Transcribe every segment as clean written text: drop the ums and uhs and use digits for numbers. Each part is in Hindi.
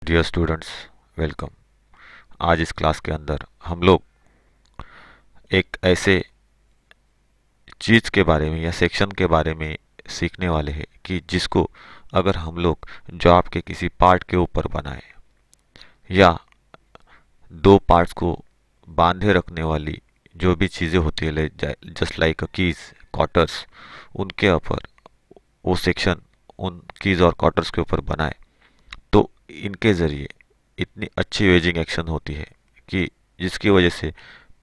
Dear students, welcome. आज इस क्लास के अंदर हम लोग एक ऐसे चीज़ के बारे में या सेक्शन के बारे में सीखने वाले हैं कि जिसको अगर हम लोग जॉब के किसी पार्ट के ऊपर बनाए या दो पार्ट्स को बांधे रखने वाली जो भी चीज़ें होती है जस्ट लाइक कीज क्वार्टर्स, उनके ऊपर वो सेक्शन उन कीज और क्वार्टर्स के ऊपर बनाए तो इनके ज़रिए इतनी अच्छी वेजिंग एक्शन होती है कि जिसकी वजह से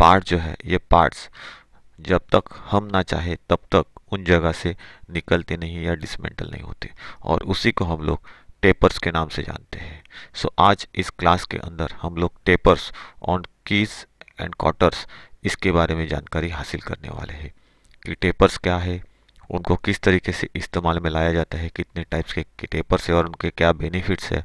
पार्ट जो है ये पार्ट्स जब तक हम ना चाहे तब तक उन जगह से निकलते नहीं या डिसमेंटल नहीं होते, और उसी को हम लोग टेपर्स के नाम से जानते हैं। सो आज इस क्लास के अंदर हम लोग tapers on keys and quarters इसके बारे में जानकारी हासिल करने वाले हैं कि टेपर्स क्या है, उनको किस तरीके से इस्तेमाल में लाया जाता है, कितने टाइप्स के टेपर्स है और उनके क्या बेनिफिट्स है।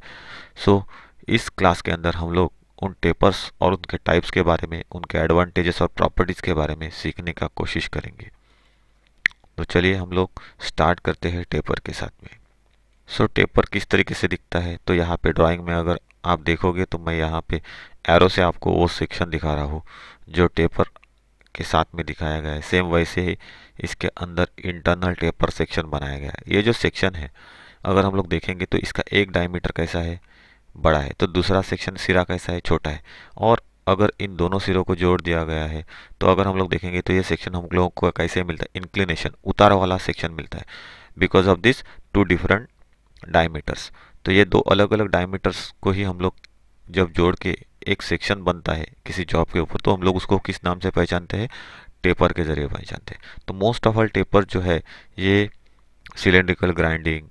सो इस क्लास के अंदर हम लोग उन टेपर्स और उनके टाइप्स के बारे में, उनके एडवांटेजेस और प्रॉपर्टीज़ के बारे में सीखने का कोशिश करेंगे। तो चलिए हम लोग स्टार्ट करते हैं टेपर के साथ में। सो टेपर किस तरीके से दिखता है, तो यहाँ पे ड्राइंग में अगर आप देखोगे तो मैं यहाँ पे एरो से आपको वो सेक्शन दिखा रहा हूँ जो टेपर के साथ में दिखाया गया है। सेम वैसे ही इसके अंदर इंटरनल टेपर सेक्शन बनाया गया है। ये जो सेक्शन है अगर हम लोग देखेंगे तो इसका एक डायमीटर कैसा है, बड़ा है, तो दूसरा सेक्शन सिरा कैसा है, छोटा है। और अगर इन दोनों सिरों को जोड़ दिया गया है तो अगर हम लोग देखेंगे तो ये सेक्शन हम लोगों को कैसे मिलता है, इंक्लिनेशन, उतार वाला सेक्शन मिलता है because of this two different diameters. तो ये दो अलग अलग डायमीटर्स को ही हम लोग जब जोड़ के एक सेक्शन बनता है किसी जॉब के ऊपर तो हम लोग उसको किस नाम से पहचानते हैं, टेपर के जरिए पहचानते हैं। तो मोस्ट ऑफ ऑल टेपर जो है ये सिलेंड्रिकल ग्राइंडिंग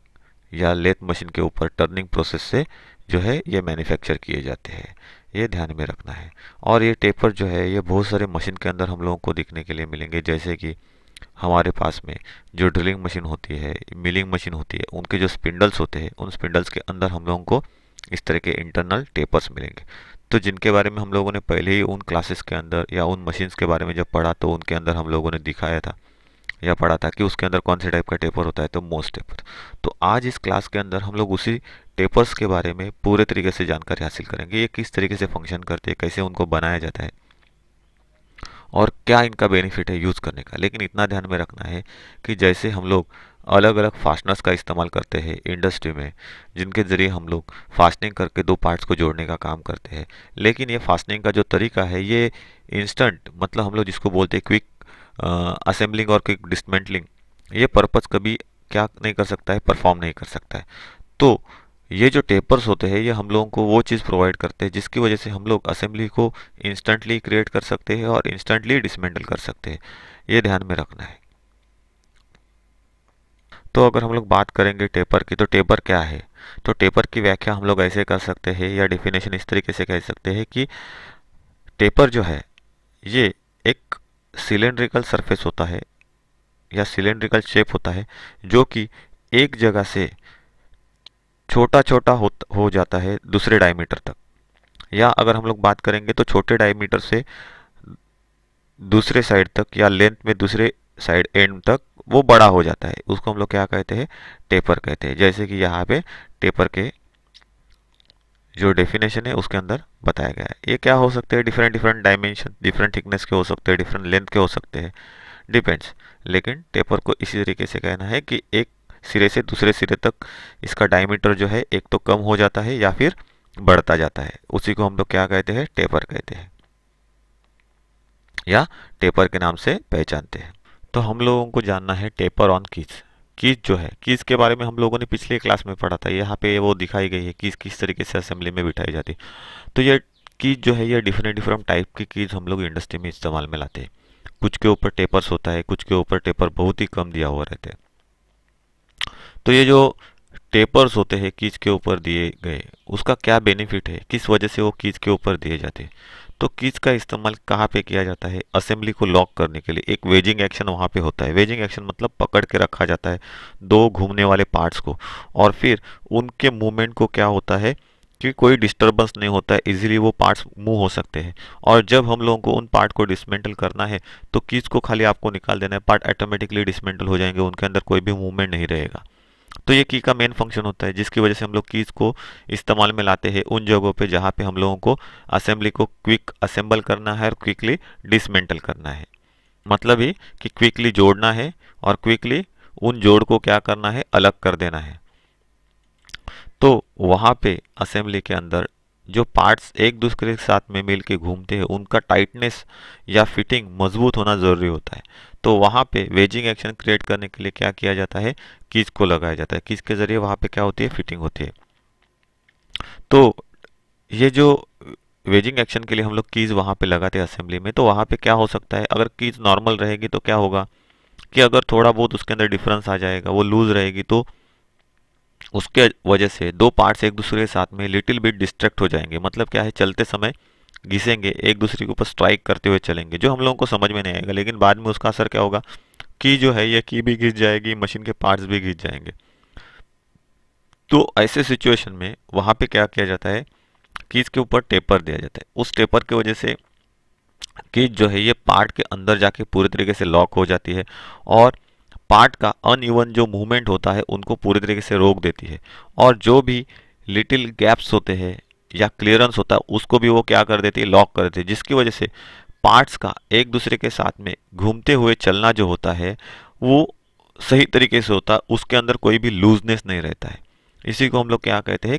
या लेथ मशीन के ऊपर टर्निंग प्रोसेस से जो है ये मैन्युफैक्चर किए जाते हैं, ये ध्यान में रखना है। और ये टेपर जो है ये बहुत सारे मशीन के अंदर हम लोगों को दिखने के लिए मिलेंगे, जैसे कि हमारे पास में जो ड्रिलिंग मशीन होती है, मिलिंग मशीन होती है, उनके जो स्पिंडल्स होते हैं उन स्पिंडल्स के अंदर हम लोगों को इस तरह के इंटरनल टेपर्स मिलेंगे। तो जिनके बारे में हम लोगों ने पहले ही उन क्लासेस के अंदर या उन मशीन्स के बारे में जब पढ़ा तो उनके अंदर हम लोगों ने दिखाया था या पढ़ा था कि उसके अंदर कौन से टाइप का टेपर होता है, तो मोस्ट टेपर। तो आज इस क्लास के अंदर हम लोग उसी टेपर्स के बारे में पूरे तरीके से जानकारी हासिल करेंगे। ये किस तरीके से फंक्शन करते हैं, कैसे उनको बनाया जाता है और क्या इनका बेनिफिट है यूज़ करने का। लेकिन इतना ध्यान में रखना है कि जैसे हम लोग अलग अलग फास्टनर्स का इस्तेमाल करते हैं इंडस्ट्री में, जिनके ज़रिए हम लोग फास्टनिंग करके दो पार्ट्स को जोड़ने का काम करते हैं, लेकिन ये फास्टनिंग का जो तरीका है ये इंस्टेंट, मतलब हम लोग जिसको बोलते हैं क्विक असेंबलिंग और क्विक डिसमेंटलिंग, ये पर्पस कभी क्या नहीं कर सकता है, परफॉर्म नहीं कर सकता है। तो ये जो टेपर्स होते हैं ये हम लोगों को वो चीज़ प्रोवाइड करते हैं जिसकी वजह से हम लोग असेंबली को इंस्टेंटली क्रिएट कर सकते हैं और इंस्टेंटली डिसमेंटल कर सकते हैं, ये ध्यान में रखना है। तो अगर हम लोग बात करेंगे टेपर की, तो टेपर क्या है, तो टेपर की व्याख्या हम लोग ऐसे कर सकते हैं या डेफिनेशन इस तरीके से कह सकते हैं कि टेपर जो है ये एक सिलेंड्रिकल सरफेस होता है या सिलेंड्रिकल शेप होता है जो कि एक जगह से छोटा छोटा हो जाता है दूसरे डायमीटर तक, या अगर हम लोग बात करेंगे तो छोटे डायमीटर से दूसरे साइड तक या लेंथ में दूसरे साइड एंड तक वो बड़ा हो जाता है, उसको हम लोग क्या कहते हैं, टेपर कहते हैं। जैसे कि यहाँ पे टेपर के जो डेफिनेशन है उसके अंदर बताया गया है। ये क्या हो सकते हैं, different different dimension, different thickness के हो सकते हैं, डिफरेंट लेंथ के हो सकते हैं, डिपेंड्स। लेकिन टेपर को इसी तरीके से कहना है कि एक सिरे से दूसरे सिरे तक इसका डायमीटर जो है एक तो कम हो जाता है या फिर बढ़ता जाता है, उसी को हम लोग क्या कहते हैं, टेपर कहते हैं या टेपर के नाम से पहचानते हैं। तो हम लोगों को जानना है टेपर ऑन कीज। कीज जो है, कीज के बारे में हम लोगों ने पिछले क्लास में पढ़ा था, यहाँ पे वो दिखाई गई है कीज किस तरीके से असेंबली में बिठाई जाती है। तो ये कीज जो है ये डिफरेंट डिफरेंट टाइप की कीज हम लोग इंडस्ट्री में इस्तेमाल में लाते हैं। कुछ के ऊपर टेपर्स होता है, कुछ के ऊपर टेपर बहुत ही कम दिया हुआ रहता है। तो ये जो टेपर्स होते हैं कीज के ऊपर दिए गए, उसका क्या बेनिफिट है, किस वजह से वो कीज के ऊपर दिए जाते हैं। तो कीज का इस्तेमाल कहाँ पे किया जाता है, असेंबली को लॉक करने के लिए एक वेजिंग एक्शन वहाँ पे होता है। वेजिंग एक्शन मतलब पकड़ के रखा जाता है दो घूमने वाले पार्ट्स को, और फिर उनके मूवमेंट को क्या होता है कि कोई डिस्टर्बेंस नहीं होता है, इजीली वो पार्ट्स मूव हो सकते हैं। और जब हम लोगों को उन पार्ट को डिसमेंटल करना है तो कीज को खाली आपको निकाल देना है, पार्ट ऑटोमेटिकली डिसमेंटल हो जाएंगे, उनके अंदर कोई भी मूवमेंट नहीं रहेगा। तो ये की का मेन फंक्शन होता है, जिसकी वजह से हम लोग कीज को इस्तेमाल में लाते हैं उन जगहों पे जहाँ पे हम लोगों को असेंबली को क्विक असेंबल करना है और क्विकली डिसमेंटल करना है। मतलब ही कि क्विकली जोड़ना है और क्विकली उन जोड़ को क्या करना है, अलग कर देना है। तो वहाँ पे असेंबली के अंदर जो पार्ट्स एक दूसरे के साथ में मिल के घूमते हैं उनका टाइटनेस या फिटिंग मजबूत होना ज़रूरी होता है। तो वहाँ पे वेजिंग एक्शन क्रिएट करने के लिए क्या किया जाता है, कीज को लगाया जाता है। कीज के ज़रिए वहाँ पे क्या होती है, फिटिंग होती है। तो ये जो वेजिंग एक्शन के लिए हम लोग कीज वहाँ पे लगाते हैं असेंबली में, तो वहाँ पे क्या हो सकता है, अगर कीज नॉर्मल रहेगी तो क्या होगा कि अगर थोड़ा बहुत उसके अंदर डिफरेंस आ जाएगा, वो लूज रहेगी, तो उसके वजह से दो पार्ट्स एक दूसरे के साथ में लिटिल बिट डिस्ट्रैक्ट हो जाएंगे। मतलब क्या है, चलते समय घिसेंगे, एक दूसरे के ऊपर स्ट्राइक करते हुए चलेंगे, जो हम लोगों को समझ में नहीं आएगा, लेकिन बाद में उसका असर क्या होगा कि जो है ये की भी घिस जाएगी, मशीन के पार्ट्स भी घिस जाएंगे। तो ऐसे सिचुएशन में वहाँ पे क्या किया जाता है, कीज के ऊपर टेपर दिया जाता है। उस टेपर की वजह से कीज जो है ये पार्ट के अंदर जाके पूरी तरीके से लॉक हो जाती है और पार्ट का अनइवन जो मूवमेंट होता है उनको पूरी तरीके से रोक देती है। और जो भी लिटिल गैप्स होते हैं या क्लियरेंस होता है उसको भी वो क्या कर देती है, लॉक कर देती है, जिसकी वजह से पार्ट्स का एक दूसरे के साथ में घूमते हुए चलना जो होता है वो सही तरीके से होता है, उसके अंदर कोई भी लूजनेस नहीं रहता है। इसी को हम लोग क्या कहते हैं,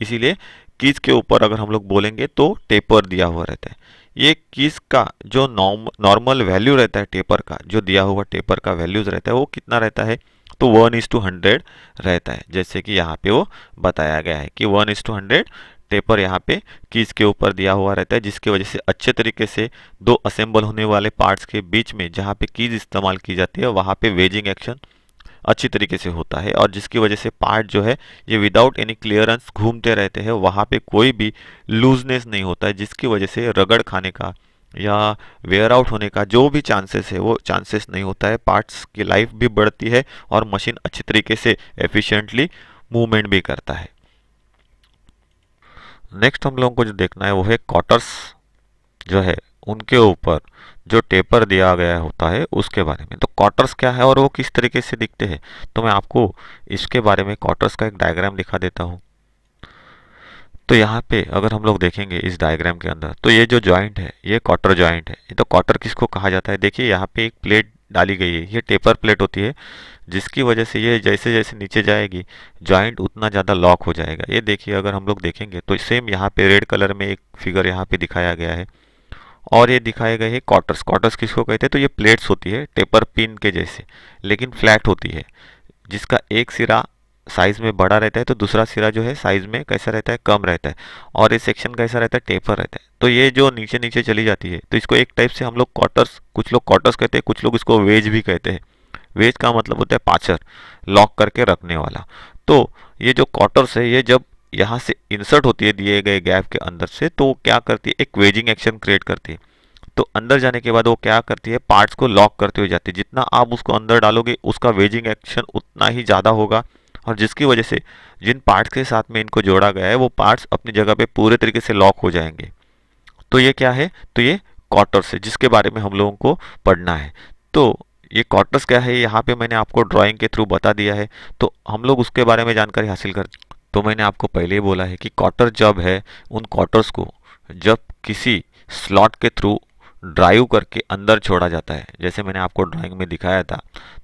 इसीलिए कीज के ऊपर अगर हम लोग बोलेंगे तो टेपर दिया हुआ रहता है। ये कीज का जो नॉर्मल वैल्यू रहता है, टेपर का जो दिया हुआ टेपर का वैल्यूज रहता है वो कितना रहता है, तो 1:100 रहता है। जैसे कि यहाँ पे वो बताया गया है कि 1:100 टेपर यहाँ पे कीज के ऊपर दिया हुआ रहता है, जिसकी वजह से अच्छे तरीके से दो असेंबल होने वाले पार्ट्स के बीच में जहाँ पे कीज इस्तेमाल की जाती है वहाँ पे वेजिंग एक्शन अच्छी तरीके से होता है, और जिसकी वजह से पार्ट जो है ये विदाउट एनी क्लियरेंस घूमते रहते हैं, वहाँ पे कोई भी लूजनेस नहीं होता है, जिसकी वजह से रगड़ खाने का या वेयर आउट होने का जो भी चांसेस है वो चांसेस नहीं होता है। पार्ट्स की लाइफ भी बढ़ती है और मशीन अच्छी तरीके से एफिशिएंटली मूवमेंट भी करता है। नेक्स्ट हम लोगों को जो देखना है वो है कॉटर्स जो है उनके ऊपर जो टेपर दिया गया होता है उसके बारे में। तो कॉटर्स क्या है और वो किस तरीके से दिखते हैं, तो मैं आपको इसके बारे में कॉटर्स का एक डायग्राम दिखा देता हूँ। तो यहाँ पे अगर हम लोग देखेंगे इस डायग्राम के अंदर, तो ये जो जॉइंट है ये कॉटर जॉइंट है। ये तो कॉटर किसको कहा जाता है, देखिए यहाँ पे एक प्लेट डाली गई है, ये टेपर प्लेट होती है, जिसकी वजह से ये जैसे जैसे नीचे जाएगी जॉइंट उतना ज़्यादा लॉक हो जाएगा। ये देखिए अगर हम लोग देखेंगे तो सेम यहाँ पे रेड कलर में एक फिगर यहाँ पे दिखाया गया है, और ये दिखाए गए हैं कॉटर्स। कॉटर्स किसको कहते हैं, तो ये प्लेट्स होती है टेपर पिन के जैसे, लेकिन फ्लैट होती है, जिसका एक सिरा साइज में बड़ा रहता है तो दूसरा सिरा जो है साइज में कैसा रहता है, कम रहता है, और ये सेक्शन कैसा रहता है, टेपर रहता है। तो ये जो नीचे नीचे चली जाती है तो इसको एक टाइप से हम लोग कॉटर्स, कुछ लोग कॉटर्स कहते हैं, कुछ लोग इसको वेज भी कहते हैं। वेज का मतलब होता है पाचर, लॉक करके रखने वाला। तो ये जो कॉटर्स है ये जब यहाँ से इंसर्ट होती है दिए गए गैप के अंदर से, तो क्या करती है, एक वेजिंग एक्शन क्रिएट करती है। तो अंदर जाने के बाद वो क्या करती है, पार्ट्स को लॉक करते हुए जाती है। जितना आप उसको अंदर डालोगे उसका वेजिंग एक्शन उतना ही ज़्यादा होगा, और जिसकी वजह से जिन पार्ट्स के साथ में इनको जोड़ा गया है वो पार्ट्स अपनी जगह पे पूरे तरीके से लॉक हो जाएंगे। तो ये क्या है, तो ये कॉटर्स है जिसके बारे में हम लोगों को पढ़ना है। तो ये कॉटर्स क्या है, यहाँ पे मैंने आपको ड्राइंग के थ्रू बता दिया है, तो हम लोग उसके बारे में जानकारी हासिल कर। तो मैंने आपको पहले ही बोला है कि कॉटर जब है, उन कॉटर्स को जब किसी स्लॉट के थ्रू ड्राइव करके अंदर छोड़ा जाता है, जैसे मैंने आपको ड्राइंग में दिखाया था,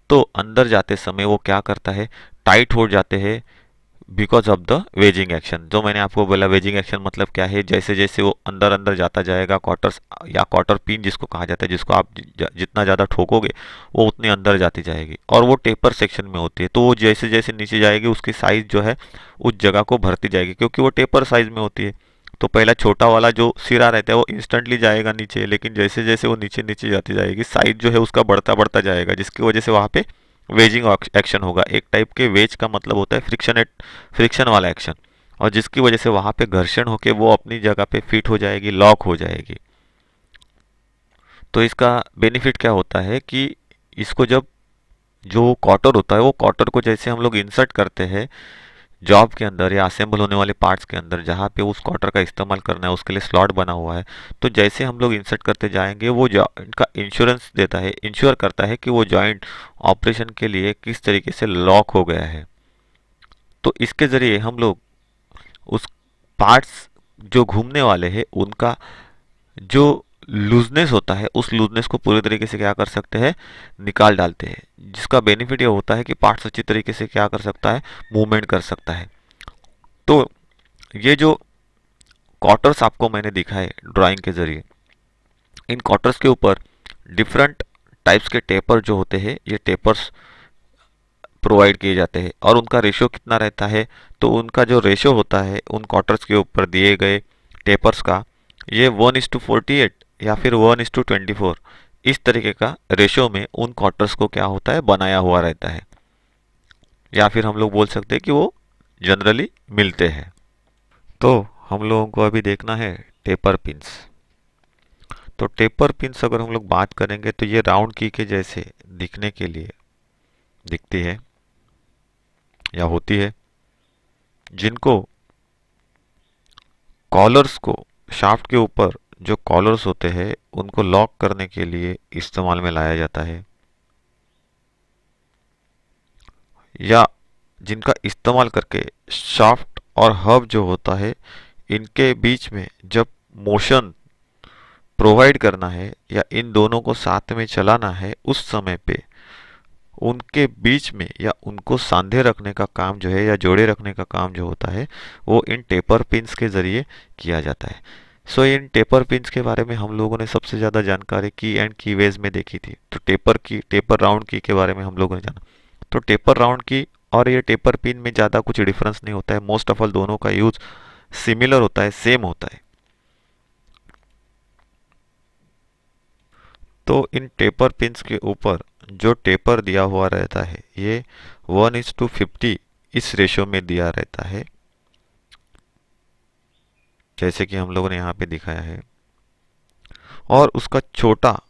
तो अंदर जाते समय वो क्या करता है, टाइट हो जाते हैं because of the waging action. जो मैंने आपको बोला वेजिंग एक्शन मतलब क्या है, जैसे जैसे वो अंदर अंदर जाता जाएगा, क्वार्टर्स या क्वार्टर पिन जिसको कहा जाता है, जिसको आप जितना ज़्यादा ठोकोगे वो उतनी अंदर जाती जाएगी, और वो टेपर सेक्शन में होती है। तो वो जैसे जैसे नीचे जाएगी उसकी साइज़ जो है उस जगह को भरती जाएगी, क्योंकि वो टेपर साइज़ में होती है। तो पहला छोटा वाला जो सिरा रहता है वो इंस्टेंटली जाएगा नीचे, लेकिन जैसे जैसे वो नीचे नीचे जाती जाएगी साइज जो है उसका बढ़ता बढ़ता जाएगा, जिसकी वजह से वहाँ पे वेजिंग एक्शन होगा। एक टाइप के वेज का मतलब होता है फ्रिक्शन वाला एक्शन, और जिसकी वजह से वहाँ पे घर्षण होके वो अपनी जगह पे फिट हो जाएगी, लॉक हो जाएगी। तो इसका बेनिफिट क्या होता है कि इसको जब जो क्वार्टर होता है वो क्वार्टर को जैसे हम लोग इंसर्ट करते हैं जॉब के अंदर या असेंबल होने वाले पार्ट्स के अंदर, जहाँ पे उस क्वार्टर का इस्तेमाल करना है उसके लिए स्लॉट बना हुआ है, तो जैसे हम लोग इंसर्ट करते जाएंगे वो जॉइंट का इंश्योरेंस देता है, इंश्योर करता है कि वो जॉइंट ऑपरेशन के लिए किस तरीके से लॉक हो गया है। तो इसके ज़रिए हम लोग उस पार्ट्स जो घूमने वाले हैं उनका जो लूजनेस होता है उस लूजनेस को पूरी तरीके से क्या कर सकते हैं, निकाल डालते हैं, जिसका बेनिफिट ये होता है कि पार्ट्स अच्छी तरीके से क्या कर सकता है, मूवमेंट कर सकता है। तो ये जो क्वार्टर्स आपको मैंने दिखाए ड्राइंग के जरिए, इन क्वार्टर्स के ऊपर डिफरेंट टाइप्स के टेपर जो होते हैं, ये टेपर्स प्रोवाइड किए जाते हैं और उनका रेशियो कितना रहता है, तो उनका जो रेशियो होता है उन क्वार्टर्स के ऊपर दिए गए टेपर्स का, ये 1:48 या फिर 1:24 इस तरीके का रेशियो में उन क्वार्टर्स को क्या होता है, बनाया हुआ रहता है, या फिर हम लोग बोल सकते हैं कि वो जनरली मिलते हैं। तो हम लोगों को अभी देखना है टेपर पिंस। तो टेपर पिंस अगर हम लोग बात करेंगे तो ये राउंड की के जैसे दिखने के लिए दिखती है या होती है, जिनको कॉलर्स को, शाफ्ट के ऊपर जो कॉलर्स होते हैं उनको लॉक करने के लिए इस्तेमाल में लाया जाता है, या जिनका इस्तेमाल करके शाफ्ट और हब जो होता है इनके बीच में जब मोशन प्रोवाइड करना है या इन दोनों को साथ में चलाना है, उस समय पे उनके बीच में या उनको सांधे रखने का काम जो है या जोड़े रखने का काम जो होता है वो इन टेपर पिंस के ज़रिए किया जाता है। सो इन टेपर पिंस के बारे में हम लोगों ने सबसे ज़्यादा जानकारी की एंड की वेज में देखी थी। तो टेपर राउंड की के बारे में हम लोगों ने जाना। तो टेपर राउंड की और ये टेपर पिन में ज़्यादा कुछ डिफरेंस नहीं होता है, मोस्ट ऑफ ऑल दोनों का यूज सिमिलर होता है, सेम होता है। तो इन टेपर पिंस के ऊपर जो टेपर दिया हुआ रहता है ये 1:50 इस रेशो में दिया रहता है, जैसे कि हम लोगों ने यहाँ पे दिखाया है। और उसका छोटा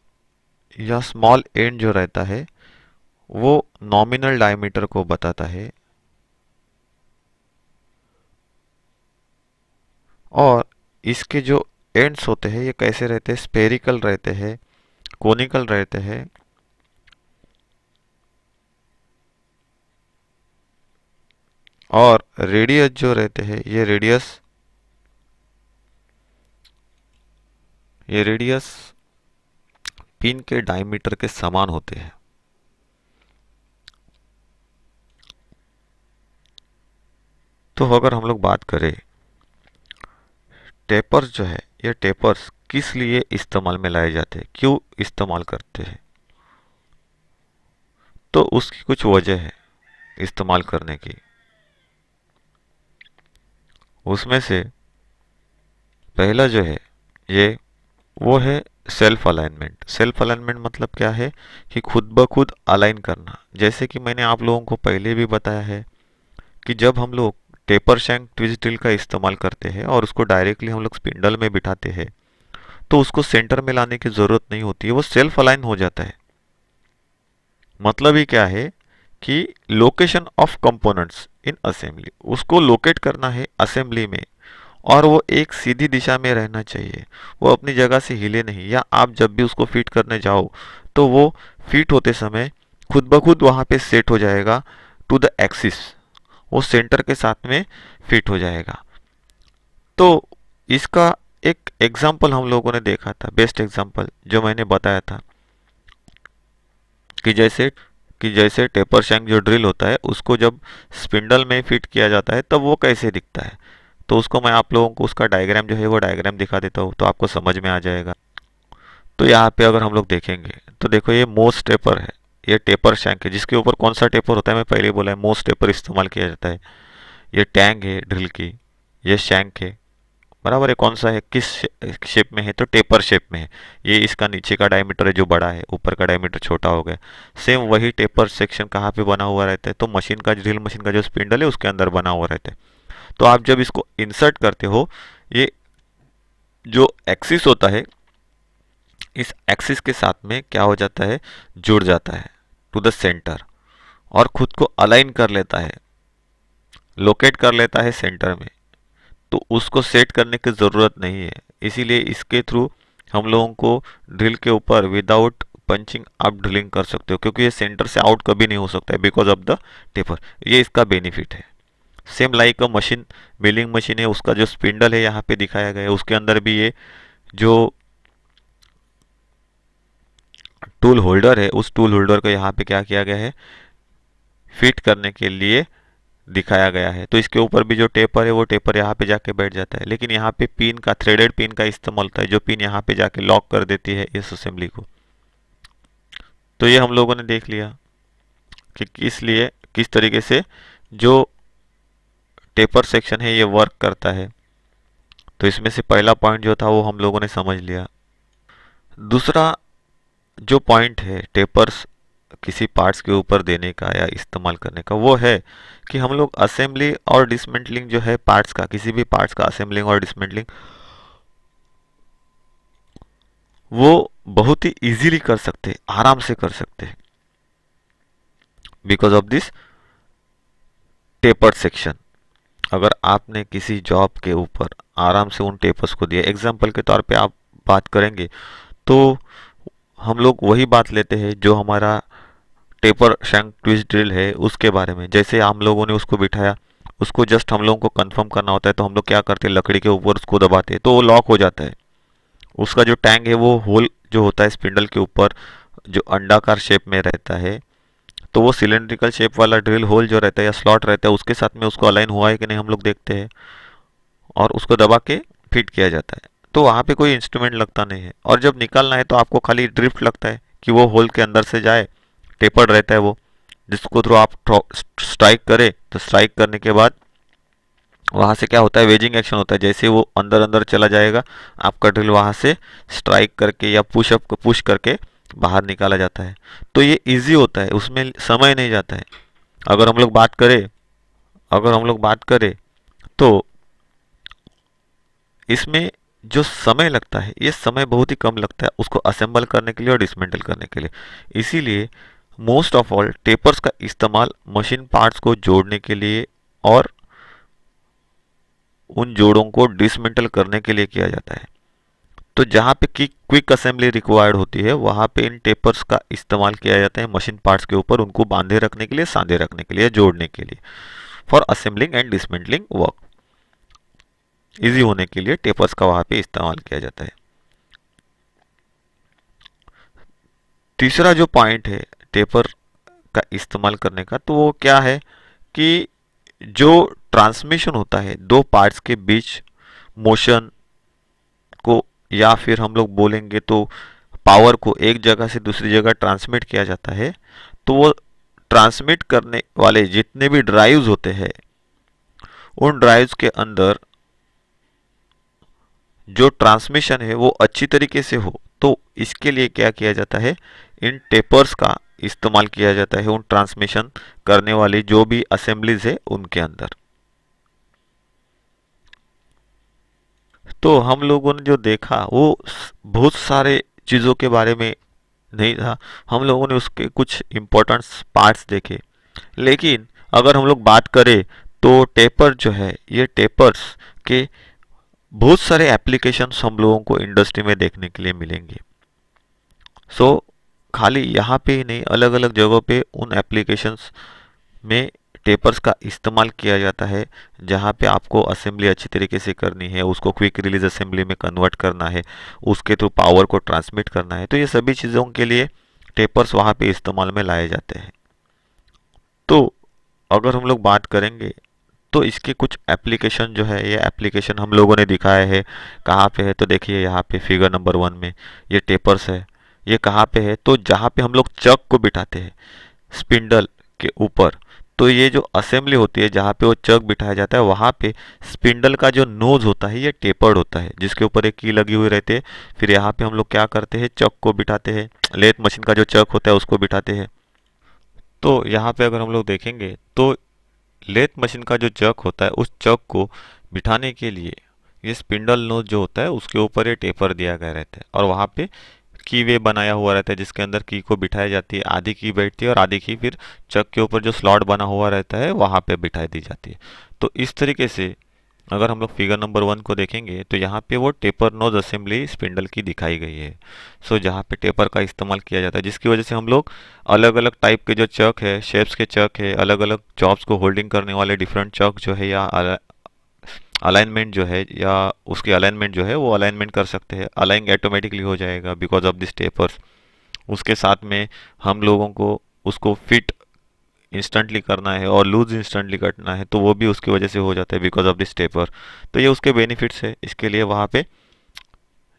या स्मॉल एंड जो रहता है वो नॉमिनल डायमीटर को बताता है, और इसके जो एंड्स होते हैं ये कैसे रहते हैं, स्पेरिकल रहते हैं, कोनिकल रहते हैं, और रेडियस जो रहते हैं ये रेडियस पिन के डायमीटर के समान होते हैं। तो अगर हम लोग बात करें टेपर्स जो है, ये टेपर्स किस लिए इस्तेमाल में लाए जाते हैं, क्यों इस्तेमाल करते हैं, तो उसकी कुछ वजह है इस्तेमाल करने की। उसमें से पहला जो है वो है सेल्फ अलाइनमेंट। सेल्फ अलाइनमेंट मतलब क्या है कि खुद ब खुद अलाइन करना। जैसे कि मैंने आप लोगों को पहले भी बताया है कि जब हम लोग टेपर शैंक ट्विस्ट ड्रिल का इस्तेमाल करते हैं और उसको डायरेक्टली हम लोग स्पिंडल में बिठाते हैं तो उसको सेंटर में लाने की ज़रूरत नहीं होती है, वो सेल्फ अलाइन हो जाता है। मतलब ही क्या है कि location of components in assembly, उसको लोकेट करना है असेंबली में, और वो एक सीधी दिशा में रहना चाहिए, वो अपनी जगह से हिले नहीं, या आप जब भी उसको फिट करने जाओ तो वो फिट होते समय खुद ब खुद वहाँ पे सेट हो जाएगा टू द एक्सिस, वो सेंटर के साथ में फिट हो जाएगा। तो इसका एक एग्जाम्पल हम लोगों ने देखा था, बेस्ट एग्जाम्पल जो मैंने बताया था कि जैसे टेपर शैंक जो ड्रिल होता है उसको जब स्पिंडल में फिट किया जाता है तब वो कैसे दिखता है। तो उसको मैं आप लोगों को उसका डायग्राम जो है वो डायग्राम दिखा देता हूँ तो आपको समझ में आ जाएगा। तो यहाँ पे अगर हम लोग देखेंगे तो देखो ये मोस्ट टेपर है, ये टेपर शैंक है जिसके ऊपर कौन सा टेपर होता है, मैं पहले बोला है मोस्ट टेपर इस्तेमाल किया जाता है। ये टैंग है ड्रिल की, ये शैंक है, बराबर है। कौन सा है, किस शेप में है, तो टेपर शेप में है। ये इसका नीचे का डायमीटर है जो बड़ा है, ऊपर का डायमीटर छोटा हो गया। सेम वही टेपर सेक्शन कहाँ पे बना हुआ रहता है, तो मशीन का, ड्रिल मशीन का जो स्पिंडल है उसके अंदर बना हुआ रहता है। तो आप जब इसको इंसर्ट करते हो, ये जो एक्सिस होता है इस एक्सिस के साथ में क्या हो जाता है, जुड़ जाता है टू द सेंटर, और खुद को अलाइन कर लेता है, लोकेट कर लेता है सेंटर में। तो उसको सेट करने की ज़रूरत नहीं है, इसीलिए इसके थ्रू हम लोगों को ड्रिल के ऊपर विदाउट पंचिंग आप ड्रिलिंग कर सकते हो, क्योंकि ये सेंटर से आउट कभी नहीं हो सकता है बिकॉज ऑफ द टेपर। ये इसका बेनिफिट है। सेम लाइक अ मशीन, मिलिंग मशीन है, उसका जो स्पिंडल है यहाँ पे दिखाया गया है, उसके अंदर भी ये जो टूल होल्डर है उस टूल होल्डर को यहाँ पे क्या किया गया है, फिट करने के लिए दिखाया गया है। तो इसके ऊपर भी जो टेपर है वो टेपर यहाँ पे जाके बैठ जाता है, लेकिन यहाँ पे पिन का, थ्रेडेड पिन का इस्तेमाल होता है, जो पिन यहाँ पे जाके लॉक कर देती है इस असेंबली को। तो ये हम लोगों ने देख लिया कि किस तरीके से जो टेपर सेक्शन है ये वर्क करता है। तो इसमें से पहला पॉइंट जो था वो हम लोगों ने समझ लिया। दूसरा जो पॉइंट है टेपर्स किसी पार्ट्स के ऊपर देने का या इस्तेमाल करने का, वो है कि हम लोग असेंबली और डिसमेंटलिंग जो है पार्ट्स का, किसी भी पार्ट्स का असेंबलिंग और डिसमेंटलिंग वो बहुत ही इजीली कर सकते हैं, आराम से कर सकते हैं, because of this taper section. अगर आपने किसी जॉब के ऊपर आराम से उन टेपर्स को दिया, एग्जाम्पल के तौर पे आप बात करेंगे तो हम लोग वही बात लेते हैं जो हमारा टेपर शैंक ट्विस्ट ड्रिल है उसके बारे में। जैसे हम लोगों ने उसको बिठाया, उसको जस्ट हम लोगों को कंफर्म करना होता है, तो हम लोग क्या करते हैं, लकड़ी के ऊपर उसको दबाते हैं तो वो लॉक हो जाता है। उसका जो टैंक है वो होल जो होता है स्पिंडल के ऊपर जो अंडाकार शेप में रहता है, तो वो सिलेंड्रिकल शेप वाला ड्रिल होल जो रहता है या स्लॉट रहता है उसके साथ में उसको अलाइन हुआ है कि नहीं हम लोग देखते हैं, और उसको दबा के फिट किया जाता है। तो वहाँ पे कोई इंस्ट्रूमेंट लगता नहीं है, और जब निकालना है तो आपको खाली ड्रिफ्ट लगता है कि वो होल के अंदर से जाए, टेपर्ड रहता है वो, जिसको थ्रू आप स्ट्राइक करें तो स्ट्राइक करने के बाद वहाँ से क्या होता है, वेजिंग एक्शन होता है। जैसे वो अंदर अंदर चला जाएगा आपका ड्रिल वहाँ से स्ट्राइक करके या पुश करके बाहर निकाला जाता है। तो ये इजी होता है, उसमें समय नहीं जाता है। अगर हम लोग बात करें तो इसमें जो समय लगता है ये समय बहुत ही कम लगता है उसको असेंबल करने के लिए और डिसमेंटल करने के लिए। इसीलिए मोस्ट ऑफ ऑल टेपर्स का इस्तेमाल मशीन पार्ट्स को जोड़ने के लिए और उन जोड़ों को डिसमेंटल करने के लिए किया जाता है। तो जहाँ पे क्विक असेंबली रिक्वायर्ड होती है वहाँ पे इन टेपर्स का इस्तेमाल किया जाता है मशीन पार्ट्स के ऊपर, उनको बांधे रखने के लिए, सांधे रखने के लिए, जोड़ने के लिए, for assembling and dismantling work. Easy होने के लिए टेपर्स का वहाँ पे इस्तेमाल किया जाता है। तीसरा जो पॉइंट है टेपर का इस्तेमाल करने का, तो वो क्या है कि जो ट्रांसमिशन होता है दो पार्ट्स के बीच मोशन को, या फिर हम लोग बोलेंगे तो पावर को एक जगह से दूसरी जगह ट्रांसमिट किया जाता है, तो वो ट्रांसमिट करने वाले जितने भी ड्राइव्स होते हैं उन ड्राइव्स के अंदर जो ट्रांसमिशन है वो अच्छी तरीके से हो, तो इसके लिए क्या किया जाता है, इन टेपर्स का इस्तेमाल किया जाता है उन ट्रांसमिशन करने वाली जो भी असेंबलीज है उनके अंदर। तो हम लोगों ने जो देखा वो बहुत सारे चीज़ों के बारे में नहीं था, हम लोगों ने उसके कुछ इम्पोर्टेंट पार्ट्स देखे। लेकिन अगर हम लोग बात करें तो टेपर जो है, ये टेपर्स के बहुत सारे एप्लीकेशंस हम लोगों को इंडस्ट्री में देखने के लिए मिलेंगे। सो खाली यहाँ पे ही नहीं, अलग अलग जगहों पे उन एप्लीकेशंस में टेपर्स का इस्तेमाल किया जाता है जहाँ पे आपको असेंबली अच्छी तरीके से करनी है, उसको क्विक रिलीज असेंबली में कन्वर्ट करना है, उसके थ्रू पावर को ट्रांसमिट करना है। तो ये सभी चीज़ों के लिए टेपर्स वहाँ पे इस्तेमाल में लाए जाते हैं। तो अगर हम लोग बात करेंगे तो इसके कुछ एप्लीकेशन जो है, ये एप्लीकेशन हम लोगों ने दिखाया है। कहाँ पे है, तो देखिए यहाँ पे फिगर नंबर 1 में ये टेपर्स है। ये कहाँ पे है, तो जहाँ पे हम लोग चक को बिठाते हैं स्पिंडल के ऊपर, तो ये जो असेंबली होती है जहाँ पे वो चक बिठाया जाता है, वहाँ पे स्पिंडल का जो नोज होता है ये टेपर्ड होता है, जिसके ऊपर एक की लगी हुई रहती है। फिर यहाँ पे हम लोग क्या करते हैं, चक को बिठाते हैं, लेथ मशीन का जो चक होता है उसको बिठाते हैं। तो यहाँ पे अगर हम लोग देखेंगे तो लेथ मशीन का जो चक होता है उस चक को बिठाने के लिए ये स्पिंडल नोज जो होता है उसके ऊपर ये टेपर दिया गया रहता है, और वहाँ पे की वे बनाया हुआ रहता है जिसके अंदर की को बिठाई जाती है। आधी की बैठती है और आधी की फिर चक के ऊपर जो स्लॉट बना हुआ रहता है वहाँ पे बिठाई दी जाती है। तो इस तरीके से अगर हम लोग फिगर नंबर 1 को देखेंगे तो यहाँ पे वो टेपर नोज असेंबली स्पिंडल की दिखाई गई है। सो जहाँ पे टेपर का इस्तेमाल किया जाता है, जिसकी वजह से हम लोग अलग अलग टाइप के जो चक है, शेप्स के चक है, अलग अलग जॉब्स को होल्डिंग करने वाले डिफरेंट चक जो है या अलाइनमेंट जो है या उसकी अलाइनमेंट जो है वो अलाइनमेंट कर सकते हैं। अलाइंग ऑटोमेटिकली हो जाएगा बिकॉज ऑफ दिस टेपर्स। उसके साथ में हम लोगों को उसको फिट इंस्टेंटली करना है और लूज इंस्टेंटली कटना है तो वो भी उसकी वजह से हो जाता है बिकॉज ऑफ दिस टेपर। तो ये उसके बेनिफिट्स है। इसके लिए वहाँ पे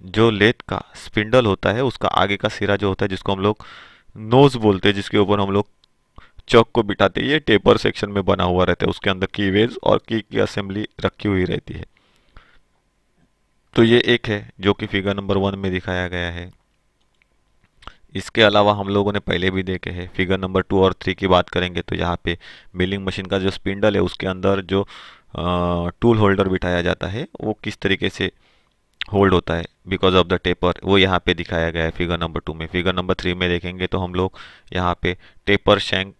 जो लेथ का स्पिंडल होता है उसका आगे का सिरा जो होता है जिसको हम लोग नोज बोलते हैं, जिसके ऊपर हम लोग चौक को बिठाते हैं, ये टेपर सेक्शन में बना हुआ रहता है। उसके अंदर की वेज और की असेंबली रखी हुई रहती है। तो ये एक है जो कि फिगर नंबर 1 में दिखाया गया है। इसके अलावा हम लोगों ने पहले भी देखे हैं। फिगर नंबर 2 और 3 की बात करेंगे तो यहाँ पे मिलिंग मशीन का जो स्पिंडल है उसके अंदर जो टूल होल्डर बिठाया जाता है वो किस तरीके से होल्ड होता है बिकॉज ऑफ द टेपर, वो यहाँ पे दिखाया गया है फिगर नंबर 2 में। फिगर नंबर 3 में देखेंगे तो हम लोग यहाँ पे टेपर शैंक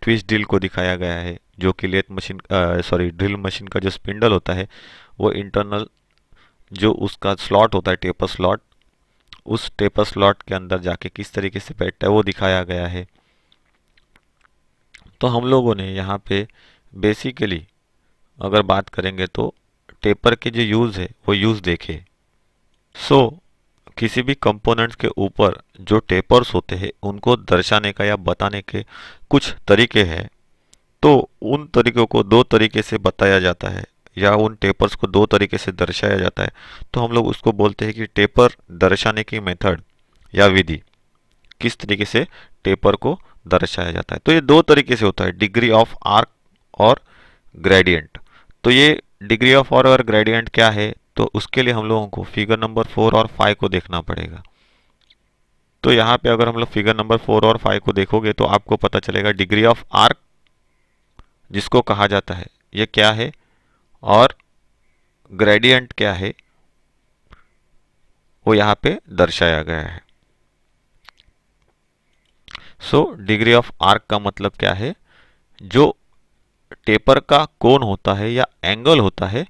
ट्विस्ट ड्रिल को दिखाया गया है जो कि लेथ मशीन ड्रिल मशीन का जो स्पिंडल होता है वो इंटरनल जो उसका स्लॉट होता है टेपर स्लॉट, उस टेपर स्लॉट के अंदर जाके किस तरीके से बैठता है वो दिखाया गया है। तो हम लोगों ने यहाँ पे बेसिकली अगर बात करेंगे तो टेपर के जो यूज़ है वो यूज़ देखे। किसी भी कंपोनेंट्स के ऊपर जो टेपर्स होते हैं उनको दर्शाने का या बताने के कुछ तरीके हैं। तो उन तरीकों को दो तरीके से बताया जाता है या उन टेपर्स को दो तरीके से दर्शाया जाता है। तो हम लोग उसको बोलते हैं कि टेपर दर्शाने की मेथड या विधि, किस तरीके से टेपर को दर्शाया जाता है। तो ये दो तरीके से होता है, डिग्री ऑफ आर्क और ग्रेडियंट। तो ये डिग्री ऑफ आर्क और ग्रेडियंट क्या है, तो उसके लिए हम लोगों को फिगर नंबर 4 और 5 को देखना पड़ेगा। तो यहाँ पे अगर हम लोग फिगर नंबर 4 और 5 को देखोगे तो आपको पता चलेगा डिग्री ऑफ आर्क जिसको कहा जाता है ये क्या है और ग्रेडियंट क्या है वो यहाँ पे दर्शाया गया है। डिग्री ऑफ आर्क का मतलब क्या है, जो टेपर का कोण होता है या एंगल होता है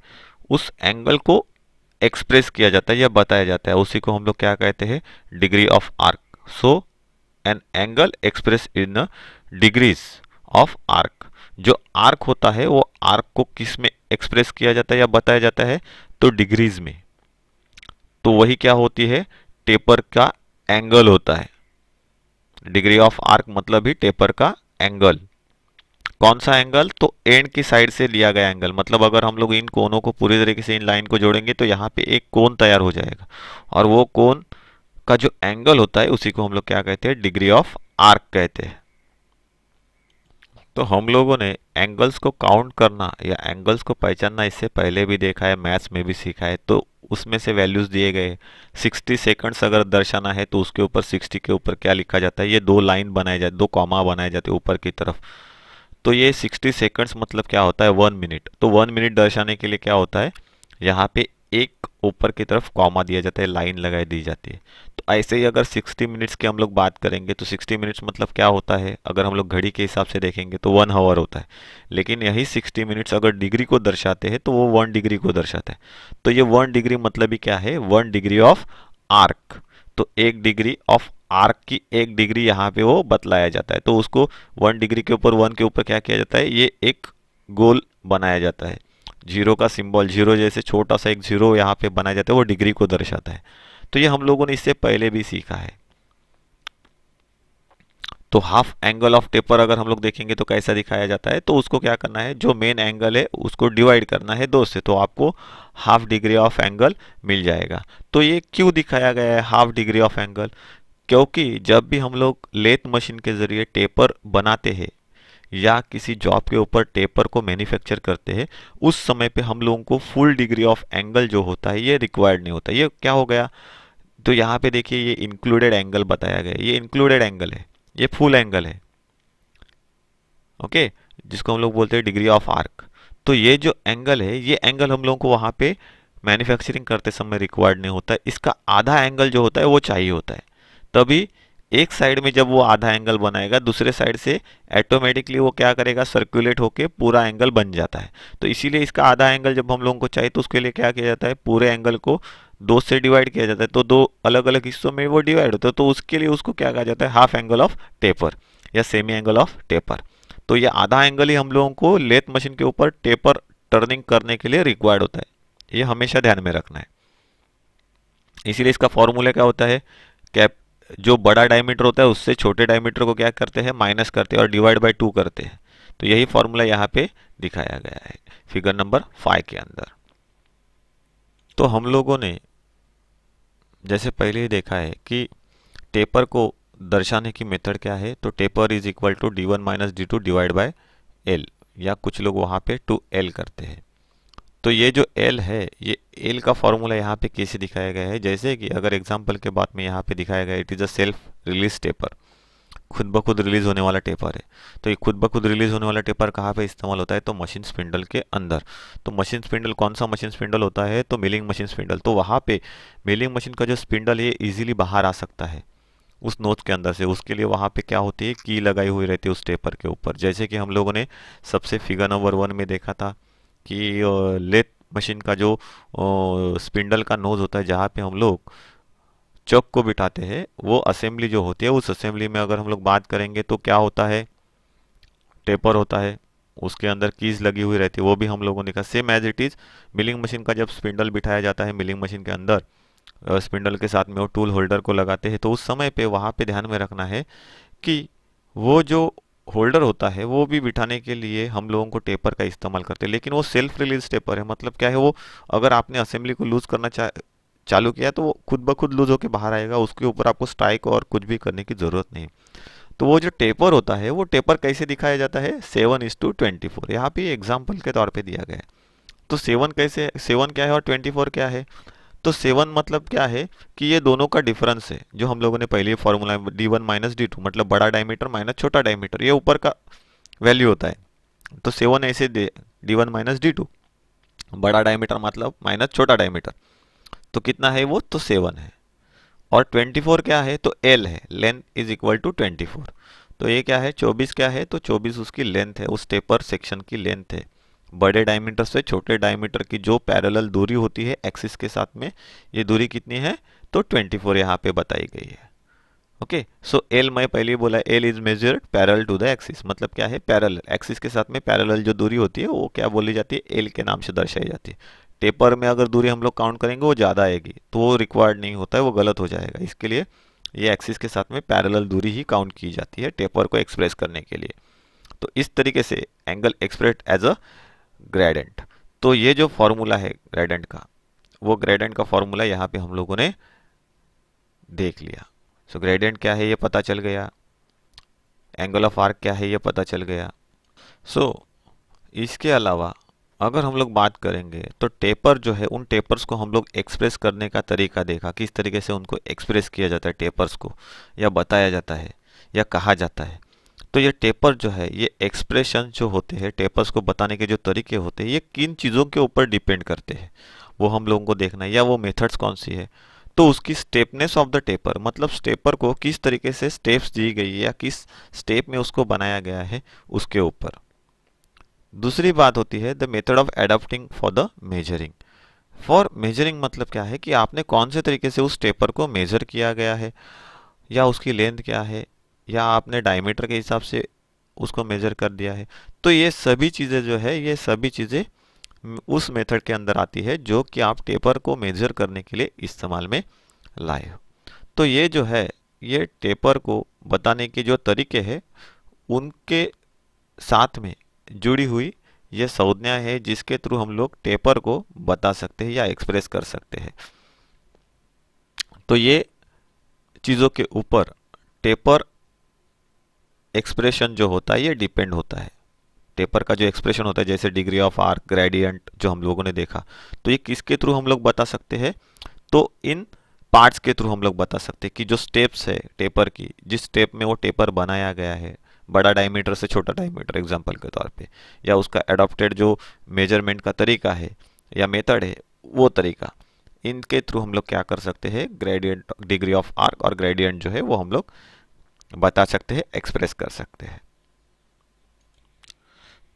उस एंगल को एक्सप्रेस किया जाता है या बताया जाता है, उसी को हम लोग क्या कहते हैं, degree of arc. An angle express in degrees of arc. जो आर्क होता है वो आर्क को किस में एक्सप्रेस किया जाता है या बताया जाता है, तो डिग्रीज में। तो वही क्या होती है, टेपर का एंगल होता है। डिग्री ऑफ आर्क मतलब ही टेपर का एंगल। कौन सा एंगल, तो एंड की साइड से लिया गया एंगल। मतलब अगर हम लोग इन कोनों को पूरी तरीके से इन लाइन को जोड़ेंगे तो यहाँ पे एक कोन तैयार हो जाएगा और वो कोन का जो एंगल होता है उसी को हम लोग क्या कहते हैं, डिग्री ऑफ आर्क कहते हैं। तो हम लोगों ने एंगल्स को काउंट करना या एंगल्स को पहचानना इससे पहले भी देखा है, मैथ्स में भी सीखा है। तो उसमें से वैल्यूज दिए गए 60 सेकंड्स अगर दर्शाना है तो उसके ऊपर 60 के ऊपर क्या लिखा जाता है, ये दो लाइन बनाए जाते, दो कॉमा बनाए जाते ऊपर की तरफ। तो ये 60 सेकंड्स मतलब क्या होता है, 1 मिनट। तो 1 मिनट दर्शाने के लिए क्या होता है, यहाँ पे एक ऊपर की तरफ कॉमा दिया जाता है, लाइन लगाई दी जाती है। तो ऐसे ही अगर 60 मिनट्स की हम लोग बात करेंगे तो 60 मिनट्स मतलब क्या होता है, अगर हम लोग घड़ी के हिसाब से देखेंगे तो 1 आवर होता है। लेकिन यही 60 मिनट्स अगर डिग्री को दर्शाते हैं तो वो 1 डिग्री को दर्शाता है। तो ये 1 डिग्री मतलब ही क्या है, 1 डिग्री ऑफ आर्क। तो 1 डिग्री ऑफ आर्क की 1 डिग्री यहाँ पे वो बतलाया जाता है। तो उसको 1 डिग्री के ऊपर 1 के ऊपर क्या किया जाता है, ये एक गोल बनाया जाता है। जीरो का सिंबल, जीरो जैसे छोटा सा एक जीरो यहाँ पे बनाया जाता है, वो डिग्री को दर्शाता है। तो ये हम लोगों ने इससे पहले भी सीखा है। तो हाफ एंगल ऑफ टेपर अगर हम लोग देखेंगे तो कैसा दिखाया जाता है, तो उसको क्या करना है, जो मेन एंगल है उसको डिवाइड करना है 2 से, तो आपको हाफ डिग्री ऑफ एंगल मिल जाएगा। तो ये क्यों दिखाया गया है हाफ डिग्री ऑफ एंगल, क्योंकि जब भी हम लोग लेथ मशीन के जरिए टेपर बनाते हैं या किसी जॉब के ऊपर टेपर को मैन्युफैक्चर करते हैं, उस समय पे हम लोगों को फुल डिग्री ऑफ एंगल जो होता है ये रिक्वायर्ड नहीं होता। ये क्या हो गया, तो यहाँ पे देखिए ये इंक्लूडेड एंगल बताया गया है, ये इंक्लूडेड एंगल है, ये फुल एंगल है, ओके, जिसको हम लोग बोलते हैं डिग्री ऑफ आर्क। तो ये जो एंगल है, ये एंगल हम लोगों को वहाँ पे मैन्युफैक्चरिंग करते समय रिक्वायर्ड नहीं होता है। इसका आधा एंगल जो होता है वो चाहिए होता है, तभी एक साइड में जब वो आधा एंगल बनाएगा, दूसरे साइड से ऑटोमेटिकली वो क्या करेगा, सर्कुलेट होके पूरा एंगल बन जाता है। तो इसीलिए इसका आधा एंगल जब हम लोगों को चाहिए तो उसके लिए क्या किया जाता है, पूरे एंगल को दो से डिवाइड किया जाता है, तो दो अलग अलग हिस्सों में वो डिवाइड होता है, तो उसके लिए उसको क्या कहा जाता है, हाफ एंगल ऑफ टेपर या सेमी एंगल ऑफ टेपर। तो ये आधा एंगल ही हम लोगों को लेथ मशीन के ऊपर टेपर टर्निंग करने के लिए रिक्वायर्ड होता है। ये हमेशा ध्यान में रखना है। इसीलिए इसका फॉर्मूला क्या होता है, कैप जो बड़ा डायमीटर होता है उससे छोटे डायमीटर को क्या करते हैं, माइनस करते हैं और डिवाइड बाय 2 करते हैं। तो यही फॉर्मूला यहाँ पे दिखाया गया है फिगर नंबर 5 के अंदर। तो हम लोगों ने जैसे पहले ही देखा है कि टेपर को दर्शाने की मेथड क्या है, तो taper is equal to d1 minus d2 divide by l, या कुछ लोग वहाँ पे 2l करते हैं। तो ये जो l है, ये l का फॉर्मूला यहाँ पे कैसे दिखाया गया है, जैसे कि अगर एग्जांपल के बाद में यहाँ पे दिखाया गया it is a self release taper, खुद ब खुद रिलीज होने वाला टेपर है। तो ये खुद ब खुद रिलीज होने वाला टेपर कहाँ पे इस्तेमाल होता है, तो मशीन स्पिंडल के अंदर। तो मशीन स्पिंडल कौन सा मशीन स्पिंडल होता है, तो मिलिंग मशीन स्पिंडल। तो वहाँ पे मिलिंग मशीन का जो स्पिंडल है इजीली बाहर आ सकता है उस नोच के अंदर से। उसके लिए वहाँ पे क्या होती है, की लगाई हुई रहती है उस टेपर के ऊपर। जैसे कि हम लोगों ने सबसे फिगर नंबर 1 में देखा था कि लेथ मशीन का जो स्पिंडल का नोज होता है जहाँ पे हम लोग चौक को बिठाते हैं, वो असेंबली जो होती है, उस असेंबली में अगर हम लोग बात करेंगे तो क्या होता है, टेपर होता है, उसके अंदर कीज लगी हुई रहती है, वो भी हम लोगों ने कहा। Same as it is milling machine का जब स्पिंडल बिठाया जाता है मिलिंग मशीन के अंदर, स्पिंडल के साथ में वो टूल होल्डर को लगाते हैं, तो उस समय पे वहाँ पे ध्यान में रखना है कि वो जो होल्डर होता है वो भी बिठाने के लिए हम लोगों को टेपर का इस्तेमाल करते हैं। लेकिन वो सेल्फ रिलीज टेपर है, मतलब क्या है, वो अगर आपने असेंबली को लूज करना चालू किया तो वो खुद ब खुद लूज होकर बाहर आएगा, उसके ऊपर आपको स्ट्राइक और कुछ भी करने की जरूरत नहीं। तो वो जो टेपर होता है, वो टेपर कैसे दिखाया जाता है, 7:24। यहाँ पे एग्जाम्पल के तौर पे दिया गया है। तो 7 कैसे, 7 क्या है और 24 क्या है, तो 7 मतलब क्या है कि ये दोनों का डिफरेंस है, जो हम लोगों ने पहले फॉर्मूला d1 माइनस d2, मतलब बड़ा डायमीटर माइनस छोटा डायमीटर, ये ऊपर का वैल्यू होता है। तो 7 ऐसे दे d1 माइनस d2, बड़ा डायमीटर मतलब माइनस छोटा डायमीटर, तो कितना है वो, तो 7 है। और 24 क्या है, तो l है, लेंथ इज इक्वल टू 24। तो ये क्या है, 24 क्या है, तो 24 उसकी लेंथ है, उस टेपर सेक्शन की लेंथ है। बड़े डायमीटर से छोटे डायमीटर की जो पैरेलल दूरी होती है एक्सिस के साथ में, ये दूरी कितनी है, तो 24 यहाँ पे बताई गई है। ओके, सो एल मैं पहले ही बोला, L is measured parallel to the axis, मतलब क्या है, पैरेलल एक्सिस के साथ में पैरेलल जो दूरी होती है वो क्या बोली जाती है, एल के नाम से दर्शाई जाती है। टेपर में अगर दूरी हम लोग काउंट करेंगे वो ज़्यादा आएगी, तो वो रिक्वायर्ड नहीं होता है, वो गलत हो जाएगा। इसके लिए ये एक्सिस के साथ में पैरेलल दूरी ही काउंट की जाती है टेपर को एक्सप्रेस करने के लिए। तो इस तरीके से angle express as a gradient. तो ये जो फॉर्मूला है ग्रेडेंट का, वो ग्रेडेंट का फॉर्मूला यहाँ पे हम लोगों ने देख लिया। सो ग्रेडियंट क्या है ये पता चल गया, एंगल ऑफ आर्क क्या है ये पता चल गया। सो इसके अलावा अगर हम लोग बात करेंगे तो टेपर जो है, उन टेपर्स को हम लोग एक्सप्रेस करने का तरीका देखा, किस तरीके से उनको एक्सप्रेस किया जाता है टेपर्स को, या बताया जाता है या कहा जाता है। तो ये टेपर जो है, ये एक्सप्रेशन जो होते हैं, टेपर्स को बताने के जो तरीके होते हैं, ये किन चीज़ों के ऊपर डिपेंड करते हैं, वो हम लोगों को देखना है, या वो मेथड्स कौन सी है। तो उसकी स्टेपनेस ऑफ द टेपर, मतलब स्टेपर को किस तरीके से स्टेप्स दी गई है या किस स्टेप में उसको बनाया गया है, उसके ऊपर। दूसरी बात होती है the method of adapting for the measuring. For measuring मतलब क्या है कि आपने कौन से तरीके से उस टेपर को मेजर किया गया है, या उसकी लेंथ क्या है, या आपने डायमीटर के हिसाब से उसको मेजर कर दिया है। तो ये सभी चीज़ें जो है, ये सभी चीज़ें उस मेथड के अंदर आती है जो कि आप टेपर को मेजर करने के लिए इस्तेमाल में लाए हो। तो ये जो है, ये टेपर को बताने के जो तरीके हैं उनके साथ में जुड़ी हुई ये संज्ञा है, जिसके थ्रू हम लोग टेपर को बता सकते हैं या एक्सप्रेस कर सकते हैं। तो ये चीज़ों के ऊपर टेपर एक्सप्रेशन जो होता है ये डिपेंड होता है। टेपर का जो एक्सप्रेशन होता है, जैसे डिग्री ऑफ आर्क, ग्रेडियंट जो हम लोगों ने देखा, तो ये किसके थ्रू हम लोग बता सकते हैं, तो इन पार्ट्स के थ्रू हम लोग बता सकते हैं कि जो स्टेप्स है टेपर की, जिस स्टेप में वो टेपर बनाया गया है, बड़ा डायमीटर से छोटा डायमीटर एग्जांपल के तौर पे, या उसका एडॉप्टेड जो मेजरमेंट का तरीका है या मेथड है वो तरीका, इनके थ्रू हम लोग क्या कर सकते हैं, ग्रेडियंट, डिग्री ऑफ आर्क और ग्रेडियंट जो है वो हम लोग बता सकते हैं, एक्सप्रेस कर सकते हैं।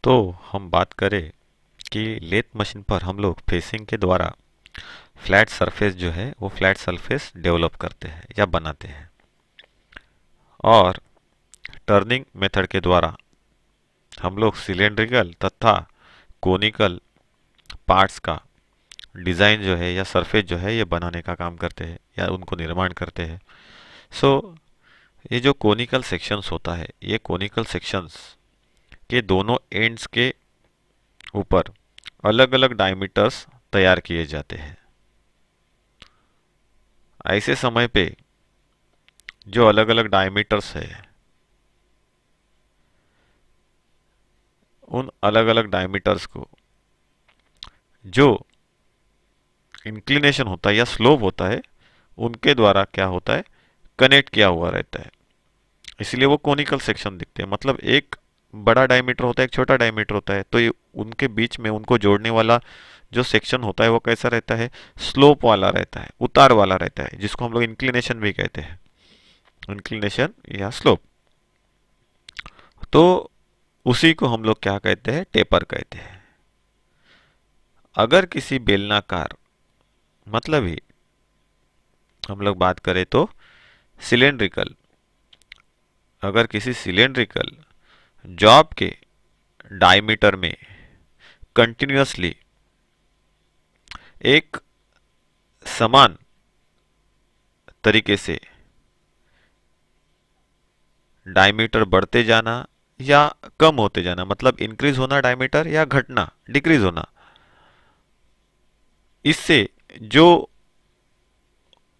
तो हम बात करें कि लेथ मशीन पर हम लोग फेसिंग के द्वारा फ्लैट सरफेस जो है वो फ्लैट सरफेस डेवलप करते हैं या बनाते हैं, और टर्निंग मेथड के द्वारा हम लोग सिलेंड्रिकल तथा कोनिकल पार्ट्स का डिज़ाइन जो है या सरफेस जो है ये बनाने का काम करते हैं या उनको निर्माण करते हैं। ये जो कोनिकल सेक्शंस होता है, ये कोनिकल सेक्शंस के दोनों एंड्स के ऊपर अलग अलग डायमीटर्स तैयार किए जाते हैं। ऐसे समय पे जो अलग अलग डायमीटर्स है, उन अलग अलग डायमीटर्स को जो इंक्लिनेशन होता है या स्लोप होता है उनके द्वारा क्या होता है, कनेक्ट किया हुआ रहता है, इसलिए वो कोनिकल सेक्शन दिखते हैं। मतलब एक बड़ा डायमीटर होता है, एक छोटा डायमीटर होता है, तो ये उनके बीच में उनको जोड़ने वाला जो सेक्शन होता है वो कैसा रहता है, स्लोप वाला रहता है, उतार वाला रहता है, जिसको हम लोग इंक्लिनेशन भी कहते हैं, इंक्लिनेशन या स्लोप। तो उसी को हम लोग क्या कहते हैं, टेपर कहते हैं। अगर किसी बेलनाकार, मतलब ही हम लोग बात करें तो सिलेंड्रिकल, अगर किसी सिलेंड्रिकल जॉब के डायमीटर में कंटिन्यूअसली एक समान तरीके से डायमीटर बढ़ते जाना या कम होते जाना, मतलब इंक्रीज होना डायमीटर या घटना डिक्रीज होना, इससे जो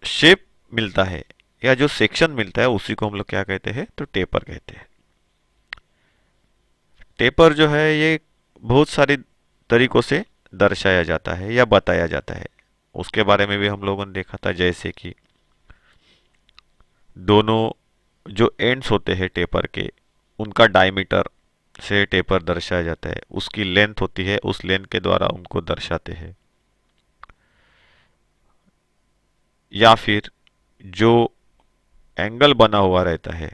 शेप मिलता है या जो सेक्शन मिलता है उसी को हम लोग क्या कहते हैं, तो टेपर कहते हैं। टेपर जो है ये बहुत सारे तरीकों से दर्शाया जाता है या बताया जाता है, उसके बारे में भी हम लोगों ने देखा था। जैसे कि दोनों जो एंड्स होते हैं टेपर के, उनका डायमीटर से टेपर दर्शाया जाता है, उसकी लेंथ होती है, उस लेंथ के द्वारा उनको दर्शाते हैं। या फिर जो एंगल बना हुआ रहता है,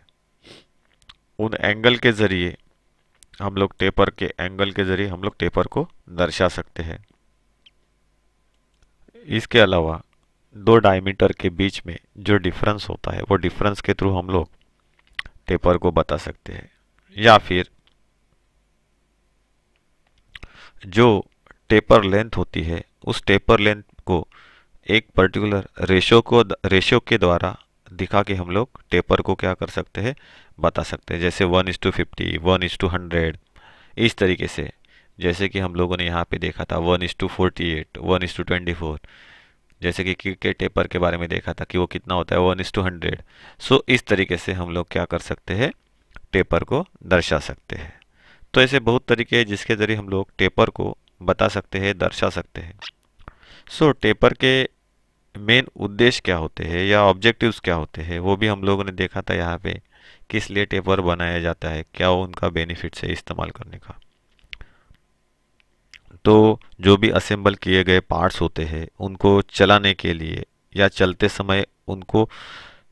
उन एंगल के जरिए हम लोग टेपर के एंगल के जरिए हम लोग टेपर को दर्शा सकते हैं। इसके अलावा दो डायमीटर के बीच में जो डिफरेंस होता है, वो डिफरेंस के थ्रू हम लोग टेपर को बता सकते हैं। या फिर जो टेपर लेंथ होती है, उस टेपर लेंथ को एक पर्टिकुलर रेशियो के द्वारा दिखा के हम लोग टेपर को क्या कर सकते हैं, बता सकते हैं। जैसे 1:50, 1:100, इस तरीके से। जैसे कि हम लोगों ने यहाँ पे देखा था 1:48, 1:24, जैसे कि के टेपर के बारे में देखा था कि वो कितना होता है, 1:100। सो इस तरीके से हम लोग क्या कर सकते हैं, टेपर को दर्शा सकते हैं। तो ऐसे बहुत तरीके हैं जिसके जरिए हम लोग टेपर को बता सकते हैं, दर्शा सकते हैं। सो टेपर के मेन उद्देश्य क्या होते हैं या ऑब्जेक्टिव्स क्या होते हैं, वो भी हम लोगों ने देखा था यहाँ पे, किस लिए टेपर बनाया जाता है, क्या उनका बेनिफिट्स है इस्तेमाल करने का। तो जो भी असेंबल किए गए पार्ट्स होते हैं उनको चलाने के लिए या चलते समय उनको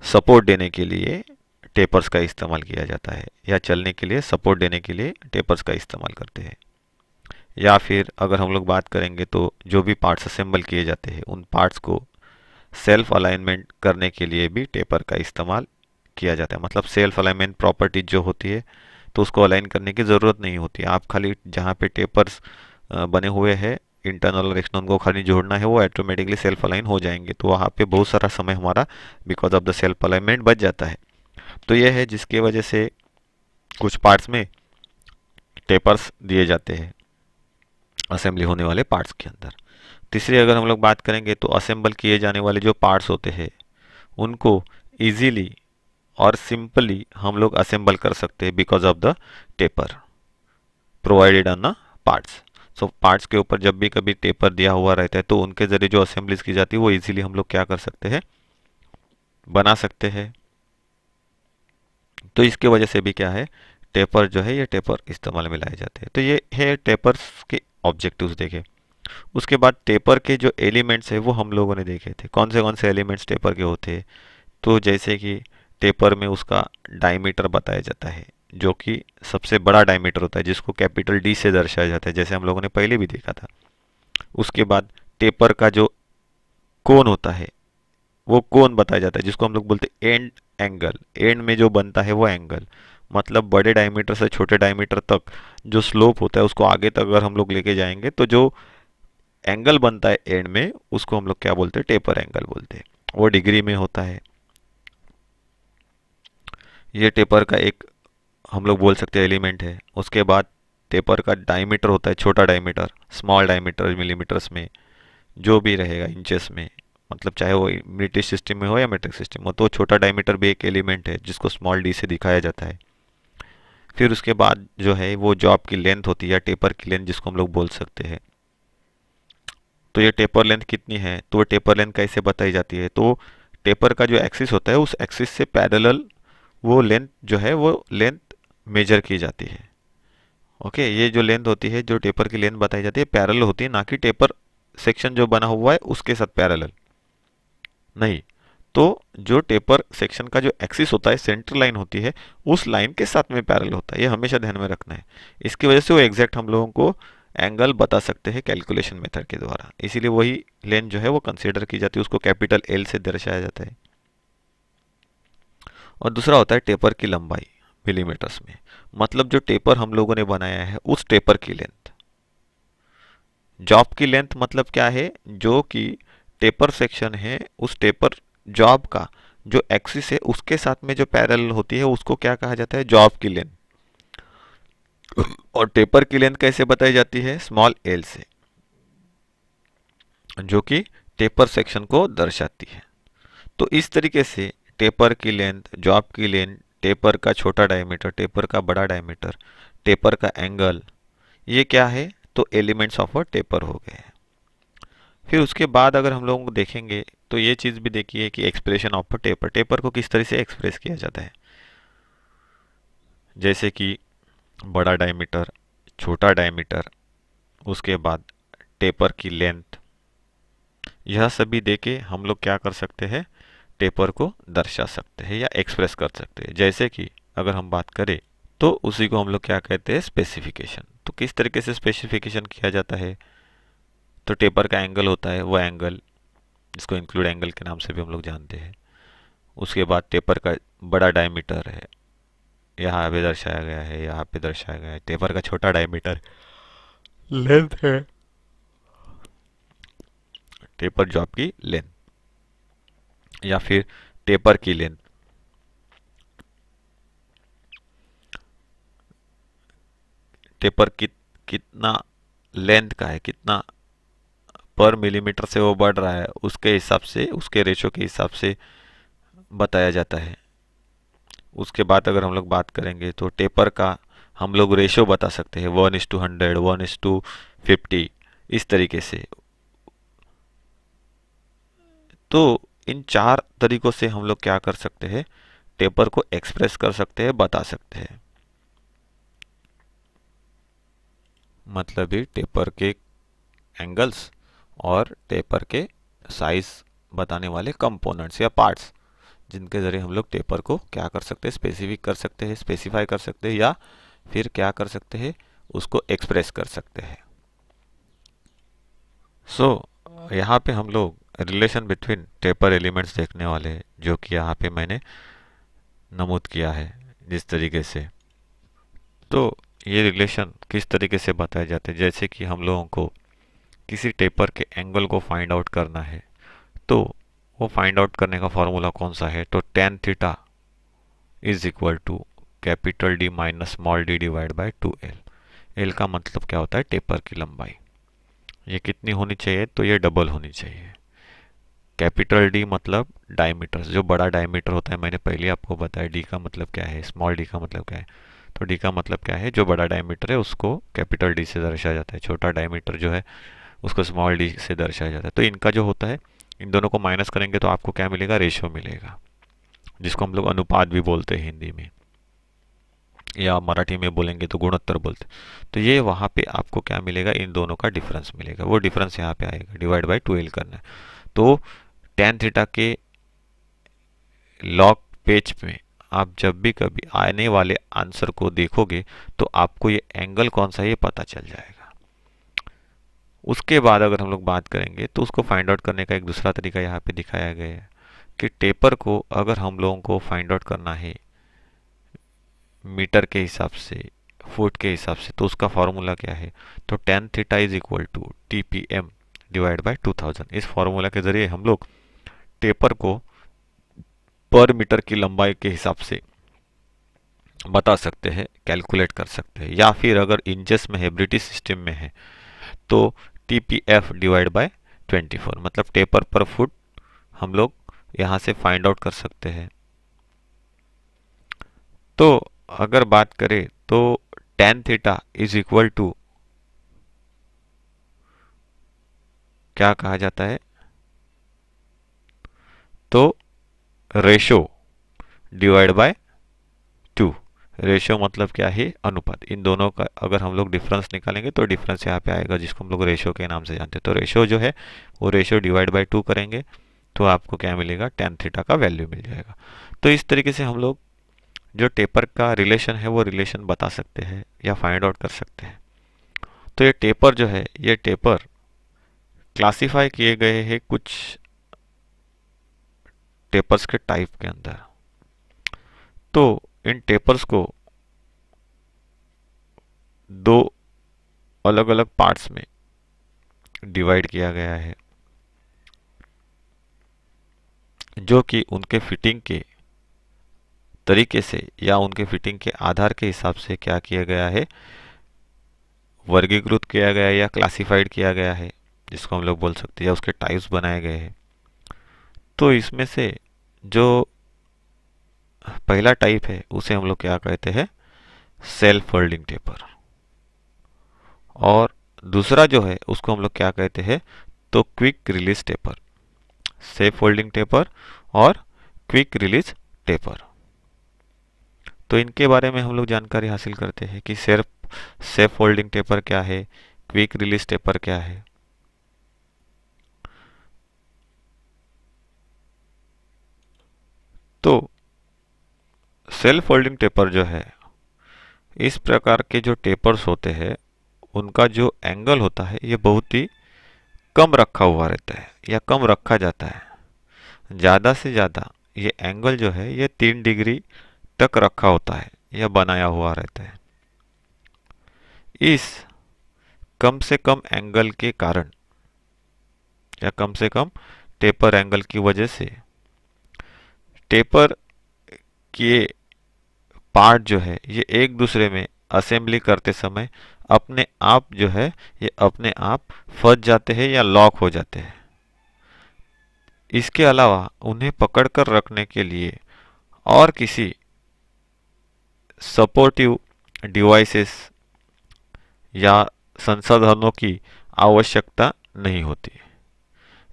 सपोर्ट देने के लिए टेपर्स का इस्तेमाल किया जाता है, या चलने के लिए सपोर्ट देने के लिए टेपर्स का इस्तेमाल करते हैं। या फिर अगर हम लोग बात करेंगे तो जो भी पार्ट्स असेंबल किए जाते हैं उन पार्ट्स को सेल्फ अलाइनमेंट करने के लिए भी टेपर का इस्तेमाल किया जाता है। मतलब सेल्फ अलाइनमेंट प्रॉपर्टीज जो होती है, तो उसको अलाइन करने की ज़रूरत नहीं होती। आप खाली जहाँ पे टेपर्स बने हुए हैं इंटरनल और एक्सटर्नल को खाली जोड़ना है, वो ऑटोमेटिकली सेल्फ अलाइन हो जाएंगे। तो वहाँ पे बहुत सारा समय हमारा because of the self alignment बच जाता है। तो यह है जिसकी वजह से कुछ पार्ट्स में टेपर्स दिए जाते हैं असेंबली होने वाले पार्ट्स के अंदर। तीसरी अगर हम लोग बात करेंगे तो असेंबल किए जाने वाले जो पार्ट्स होते हैं उनको इजीली और सिंपली हम लोग असेंबल कर सकते हैं because of the taper provided on the parts. So parts के ऊपर जब भी कभी टेपर दिया हुआ रहता है तो उनके जरिए जो असेंबलीज की जाती है वो इजीली हम लोग क्या कर सकते हैं, बना सकते हैं। तो इसके वजह से भी क्या है, टेपर जो है ये टेपर इस्तेमाल में लाए जाते हैं। तो ये है टेपर्स के ऑब्जेक्टिव्स देखे। उसके बाद टेपर के जो एलिमेंट्स है वो हम लोगों ने देखे थे, कौन से एलिमेंट्स टेपर के होते हैं। तो जैसे कि टेपर में उसका डायमीटर बताया जाता है, जो कि सबसे बड़ा डायमीटर होता है, जिसको कैपिटल डी से दर्शाया जाता है, जैसे हम लोगों ने पहले भी देखा था। उसके बाद टेपर का जो कोण होता है वो कोण बताया जाता है, जिसको हम लोग बोलते हैं एंड एंगल। एंड में जो बनता है वो एंगल, मतलब बड़े डायमीटर से छोटे डायमीटर तक जो स्लोप होता है उसको आगे तक अगर हम लोग लेके जाएंगे तो जो एंगल बनता है एंड में उसको हम लोग क्या बोलते हैं, टेपर एंगल बोलते हैं। वो डिग्री में होता है। ये टेपर का एक हम लोग बोल सकते हैं एलिमेंट है। उसके बाद टेपर का डायमीटर होता है, छोटा डायमीटर, स्मॉल डायमीटर मिलीमीटर्स में जो भी रहेगा, इंचेस में, मतलब चाहे वो ब्रिटिश सिस्टम में हो या मेट्रिक सिस्टम हो, तो छोटा डायमीटर भी एक एलिमेंट है जिसको स्मॉल डी से दिखाया जाता है। फिर उसके बाद जो है वो जॉब की लेंथ होती है, टेपर की लेंथ जिसको हम लोग बोल सकते हैं। तो ये टेपर लेंथ कितनी है, तो वो टेपर लेंथ कैसे बताई जाती है, तो टेपर का जो एक्सिस होता है उस एक्सिस से पैरेलल वो लेंथ जो है वो लेंथ मेजर की जाती है। ओके, ये जो लेंथ होती है, जो टेपर की लेंथ बताई जाती है, पैरेलल होती है, ना कि टेपर सेक्शन जो बना हुआ है उसके साथ पैरेलल नहीं। तो जो टेपर सेक्शन का जो एक्सिस होता है, सेंटर लाइन होती है, उस लाइन के साथ में पैरेलल होता है। ये हमेशा ध्यान में रखना है। इसकी वजह से वो एग्जैक्ट हम लोगों को एंगल बता सकते हैं कैलकुलेशन मेथड के द्वारा। इसीलिए वही लेंथ जो है वो कंसीडर की जाती है, उसको कैपिटल एल से दर्शाया जाता है। और दूसरा होता है टेपर की लंबाई मिलीमीटर्स में, मतलब जो टेपर हम लोगों ने बनाया है उस टेपर की लेंथ। जॉब की लेंथ मतलब क्या है, जो कि टेपर सेक्शन है उस टेपर जॉब का जो एक्सिस है उसके साथ में जो पैरेलल होती है उसको क्या कहा जाता है, जॉब की लेंथ। और टेपर की लेंथ कैसे बताई जाती है, स्मॉल एल से, जो कि टेपर सेक्शन को दर्शाती है। तो इस तरीके से टेपर की लेंथ, जॉब की लेंथ, टेपर का छोटा डायमीटर, टेपर का बड़ा डायमीटर, टेपर का एंगल, ये क्या है, तो एलिमेंट्स ऑफ अ टेपर हो गए। फिर उसके बाद अगर हम लोग देखेंगे तो ये चीज़ भी देखिए कि expression of a taper, taper को किस तरह से एक्सप्रेस किया जाता है। जैसे कि बड़ा डायमीटर, छोटा डायमीटर, उसके बाद टेपर की लेंथ, यह सभी देके हम लोग क्या कर सकते हैं, टेपर को दर्शा सकते हैं या एक्सप्रेस कर सकते हैं। जैसे कि अगर हम बात करें तो उसी को हम लोग क्या कहते हैं, स्पेसिफिकेशन। तो किस तरीके से स्पेसिफिकेशन किया जाता है, तो टेपर का एंगल होता है, वो एंगल जिसको इंक्लूड एंगल के नाम से भी हम लोग जानते हैं। उसके बाद टेपर का बड़ा डायमीटर है, यहाँ पे दर्शाया गया है, यहाँ पे दर्शाया गया है। टेपर का छोटा डायमीटर लेंथ है, टेपर जॉब की लेंथ, या फिर टेपर की लेंथ, टेपर कितना लेंथ का है, कितना पर मिलीमीटर से वो बढ़ रहा है, उसके हिसाब से, उसके रेशो के हिसाब से बताया जाता है। उसके बाद अगर हम लोग बात करेंगे तो टेपर का हम लोग रेशो बता सकते हैं, 1:100, 1:50, इस तरीके से। तो इन चार तरीकों से हम लोग क्या कर सकते हैं, टेपर को एक्सप्रेस कर सकते हैं, बता सकते हैं। मतलब ही टेपर के एंगल्स और टेपर के साइज बताने वाले कंपोनेंट्स या पार्ट्स, जिनके ज़रिए हम लोग टेपर को क्या कर सकते हैं, स्पेसिफिक कर सकते हैं, स्पेसिफाई कर सकते हैं, या फिर क्या कर सकते हैं, उसको एक्सप्रेस कर सकते हैं। यहाँ पे हम लोग रिलेशन बिटवीन टेपर एलिमेंट्स देखने वाले हैं, जो कि यहाँ पे मैंने नमूद किया है जिस तरीके से। तो ये रिलेशन किस तरीके से बताए जाते हैं, जैसे कि हम लोगों को किसी टेपर के एंगल को फाइंड आउट करना है, तो वो फाइंड आउट करने का फॉर्मूला कौन सा है, तो tan theta is equal to capital D minus small D divide by 2l। L का मतलब क्या होता है, टेपर की लंबाई। ये कितनी होनी चाहिए, तो ये डबल होनी चाहिए। कैपिटल डी मतलब डायमीटर, जो बड़ा डायमीटर होता है, मैंने पहले आपको बताया डी का मतलब क्या है, स्मॉल डी का मतलब क्या है। तो डी का मतलब क्या है, जो बड़ा डायमीटर है उसको कैपिटल डी से दर्शाया जाता है, छोटा डायमीटर जो है उसको स्मॉल डी से दर्शाया जाता है। तो इनका जो होता है, इन दोनों को माइनस करेंगे तो आपको क्या मिलेगा, रेशियो मिलेगा, जिसको हम लोग अनुपात भी बोलते हैं हिंदी में, या मराठी में बोलेंगे तो गुणोत्तर बोलते। तो ये वहाँ पे आपको क्या मिलेगा, इन दोनों का डिफरेंस मिलेगा। वो डिफरेंस यहाँ पे आएगा, डिवाइड बाय 2l करना है। तो tan थीटा के लॉग पेज में आप जब भी कभी आने वाले आंसर को देखोगे तो आपको ये एंगल कौन सा है ये पता चल जाएगा। उसके बाद अगर हम लोग बात करेंगे तो उसको फाइंड आउट करने का एक दूसरा तरीका यहाँ पे दिखाया गया है कि टेपर को अगर हम लोगों को फाइंड आउट करना है मीटर के हिसाब से, फुट के हिसाब से, तो उसका फॉर्मूला क्या है, तो tan theta is equal to TPM divide by 2000। इस फॉर्मूला के जरिए हम लोग टेपर को पर मीटर की लंबाई के हिसाब से बता सकते हैं, कैलकुलेट कर सकते हैं। या फिर अगर इंचेस में है, ब्रिटिश सिस्टम में है, तो TPF डिवाइड बाय 24, मतलब टेपर पर फुट हम लोग यहाँ से फाइंड आउट कर सकते हैं। तो अगर बात करें तो tan theta is equal to क्या कहा जाता है, तो रेशो डिवाइड बाय 2। रेशो मतलब क्या है, अनुपात। इन दोनों का अगर हम लोग डिफरेंस निकालेंगे तो डिफरेंस यहाँ पे आएगा, जिसको हम लोग रेशो के नाम से जानते हैं। तो रेशो जो है वो रेशो डिवाइड बाय 2 करेंगे तो आपको क्या मिलेगा, tan थीटा का वैल्यू मिल जाएगा। तो इस तरीके से हम लोग जो टेपर का रिलेशन है वो रिलेशन बता सकते हैं या फाइंड आउट कर सकते हैं। तो ये टेपर जो है, ये टेपर क्लासिफाई किए गए हैं कुछ टेपर्स के टाइप के अंदर। तो इन टेपर्स को दो अलग अलग पार्ट्स में डिवाइड किया गया है, जो कि उनके फिटिंग के तरीके से या उनके फिटिंग के आधार के हिसाब से क्या किया गया है, वर्गीकृत किया गया है या क्लासिफाइड किया गया है, जिसको हम लोग बोल सकते हैं, या उसके टाइप्स बनाए गए हैं। तो इसमें से जो पहला टाइप है उसे हम लोग क्या कहते हैं, सेल्फ फोल्डिंग टेपर, और दूसरा जो है उसको हम लोग क्या कहते हैं, तो quick release taper. Self folding taper और क्विक रिलीज टेपर। तो इनके बारे में हम लोग जानकारी हासिल करते हैं कि सेल्फ फोल्डिंग टेपर क्या है, क्विक रिलीज टेपर क्या है। तो सेल्फ फोल्डिंग टेपर जो है, इस प्रकार के जो टेपर्स होते हैं उनका जो एंगल होता है ये बहुत ही कम रखा हुआ रहता है या कम रखा जाता है। ज़्यादा से ज़्यादा ये एंगल जो है ये 3 डिग्री तक रखा होता है या बनाया हुआ रहता है। इस कम से कम एंगल के कारण या कम से कम टेपर एंगल की वजह से टेपर के पार्ट जो है ये एक दूसरे में असेंबली करते समय अपने आप जो है ये अपने आप फंस जाते हैं या लॉक हो जाते हैं। इसके अलावा उन्हें पकड़कर रखने के लिए और किसी सपोर्टिव डिवाइसेस या संसाधनों की आवश्यकता नहीं होती।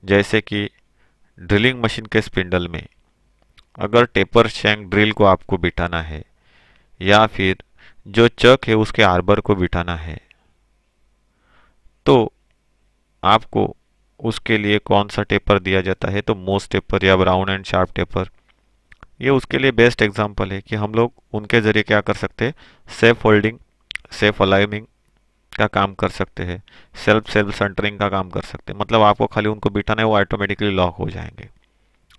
जैसे कि ड्रिलिंग मशीन के स्पिंडल में अगर टेपर शैंक ड्रिल को आपको बिठाना है या फिर जो चक है उसके आर्बर को बिठाना है, तो आपको उसके लिए कौन सा टेपर दिया जाता है, तो मोस टेपर या ब्राउन एंड शार्प टेपर। ये उसके लिए बेस्ट एग्जांपल है कि हम लोग उनके ज़रिए क्या कर सकते हैं, सेफ होल्डिंग, सेफ अलाइनिंग का काम कर सकते हैं, सेल्फ सेंटरिंग का काम कर सकते हैं। मतलब आपको खाली उनको बिठाना है, वो ऑटोमेटिकली लॉक हो जाएंगे।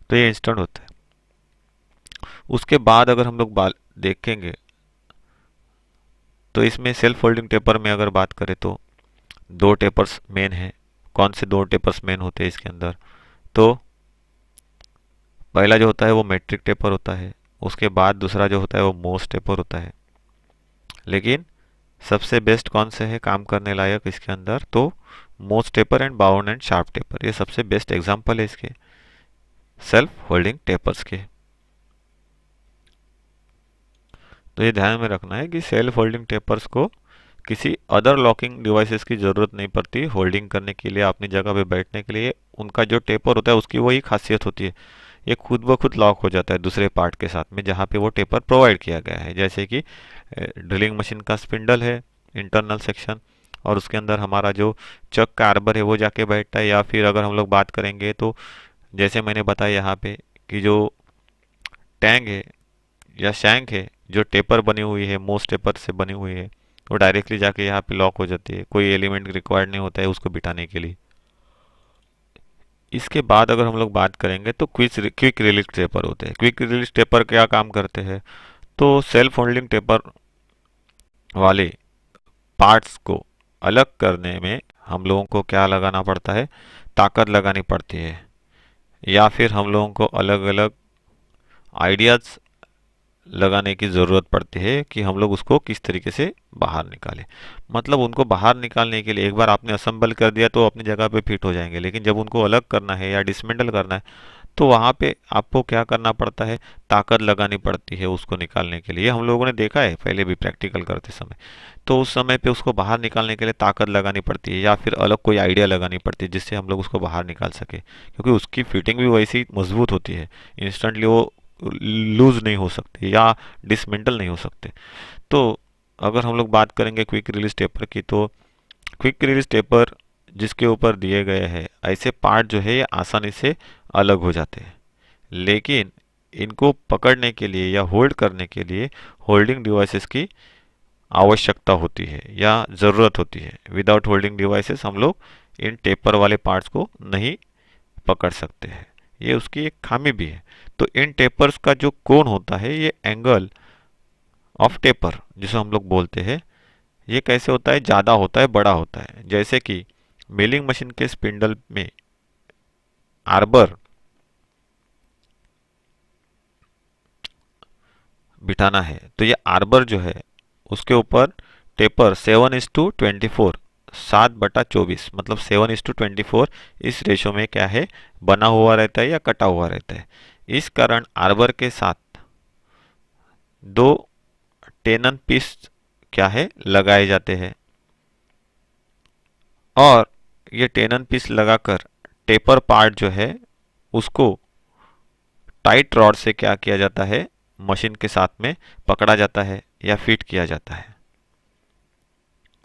तो ये इंस्टेंट होता है। उसके बाद अगर हम लोग देखेंगे तो इसमें सेल्फ होल्डिंग टेपर में अगर बात करें तो 2 टेपर्स मेन है। कौन से 2 टेपर्स मेन होते हैं इसके अंदर, तो पहला जो होता है वो मेट्रिक टेपर होता है, उसके बाद दूसरा जो होता है वो मोस टेपर होता है। लेकिन सबसे बेस्ट कौन से है काम करने लायक इसके अंदर, तो मोस taper and bound and sharp taper. ये सबसे बेस्ट एग्जांपल है इसके सेल्फ होल्डिंग टेपर्स के। तो ये ध्यान में रखना है कि सेल्फ होल्डिंग टेपर्स को किसी अदर लॉकिंग डिवाइसेस की ज़रूरत नहीं पड़ती होल्डिंग करने के लिए, अपनी जगह पे बैठने के लिए। उनका जो टेपर होता है उसकी वही खासियत होती है, ये खुद ब खुद लॉक हो जाता है दूसरे पार्ट के साथ में जहाँ पे वो टेपर प्रोवाइड किया गया है। जैसे कि ड्रिलिंग मशीन का स्पिंडल है इंटरनल सेक्शन, और उसके अंदर हमारा जो चक का आर्बर है वो जाके बैठता है। या फिर अगर हम लोग बात करेंगे तो जैसे मैंने बताया यहाँ पे कि जो टैंग है या शैंक है जो टेपर बनी हुई है, मोस्ट टेपर से बनी हुई है, वो डायरेक्टली जाके यहाँ पे लॉक हो जाती है, कोई एलिमेंट रिक्वायर्ड नहीं होता है उसको बिठाने के लिए। इसके बाद अगर हम लोग बात करेंगे तो क्विक रिलीज टेपर होते हैं। क्विक रिलीज टेपर क्या काम करते हैं, तो सेल्फ होल्डिंग टेपर वाले पार्ट्स को अलग करने में हम लोगों को क्या लगाना पड़ता है, ताकत लगानी पड़ती है, या फिर हम लोगों को अलग अलग आइडियाज़ लगाने की ज़रूरत पड़ती है कि हम लोग उसको किस तरीके से बाहर निकालें। मतलब उनको बाहर निकालने के लिए एक बार आपने असेंबल कर दिया तो अपनी जगह पे फिट हो जाएंगे, लेकिन जब उनको अलग करना है या डिसमेंटल करना है तो वहाँ पे आपको क्या करना पड़ता है, ताकत लगानी पड़ती है उसको निकालने के लिए। हम लोगों ने देखा है पहले भी प्रैक्टिकल करते समय, तो उस समय पे उसको बाहर निकालने के लिए ताकत लगानी पड़ती है या फिर अलग कोई आइडिया लगानी पड़ती है जिससे हम लोग उसको बाहर निकाल सके, क्योंकि उसकी फिटिंग भी वैसी मजबूत होती है, इंस्टेंटली वो लूज नहीं हो सकते या डिसमेंटल नहीं हो सकते। तो अगर हम लोग बात करेंगे क्विक रिलीज टेपर की, तो क्विक रिलीज टेपर जिसके ऊपर दिए गए हैं ऐसे पार्ट जो है ये आसानी से अलग हो जाते हैं, लेकिन इनको पकड़ने के लिए या होल्ड करने के लिए होल्डिंग डिवाइसेस की आवश्यकता होती है या ज़रूरत होती है। विदाउट होल्डिंग डिवाइसेस हम लोग इन टेपर वाले पार्ट्स को नहीं पकड़ सकते हैं, ये उसकी एक खामी भी है। तो इन टेपर्स का जो कोण होता है, ये एंगल ऑफ टेपर जिसे हम लोग बोलते हैं, ये कैसे होता है, ज़्यादा होता है, बड़ा होता है। जैसे कि मिलिंग मशीन के स्पिंडल में आर्बर बिठाना है तो ये आर्बर जो है उसके ऊपर टेपर 7:24 7/24 मतलब 7:24 इस रेशो में क्या है, बना हुआ रहता है या कटा हुआ रहता है। इस कारण आर्बर के साथ दो टेनन पीस क्या है, लगाए जाते हैं, और ये टेनन पीस लगाकर टेपर पार्ट जो है उसको टाइट रॉड से क्या किया जाता है, मशीन के साथ में पकड़ा जाता है या फिट किया जाता है।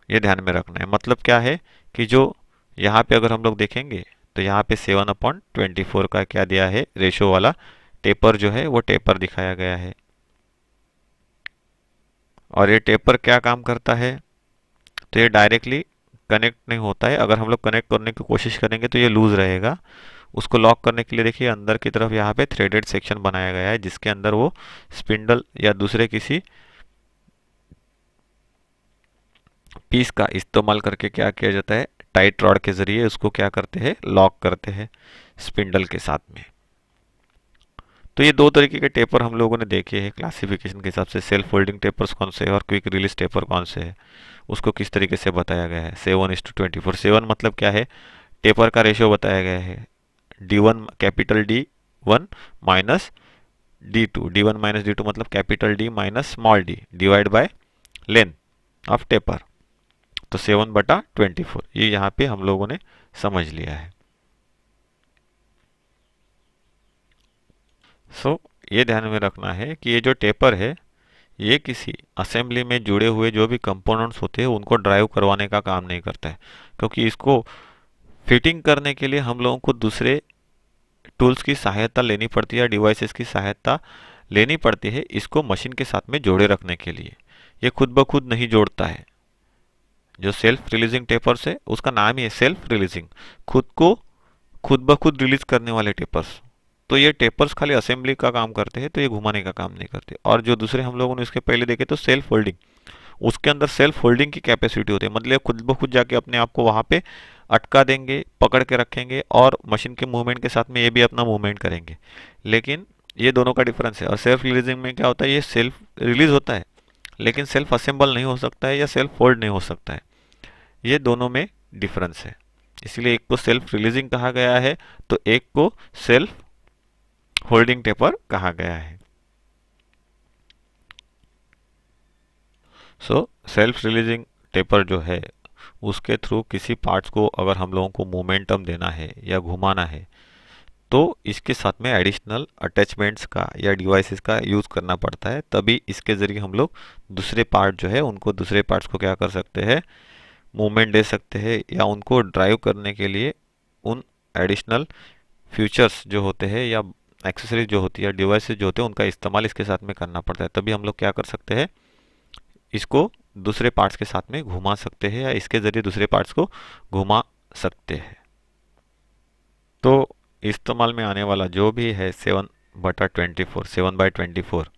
ये ध्यान में रखना है। मतलब क्या है कि जो यहाँ पे अगर हम लोग देखेंगे तो यहाँ पे 7/24 का क्या दिया है, रेशो वाला टेपर जो है वो टेपर दिखाया गया है। और ये टेपर क्या काम करता है, तो ये डायरेक्टली कनेक्ट नहीं होता है। अगर हम लोग कनेक्ट करने की कोशिश करेंगे तो ये लूज रहेगा। उसको लॉक करने के लिए देखिए अंदर की तरफ यहाँ पे थ्रेडेड सेक्शन बनाया गया है जिसके अंदर वो स्पिंडल या दूसरे किसी पीस का इस्तेमाल करके क्या किया जाता है, टाइट रॉड के जरिए उसको क्या करते हैं, लॉक करते हैं स्पिंडल के साथ में। तो ये दो तरीके के टेपर हम लोगों ने देखे हैं क्लासिफिकेशन के हिसाब से। सेल्फ होल्डिंग टेपर्स कौन से है और क्विक रिलीज टेपर कौन से है, उसको किस तरीके से बताया गया है। 7:24 7 मतलब क्या है, टेपर का रेशियो बताया गया है, D1 capital D1 minus D2, D1 minus D2 मतलब capital D minus small d divide by length of taper. तो 7/24 ये यहाँ पे हम लोगों ने समझ लिया है। ये ध्यान में रखना है कि ये जो टेपर है ये किसी असेंबली में जुड़े हुए जो भी कंपोनेंट्स होते हैं उनको ड्राइव करवाने का काम नहीं करता है, क्योंकि इसको फिटिंग करने के लिए हम लोगों को दूसरे टूल्स की सहायता लेनी पड़ती है, डिवाइसेस की सहायता लेनी पड़ती है इसको मशीन के साथ में जोड़े रखने के लिए। ये खुद ब खुद नहीं जोड़ता है। जो सेल्फ रिलीजिंग टेपर्स है उसका नाम ही है सेल्फ रिलीजिंग, खुद को खुद ब खुद रिलीज करने वाले टेपर्स। तो ये टेपर्स खाली असेंबली का काम करते हैं, तो ये घुमाने का काम नहीं करते। और जो दूसरे हम लोगों ने इसके पहले देखे तो सेल्फ होल्डिंग, उसके अंदर सेल्फ होल्डिंग की कैपेसिटी होती है, मतलब खुद ब खुद जाके अपने आप को वहाँ पे अटका देंगे, पकड़ के रखेंगे और मशीन के मूवमेंट के साथ में ये भी अपना मूवमेंट करेंगे। लेकिन ये दोनों का डिफरेंस है। और सेल्फ रिलीजिंग में क्या होता है, ये सेल्फ रिलीज होता है लेकिन सेल्फ असेंबल नहीं हो सकता है या सेल्फ होल्ड नहीं हो सकता है। ये दोनों में डिफरेंस है, इसलिए एक को सेल्फ रिलीजिंग कहा गया है तो एक को सेल्फ होल्डिंग टेपर कहा गया है। सेल्फ रिलीजिंग टेपर जो है उसके थ्रू किसी पार्ट्स को अगर हम लोगों को मोमेंटम देना है या घुमाना है तो इसके साथ में एडिशनल अटैचमेंट्स का या डिवाइसेस का यूज़ करना पड़ता है, तभी इसके ज़रिए हम लोग दूसरे पार्ट जो है उनको दूसरे पार्ट्स को क्या कर सकते हैं, मूवमेंट दे सकते हैं या उनको ड्राइव करने के लिए उन एडिशनल फीचर्स जो होते हैं या एक्सेसरीज जो होती है, डिवाइसेस जो होते हैं, उनका इस्तेमाल इसके साथ में करना पड़ता है। तभी हम लोग क्या कर सकते हैं, इसको दूसरे पार्ट्स के साथ में घुमा सकते हैं या इसके ज़रिए दूसरे पार्ट्स को घुमा सकते हैं। तो इस्तेमाल में आने वाला जो भी है 7/24, 7/24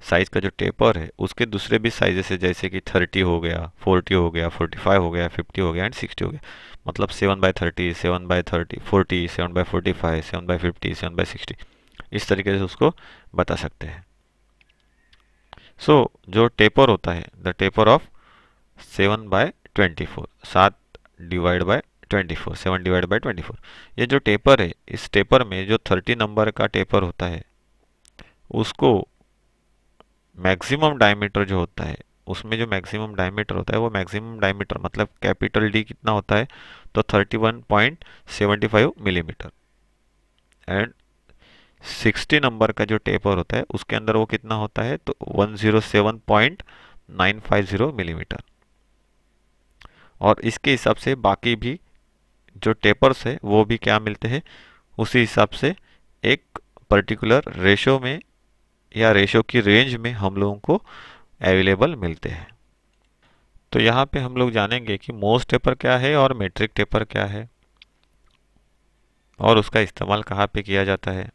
साइज का जो टेपर है, उसके दूसरे भी साइजेस है, जैसे कि 30 हो गया, 40 हो गया, 45 हो गया, 50 हो गया एंड 60 हो गया। मतलब 7/30, 7/30, 40, 7/45, 7/50, 7/60, इस तरीके से उसको बता सकते हैं। जो टेपर होता है, द टेपर ऑफ 7/24, 7/24, 7/24, ये जो टेपर है, इस टेपर में जो 30 नंबर का टेपर होता है, उसको मैक्सिमम डायमीटर जो होता है, उसमें जो मैक्सिमम डायमीटर होता है, वो मैक्सिमम डायमीटर मतलब कैपिटल डी कितना होता है, तो 31.75 मिलीमीटर। एंड 60 नंबर का जो टेपर होता है, उसके अंदर वो कितना होता है, तो 107.950 मिलीमीटर। और इसके हिसाब से बाकी भी जो टेपर्स है वो भी क्या मिलते हैं, उसी हिसाब से एक पर्टिकुलर रेशो में या रेशो की रेंज में हम लोगों को अवेलेबल मिलते हैं। तो यहाँ पे हम लोग जानेंगे कि मोस टेपर क्या है और मेट्रिक टेपर क्या है और उसका इस्तेमाल कहाँ पे किया जाता है।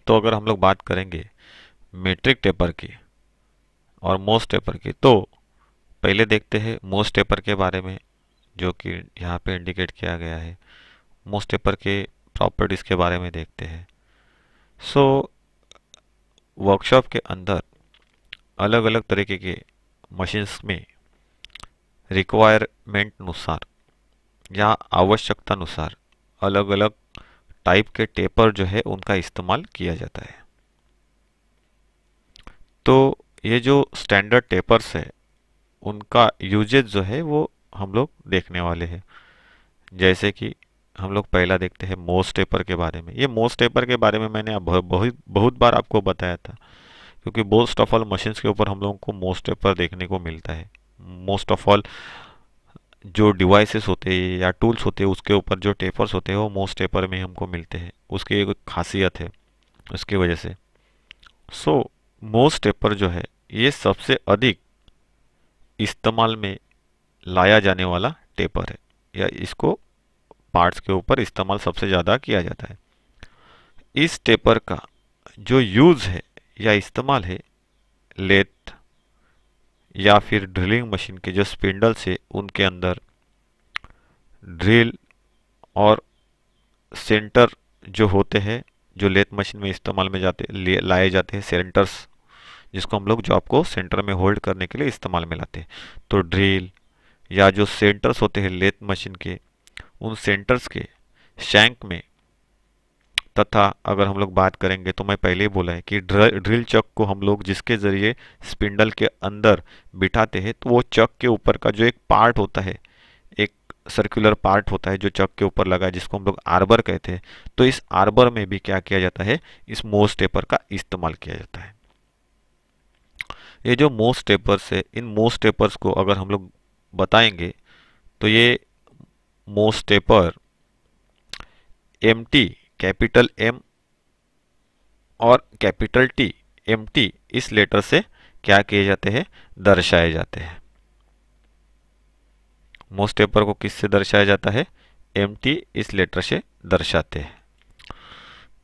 तो अगर हम लोग बात करेंगे मेट्रिक टेपर की और मोस टेपर की, तो पहले देखते हैं मोस टेपर के बारे में, जो कि यहाँ पे इंडिकेट किया गया है। मोस टेपर के प्रॉपर्टीज़ के बारे में देखते हैं। वर्कशॉप के अंदर अलग अलग तरीके के मशीन्स में रिक्वायरमेंट अनुसार या आवश्यकता अनुसार अलग अलग टाइप के टेपर जो है उनका इस्तेमाल किया जाता है। तो ये जो स्टैंडर्ड टेपर्स है, उनका यूजेज जो है वो हम लोग देखने वाले हैं। जैसे कि हम लोग पहला देखते हैं मोस टेपर के बारे में। ये मोस टेपर के बारे में मैंने बहुत बार आपको बताया था, क्योंकि मोस्ट ऑफ ऑल मशीन्स के ऊपर हम लोगों को मोस टेपर देखने को मिलता है। मोस्ट ऑफ ऑल जो डिवाइसेस होते हैं या टूल्स होते हैं, उसके ऊपर जो टेपर्स होते हैं वो मोस टेपर में हमको मिलते हैं। उसकी एक खासियत है, उसकी वजह से। मोस टेपर जो है, ये सबसे अधिक इस्तेमाल में लाया जाने वाला टेपर है, या इसको पार्ट्स के ऊपर इस्तेमाल सबसे ज़्यादा किया जाता है। इस टेपर का जो यूज़ है या इस्तेमाल है, लेथ या फिर ड्रिलिंग मशीन के जो स्पिंडल्स है, उनके अंदर ड्रिल और सेंटर जो होते हैं, जो लेथ मशीन में इस्तेमाल में लाए जाते हैं, सेंटर्स, जिसको हम लोग जॉब को सेंटर में होल्ड करने के लिए इस्तेमाल में लाते हैं। तो ड्रिल या जो सेंटर्स होते हैं लेथ मशीन के, उन सेंटर्स के शैंक में, तथा अगर हम लोग बात करेंगे तो मैं पहले ही बोला है कि ड्रिल चक को हम लोग जिसके ज़रिए स्पिंडल के अंदर बिठाते हैं, तो वो चक के ऊपर का जो एक पार्ट होता है, एक सर्कुलर पार्ट होता है जो चक के ऊपर लगा है, जिसको हम लोग आर्बर कहते हैं। तो इस आर्बर में भी क्या किया जाता है, इस मोस टेपर का इस्तेमाल किया जाता है। ये जो मोस टेपर्स है, इन मोस टेपर्स को अगर हम लोग बताएंगे तो ये मोस टेपर MT, कैपिटल M और कैपिटल T, MT इस लेटर से क्या किए जाते हैं, दर्शाए जाते हैं। मोस टेपर को किससे दर्शाया जाता है, MT इस लेटर से दर्शाते हैं।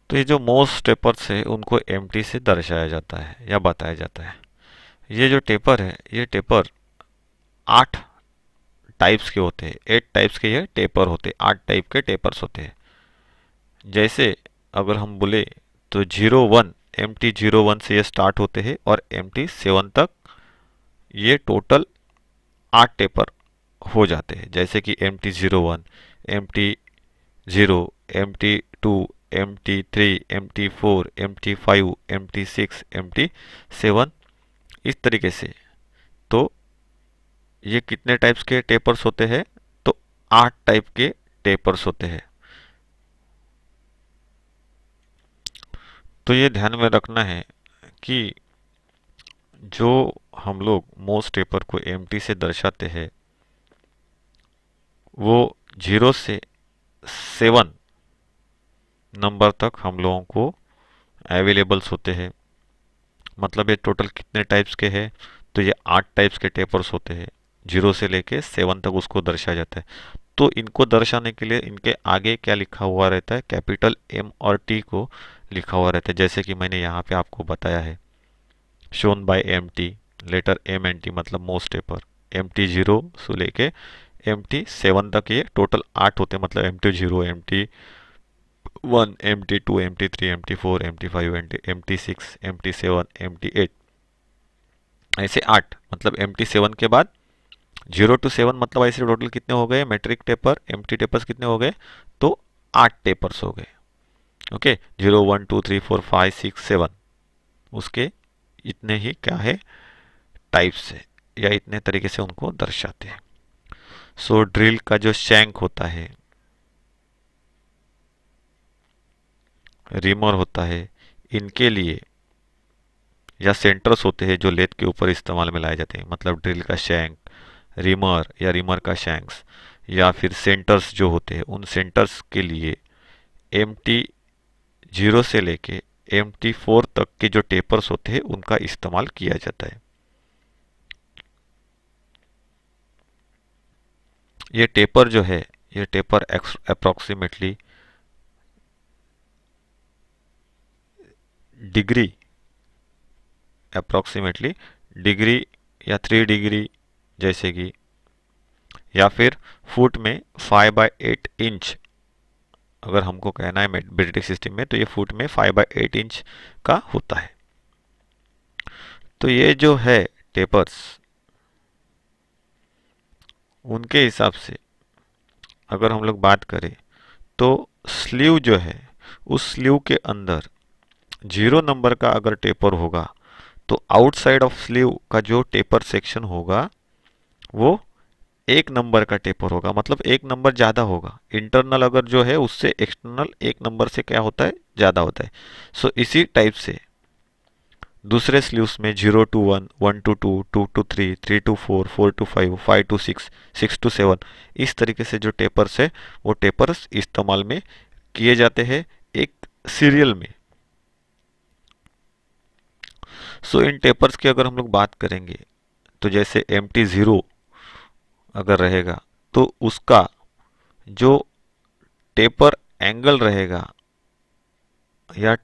तो ये जो मोस टेपर्स है, उनको MT से दर्शाया जाता है या बताया जाता है। ये जो टेपर है, ये टेपर 8 टाइप्स के होते हैं। 8 टाइप्स के ये टेपर होते हैं, 8 टाइप के टेपर्स होते हैं। जैसे अगर हम बोले तो 01, MT 01 से ये स्टार्ट होते हैं और MT 7 तक ये टोटल 8 टेपर हो जाते हैं। जैसे कि MT 01, MT 0, MT 2, MT 3, MT 4, MT 5, MT 6, MT 7, इस तरीके से। तो ये कितने टाइप्स के टेपर्स होते हैं, तो 8 टाइप के टेपर्स होते हैं। तो ये ध्यान में रखना है कि जो हम लोग मोस टेपर को MT से दर्शाते हैं, वो 0 से 7 नंबर तक हम लोगों को अवेलेबल्स होते हैं। मतलब ये टोटल कितने टाइप्स के हैं, तो ये 8 टाइप्स के टेपर्स होते हैं। 0 से लेके 7 तक उसको दर्शाया जाता है। तो इनको दर्शाने के लिए इनके आगे क्या लिखा हुआ रहता है, कैपिटल एम और टी को लिखा हुआ रहता है, जैसे कि मैंने यहाँ पे आपको बताया है, shown by M T, letter M and T मतलब मोस्ट टेपर, एम टी 0 से लेके एम टी 7 तक ये टोटल 8 होते हैं। मतलब M T 0, M T 1, M T 2, M T 3, M T 4, M T 5, M T 6, M T 7, M T 8, ऐसे 8। मतलब एम टी 7 के बाद 0 to 7, मतलब ऐसे टोटल कितने हो गए metric taper, M T tapers कितने हो गए, तो 8 टेपर्स हो गए। ओके, 0 1 2 3 4 5 6 7, उसके इतने ही क्या है टाइप्स है, या इतने तरीके से उनको दर्शाते हैं। सो ड्रिल का जो शैंक होता है, रिमर होता है, इनके लिए, या सेंटर्स होते हैं जो लेथ के ऊपर इस्तेमाल में लाए जाते हैं, मतलब ड्रिल का शैंक, रिमर या रिमर का शैंक्स, या फिर सेंटर्स जो होते हैं, उन सेंटर्स के लिए एम टी 0 से लेके एम टी 4 तक के जो टेपर्स होते हैं उनका इस्तेमाल किया जाता है। ये टेपर जो है, ये टेपर अप्रोक्सीमेटली डिग्री, डिग्री या 3 डिग्री जैसे कि, या फिर फुट में 5/8 इंच, अगर हमको कहना है ब्रिटिश सिस्टम में, तो ये फुट में 5/8 इंच का होता है। तो ये जो है टेपर्स, उनके हिसाब से अगर हम लोग बात करें, तो स्लीव जो है, उस स्लीव के अंदर 0 नंबर का अगर टेपर होगा, तो आउटसाइड ऑफ स्लीव का जो टेपर सेक्शन होगा वो 1 नंबर का टेपर होगा, मतलब 1 नंबर ज़्यादा होगा। इंटरनल अगर जो है उससे एक्सटर्नल 1 नंबर से क्या होता है, ज़्यादा होता है। सो इसी टाइप से दूसरे स्लीव्स में 0 to 1, 1 to 2, 2 to 3, 3 to 4, 4 to 5, 5 to 6, 6 to 7, इस तरीके से जो टेपर्स है वो टेपर्स इस्तेमाल में किए जाते हैं एक सीरियल में। सो इन टेपर्स की अगर हम लोग बात करेंगे, तो जैसे एम टी 0 अगर रहेगा, तो उसका जो टेपर एंगल रहेगा, या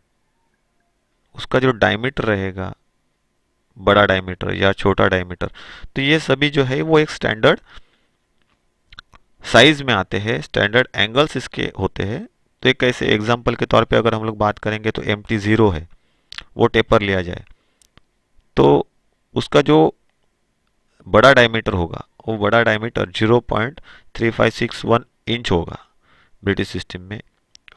उसका जो डायमीटर रहेगा, बड़ा डायमीटर या छोटा डायमीटर, तो ये सभी जो है वो एक स्टैंडर्ड साइज में आते हैं, स्टैंडर्ड एंगल्स इसके होते हैं। तो एक ऐसे एग्जांपल के तौर पे अगर हम लोग बात करेंगे, तो एम टी 0 है, वो टेपर लिया जाए, तो उसका जो बड़ा डायमीटर होगा, वो बड़ा डायमीटर 0.3561 इंच होगा ब्रिटिश सिस्टम में,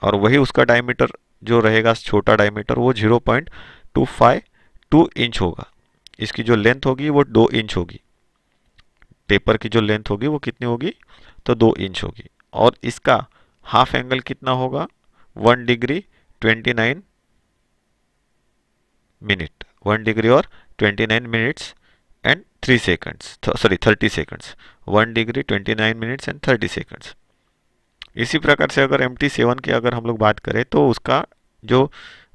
और वही उसका डायमीटर जो रहेगा छोटा डायमीटर, वो 0.252 इंच होगा। इसकी जो लेंथ होगी वो 2 इंच होगी, टेपर की जो लेंथ होगी वो कितनी होगी, तो 2 इंच होगी। और इसका हाफ एंगल कितना होगा, 1 डिग्री 29 मिनट, 1 डिग्री और 29 minutes and 3 seconds, sorry 30 seconds, 1 degree 29 minutes and 30 seconds. इसी प्रकार से अगर एम टी 7 की अगर हम लोग बात करें, तो उसका जो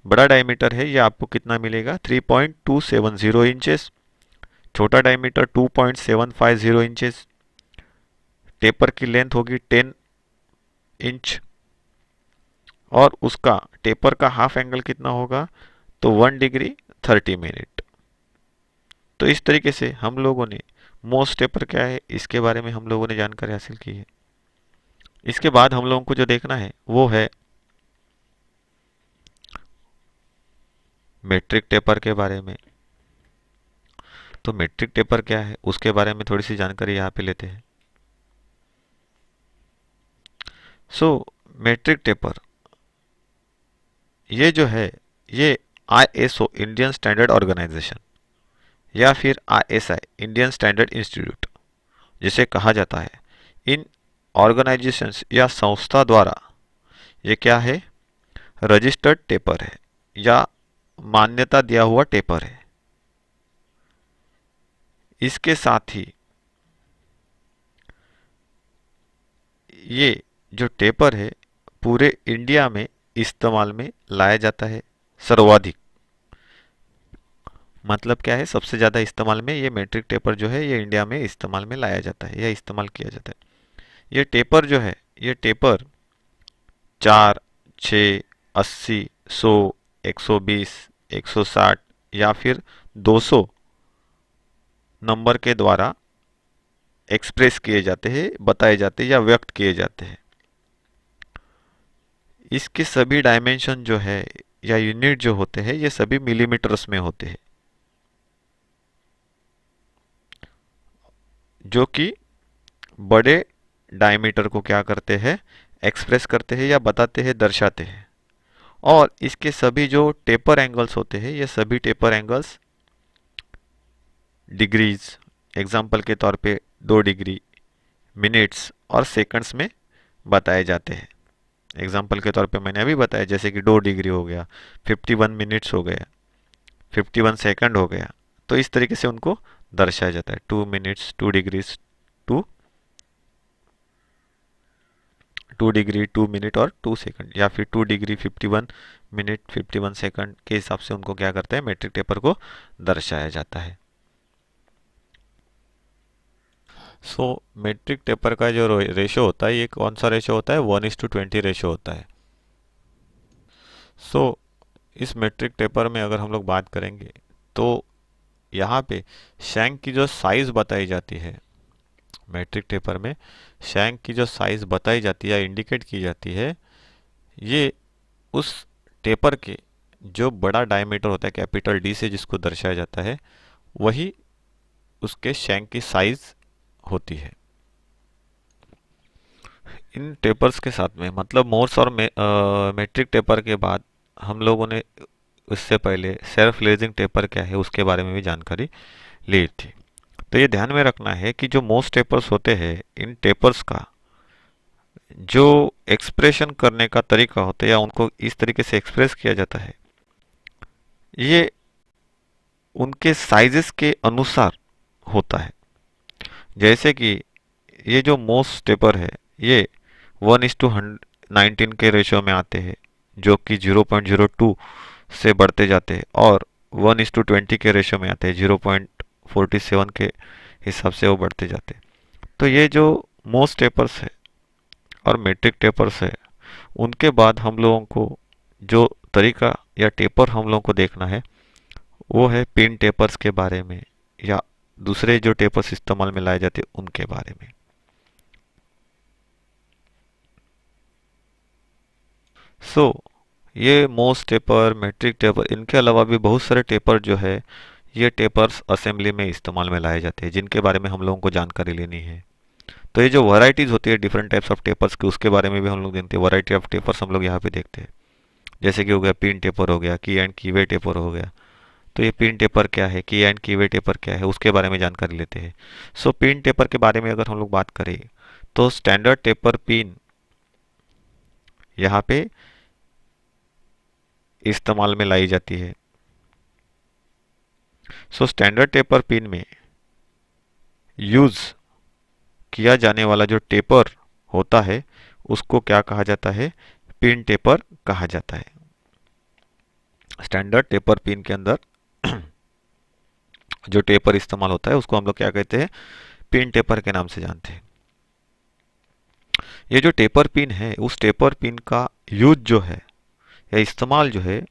बड़ा डायमीटर है ये आपको कितना मिलेगा, 3.270 इंचेस, छोटा डायमीटर 2.750 इंचेस, टेपर की लेंथ होगी 10 इंच, और उसका टेपर का हाफ एंगल कितना होगा, तो 1 डिग्री 30 मिनट। तो इस तरीके से हम लोगों ने मोस्ट टेपर क्या है इसके बारे में हम लोगों ने जानकारी हासिल की है। इसके बाद हम लोगों को जो देखना है वो है मेट्रिक टेपर के बारे में। तो मेट्रिक टेपर क्या है उसके बारे में थोड़ी सी जानकारी यहाँ पे लेते हैं। सो मेट्रिक टेपर ये जो है, ये ISO इंडियन स्टैंडर्ड ऑर्गेनाइजेशन, या फिर ISI इंडियन स्टैंडर्ड इंस्टीट्यूट जिसे कहा जाता है, इन ऑर्गेनाइजेशंस या संस्था द्वारा ये क्या है, रजिस्टर्ड टेपर है या मान्यता दिया हुआ टेपर है। इसके साथ ही ये जो टेपर है पूरे इंडिया में इस्तेमाल में लाया जाता है? सर्वाधिक मतलब क्या है? सबसे ज़्यादा इस्तेमाल में ये मेट्रिक टेपर जो है ये इंडिया में इस्तेमाल में लाया जाता है या इस्तेमाल किया जाता है। ये टेपर जो है, ये टेपर 4, 6, 80, 100, 120, 160 या फिर 200 नंबर के द्वारा एक्सप्रेस किए जाते हैं, बताए जाते हैं या व्यक्त किए जाते हैं। इसके सभी डायमेंशन जो है या यूनिट जो होते हैं ये सभी मिलीमीटर्स में होते हैं, जो कि बड़े डायमीटर को क्या करते हैं? एक्सप्रेस करते हैं या बताते हैं, दर्शाते हैं। और इसके सभी जो टेपर एंगल्स होते हैं ये सभी टेपर एंगल्स डिग्रीज, एग्जाम्पल के तौर पे 2 डिग्री, मिनट्स और सेकंड्स में बताए जाते हैं। एग्जाम्पल के तौर पे मैंने अभी बताया, जैसे कि 2 डिग्री हो गया, 51 मिनट्स हो गया, 51 सेकंड हो गया। तो इस तरीके से उनको दर्शाया जाता है। 2 मिनट्स, 2 डिग्रीज, 2 डिग्री, 2 मिनट और 2 सेकंड, या फिर 2 डिग्री 51 मिनट 51 सेकंड के हिसाब से उनको क्या करते हैं? मेट्रिक टेपर को दर्शाया जाता है। सो मेट्रिक टेपर का जो रेशो होता है ये कौन सा रेशो होता है? 1:20 रेशो होता है। सो इस मेट्रिक टेपर में अगर हम लोग बात करेंगे तो यहाँ पे शैंक की जो साइज बताई जाती है, मेट्रिक टेपर में शैंक की जो साइज बताई जाती है, इंडिकेट की जाती है, ये उस टेपर के जो बड़ा डायमीटर होता है कैपिटल डी से जिसको दर्शाया जाता है, वही उसके शैंक की साइज होती है। इन टेपर्स के साथ में मतलब मोर्स और मेट्रिक टेपर के बाद हम लोगों ने उससे पहले सेल्फ लेजिंग टेपर क्या है उसके बारे में भी जानकारी ली थी। तो ये ध्यान में रखना है कि जो मोस्ट टेपर्स होते हैं, इन टेपर्स का जो एक्सप्रेशन करने का तरीका होता है या उनको इस तरीके से एक्सप्रेस किया जाता है, ये उनके साइजेस के अनुसार होता है। जैसे कि ये जो मोस्ट टेपर है ये 1:19 के रेशियो में आते हैं, जो कि 0.02 से बढ़ते जाते हैं, और 1:20 के रेशियो में आते हैं, 0.47 के हिसाब से वो बढ़ते जाते हैं। तो ये जो मोस्ट टेपर्स है और मेट्रिक टेपर्स है, उनके बाद हम लोगों को जो तरीका या टेपर हम लोगों को देखना है वो है पिन टेपर्स के बारे में या दूसरे जो टेपर्स इस्तेमाल में लाए जाते हैं उनके बारे में। ये मोस्ट टेपर, मेट्रिक टेपर, इनके अलावा भी बहुत सारे टेपर जो है ये टेपर्स असेंबली में इस्तेमाल में लाए जाते हैं, जिनके बारे में हम लोगों को जानकारी लेनी है। तो ये जो वैरायटीज होती है डिफरेंट टाइप्स ऑफ टेपर्स की, उसके बारे में भी हम लोग देखते हैं। वैरायटी ऑफ टेपर्स हम लोग यहाँ पे देखते हैं, जैसे कि हो गया पिन टेपर, हो गया की एंड कीवे टेपर हो गया। तो ये पिन टेपर क्या है, की एंड कीवे टेपर क्या है, उसके बारे में जानकारी लेते हैं। पिन टेपर के बारे में अगर हम लोग बात करें तो स्टैंडर्ड टेपर पिन यहाँ पे इस्तेमाल में लाई जाती है। स्टैंडर्ड टेपर पिन में यूज किया जाने वाला जो टेपर होता है उसको क्या कहा जाता है? पिन टेपर कहा जाता है। स्टैंडर्ड टेपर पिन के अंदर जो टेपर इस्तेमाल होता है उसको हम लोग क्या कहते हैं? पिन टेपर के नाम से जानते हैं। ये जो टेपर पिन है उस टेपर पिन का यूज जो है या इस्तेमाल जो है,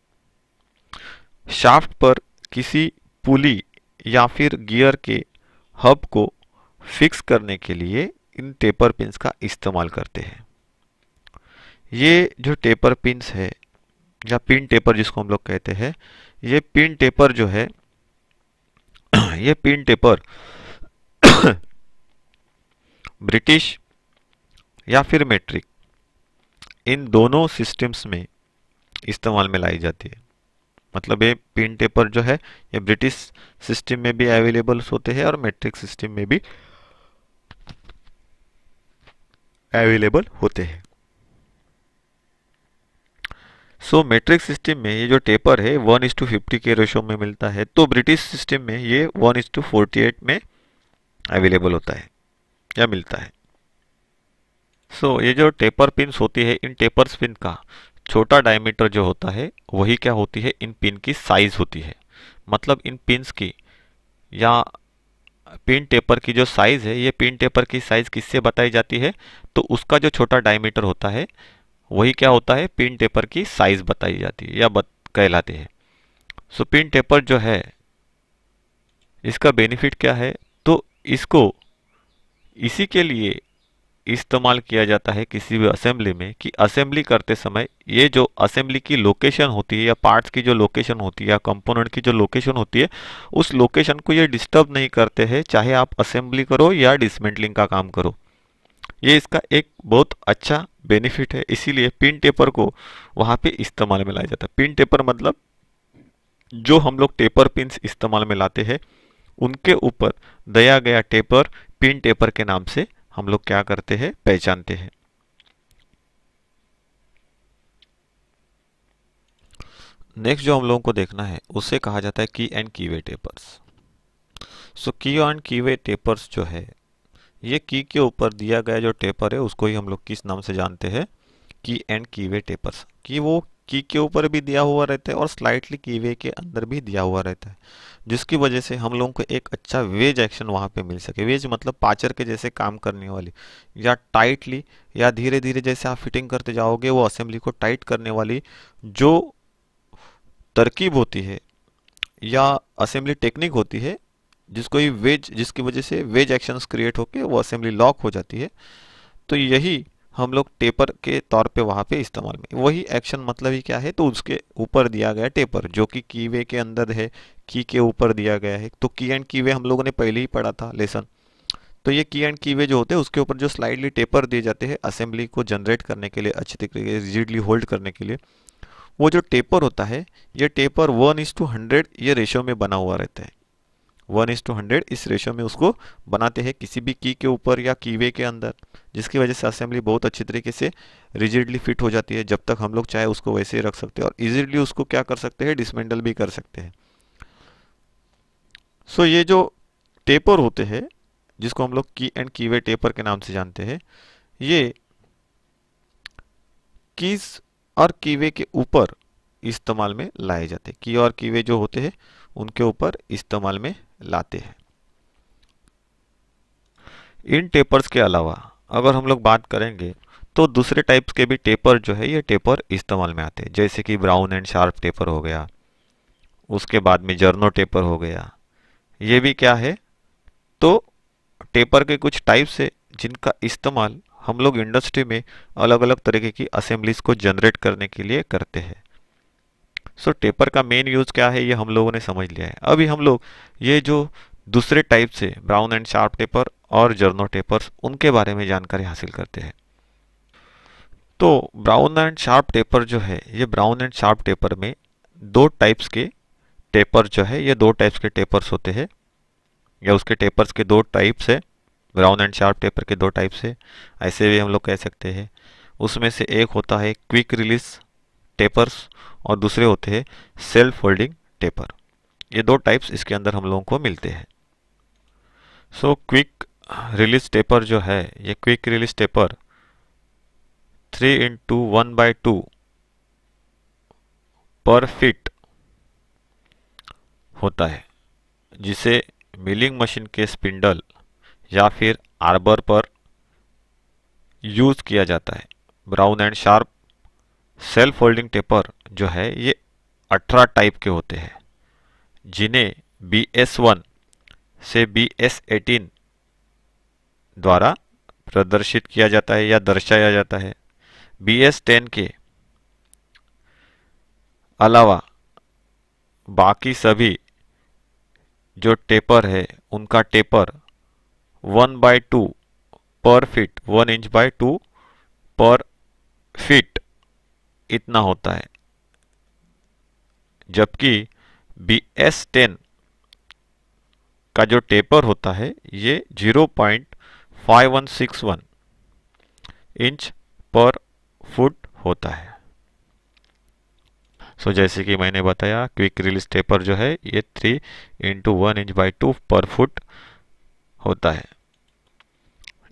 शाफ्ट पर किसी पुली या फिर गियर के हब को फिक्स करने के लिए इन टेपर पिन्स का इस्तेमाल करते हैं। ये जो टेपर पिन्स है या पिन टेपर जिसको हम लोग कहते हैं, ये पिन टेपर जो है ये पिन टेपर ब्रिटिश या फिर मेट्रिक, इन दोनों सिस्टम्स में इस्तेमाल में लाई जाती है। मतलब ये पिन टेपर जो है ये ब्रिटिश सिस्टम में भी अवेलेबल होते हैं और मेट्रिक सिस्टम में भी अवेलेबल होते हैं। मेट्रिक सिस्टम में ये जो टेपर है 1:50 के रेशो में मिलता है, तो ब्रिटिश सिस्टम में ये 1:48 में अवेलेबल होता है या मिलता है। ये जो टेपर पिन्स होती है, इन टेपर पिन का छोटा डायमीटर जो होता है वही क्या होती है, इन पिन की साइज होती है। मतलब इन पिन्स की या पिन टेपर की जो साइज है, ये पिन टेपर की साइज किससे बताई जाती है, तो उसका जो छोटा डायमीटर होता है वही क्या होता है, पिन टेपर की साइज बताई जाती है या कहलाती है। सो पिन टेपर जो है इसका बेनिफिट क्या है, तो इसको इसी के लिए इस्तेमाल किया जाता है किसी भी असेंबली में कि असेंबली करते समय ये जो असेंबली की लोकेशन होती है या पार्ट्स की जो लोकेशन होती है या कंपोनेंट की जो लोकेशन होती है, उस लोकेशन को ये डिस्टर्ब नहीं करते हैं, चाहे आप असेंबली करो या डिसमेंटलिंग का काम करो। ये इसका एक बहुत अच्छा बेनिफिट है, इसीलिए पिन टेपर को वहाँ पे इस्तेमाल में लाया जाता है। पिन टेपर मतलब जो हम लोग टेपर पिन्स इस्तेमाल में लाते हैं उनके ऊपर दिया गया टेपर पिन टेपर के नाम से हम लोग क्या करते हैं, पहचानते हैं। नेक्स्ट जो हम लोगों को देखना है उसे कहा जाता है की एंड कीवे टेपर्स। सो की एंड कीवे टेपर्स जो है, ये की के ऊपर दिया गया जो टेपर है उसको ही हम लोग किस नाम से जानते हैं, की एंड कीवे टेपर्स। कि वो की के ऊपर भी दिया हुआ रहता है और स्लाइटली कीवे के अंदर भी दिया हुआ रहता है, जिसकी वजह से हम लोगों को एक अच्छा वेज एक्शन वहाँ पे मिल सके। वेज मतलब पाचर के जैसे काम करने वाली, या टाइटली या धीरे धीरे जैसे आप फिटिंग करते जाओगे वो असेंबली को टाइट करने वाली जो तरकीब होती है या असेंबली टेक्निक होती है, जिसको ही वेज, जिसकी वजह से वेज एक्शंस क्रिएट होके वो असेंबली लॉक हो जाती है। तो यही हम लोग टेपर के तौर पे वहाँ पे इस्तेमाल में, वही एक्शन मतलब ही क्या है, तो उसके ऊपर दिया गया टेपर जो कि कीवे के अंदर है, की के ऊपर दिया गया है। तो की एंड कीवे हम लोगों ने पहले ही पढ़ा था लेसन। तो ये की एंड कीवे जो होते हैं उसके ऊपर जो स्लाइडली टेपर दिए जाते हैं असेंबली को जनरेट करने के लिए, अच्छी तरीके से रिजिडली होल्ड करने के लिए, वो जो टेपर होता है ये टेपर 1:100 ये रेशो में बना हुआ रहता है। 1:100 इस रेशो में उसको बनाते हैं किसी भी की के ऊपर या कीवे के अंदर, जिसकी वजह से असेंबली बहुत अच्छी तरीके से रिजिडली फिट हो जाती है। जब तक हम लोग चाहे उसको वैसे ही रख सकते हैं और इजीली उसको क्या कर सकते हैं, डिसमेंटल भी कर सकते हैं। सो ये जो टेपर होते हैं जिसको हम लोग की एंड कीवे टेपर के नाम से जानते हैं, ये कीज और कीवे के ऊपर इस्तेमाल में लाए जाते हैं। की और कीवे जो होते हैं उनके ऊपर इस्तेमाल में लाते हैं। इन टेपर्स के अलावा अगर हम लोग बात करेंगे तो दूसरे टाइप्स के भी टेपर जो है ये टेपर इस्तेमाल में आते हैं, जैसे कि ब्राउन एंड शार्प टेपर हो गया, उसके बाद में जर्नो टेपर हो गया। ये भी क्या है, तो टेपर के कुछ टाइप्स है जिनका इस्तेमाल हम लोग इंडस्ट्री में अलग अलग तरीके की असेंबलीज को जनरेट करने के लिए करते हैं। सो टेपर का मेन यूज क्या है ये हम लोगों ने समझ लिया है। अभी हम लोग ये जो दूसरे टाइप से ब्राउन एंड शार्प टेपर और जर्नो टेपर्स उनके बारे में जानकारी हासिल करते हैं। तो ब्राउन एंड शार्प टेपर जो है, ये ब्राउन एंड शार्प टेपर में दो टाइप्स के टेपर जो है, ये दो टाइप्स के टेपर्स होते हैं या उसके टेपर्स के दो टाइप्स है। ब्राउन एंड शार्प टेपर के दो टाइप्स है, ऐसे भी हम लोग कह सकते हैं। उसमें से एक होता है क्विक रिलीज टेपर्स और दूसरे होते हैं सेल्फ होल्डिंग टेपर। ये दो टाइप्स इसके अंदर हम लोगों को मिलते हैं। सो क्विक रिलीज टेपर जो है, ये क्विक रिलीज टेपर 3:1/2 पर फीट होता है, जिसे मिलिंग मशीन के स्पिंडल या फिर आर्बर पर यूज किया जाता है। Brown and sharp self holding taper जो है ये 18 टाइप के होते हैं, जिन्हें BS1 से BS18 द्वारा प्रदर्शित किया जाता है या दर्शाया जाता है। BS10 के अलावा बाकी सभी जो टेपर है उनका टेपर 1/2 पर फीट, 1 इंच/2 पर फीट इतना होता है, जबकि BS10 का जो टेपर होता है ये 0.5161 इंच पर फुट होता है। सो जैसे कि मैंने बताया क्विक रिलीज टेपर जो है ये 3:1 इंच/2 पर फुट होता है।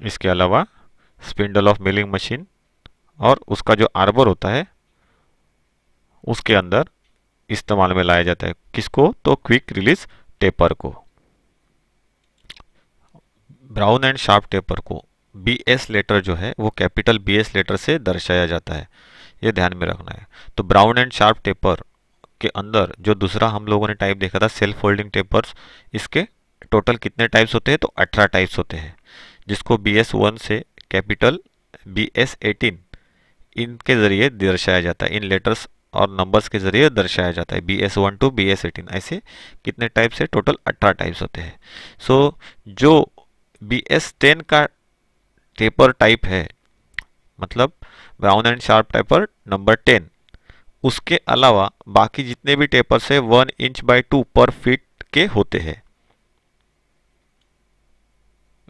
इसके अलावा स्पिंडल ऑफ मिलिंग मशीन और उसका जो आर्बर होता है उसके अंदर इस्तेमाल में लाया जाता है। किसको? तो क्विक रिलीज टेपर को। ब्राउन एंड शार्प टेपर को BS लेटर जो है वो कैपिटल BS लेटर से दर्शाया जाता है, ये ध्यान में रखना है। तो ब्राउन एंड शार्प टेपर के अंदर जो दूसरा हम लोगों ने टाइप देखा था सेल्फ फोल्डिंग टेपर्स, इसके टोटल कितने टाइप्स होते हैं? तो 18 टाइप्स होते हैं, जिसको BS1 से कैपिटल BS18 इनके जरिए दर्शाया जाता है, इन लेटर्स और नंबर्स के जरिए दर्शाया जाता है। BS1 टू BS18 ऐसे कितने टाइप्स है? टोटल 18 टाइप्स होते हैं। सो जो BS10 का टेपर टाइप है, मतलब brown and sharp taper number 10, उसके अलावा बाकी जितने भी टेपर्स है 1 इंच बाई 2 पर फीट के होते हैं।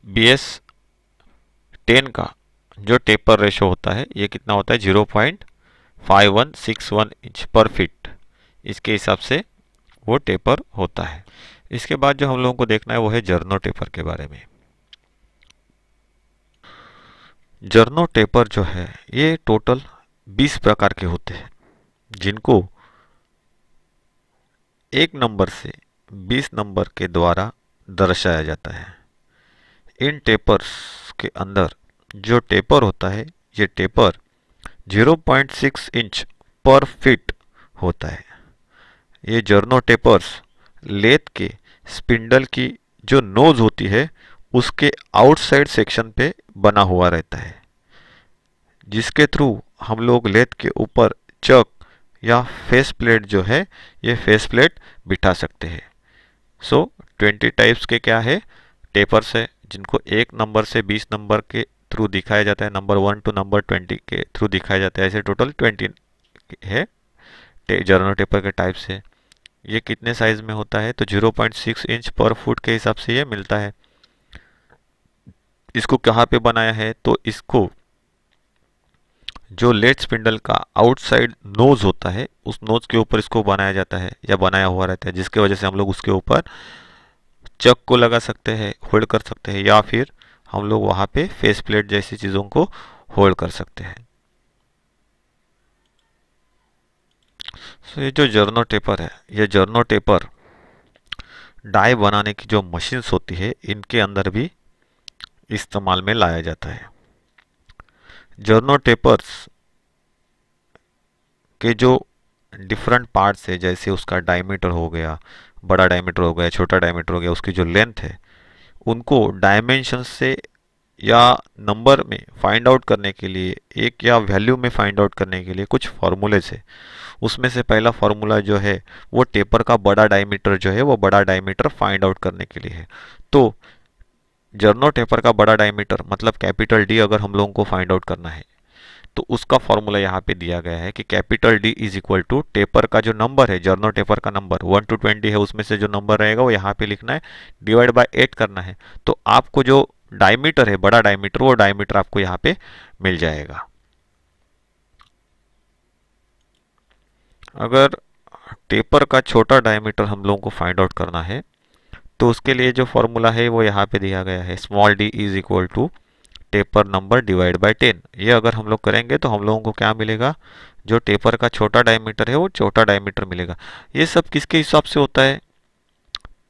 BS10 का जो टेपर रेशो होता है ये कितना होता है? 0.5161 इंच पर फीट, इसके हिसाब से वो टेपर होता है। इसके बाद जो हम लोगों को देखना है वो है जर्नो टेपर के बारे में। जर्नो टेपर जो है ये टोटल 20 प्रकार के होते हैं, जिनको 1 नंबर से 20 नंबर के द्वारा दर्शाया जाता है। इन टेपर्स के अंदर जो टेपर होता है ये टेपर 0.6 इंच पर फीट होता है। ये जर्नो टेपर्स लेथ के स्पिंडल की जो नोज होती है उसके आउटसाइड सेक्शन पे बना हुआ रहता है, जिसके थ्रू हम लोग लेथ के ऊपर चक या फेस प्लेट जो है ये फेस प्लेट बिठा सकते हैं। सो 20 टाइप्स के क्या है? टेपर्स है, जिनको 1 नंबर से 20 नंबर के थ्रू दिखाया जाता है, नंबर 1 टू नंबर 20 के थ्रू दिखाया जाता है। ऐसे टोटल 20 है जर्नो टेपर के टाइप्स है। ये कितने साइज में होता है? तो 0.6 इंच पर फुट के हिसाब से ये मिलता है। इसको कहाँ पे बनाया है? तो इसको जो लेट स्पिंडल का आउटसाइड नोज होता है उस नोज के ऊपर इसको बनाया जाता है या बनाया हुआ रहता है, जिसके वजह से हम लोग उसके ऊपर चक को लगा सकते हैं, होल्ड कर सकते हैं, या फिर हम लोग वहाँ पे फेस प्लेट जैसी चीज़ों को होल्ड कर सकते हैं। तो ये जो जर्नो टेपर है, ये जर्नो टेपर डाई बनाने की जो मशीन्स होती है इनके अंदर भी इस्तेमाल में लाया जाता है। जर्नो टेपर्स के जो डिफरेंट पार्ट्स है, जैसे उसका डायमीटर हो गया, बड़ा डायमीटर हो गया, छोटा डायमीटर हो गया, उसकी जो लेंथ है, उनको डायमेंशन से या नंबर में फाइंड आउट करने के लिए, एक या वैल्यू में फाइंड आउट करने के लिए कुछ फॉर्मूलेज है। उसमें से पहला फॉर्मूला जो है वो टेपर का बड़ा डायमीटर जो है वो बड़ा डायमीटर फाइंड आउट करने के लिए है। तो जर्नो टेपर का बड़ा डायमीटर मतलब कैपिटल D अगर हम लोगों को फाइंड आउट करना है तो उसका फॉर्मूला यहाँ पे दिया गया है कि capital D is equal to taper का जो नंबर है, जर्नो टेपर का नंबर 1 टू 20 है, उसमें से जो नंबर रहेगा वो यहाँ पे लिखना है, डिवाइड बाय 8 करना है। तो आपको जो डायमीटर है, बड़ा डायमीटर, वो डायमीटर आपको यहाँ पे मिल जाएगा। अगर टेपर का छोटा डायमीटर हम लोगों को फाइंड आउट करना है तो उसके लिए जो फॉर्मूला है वो यहाँ पे दिया गया है, small d is equal to taper number divide by 10। ये अगर हम लोग करेंगे तो हम लोगों को क्या मिलेगा? जो टेपर का छोटा डायमीटर है वो छोटा डायमीटर मिलेगा। ये सब किसके हिसाब से होता है?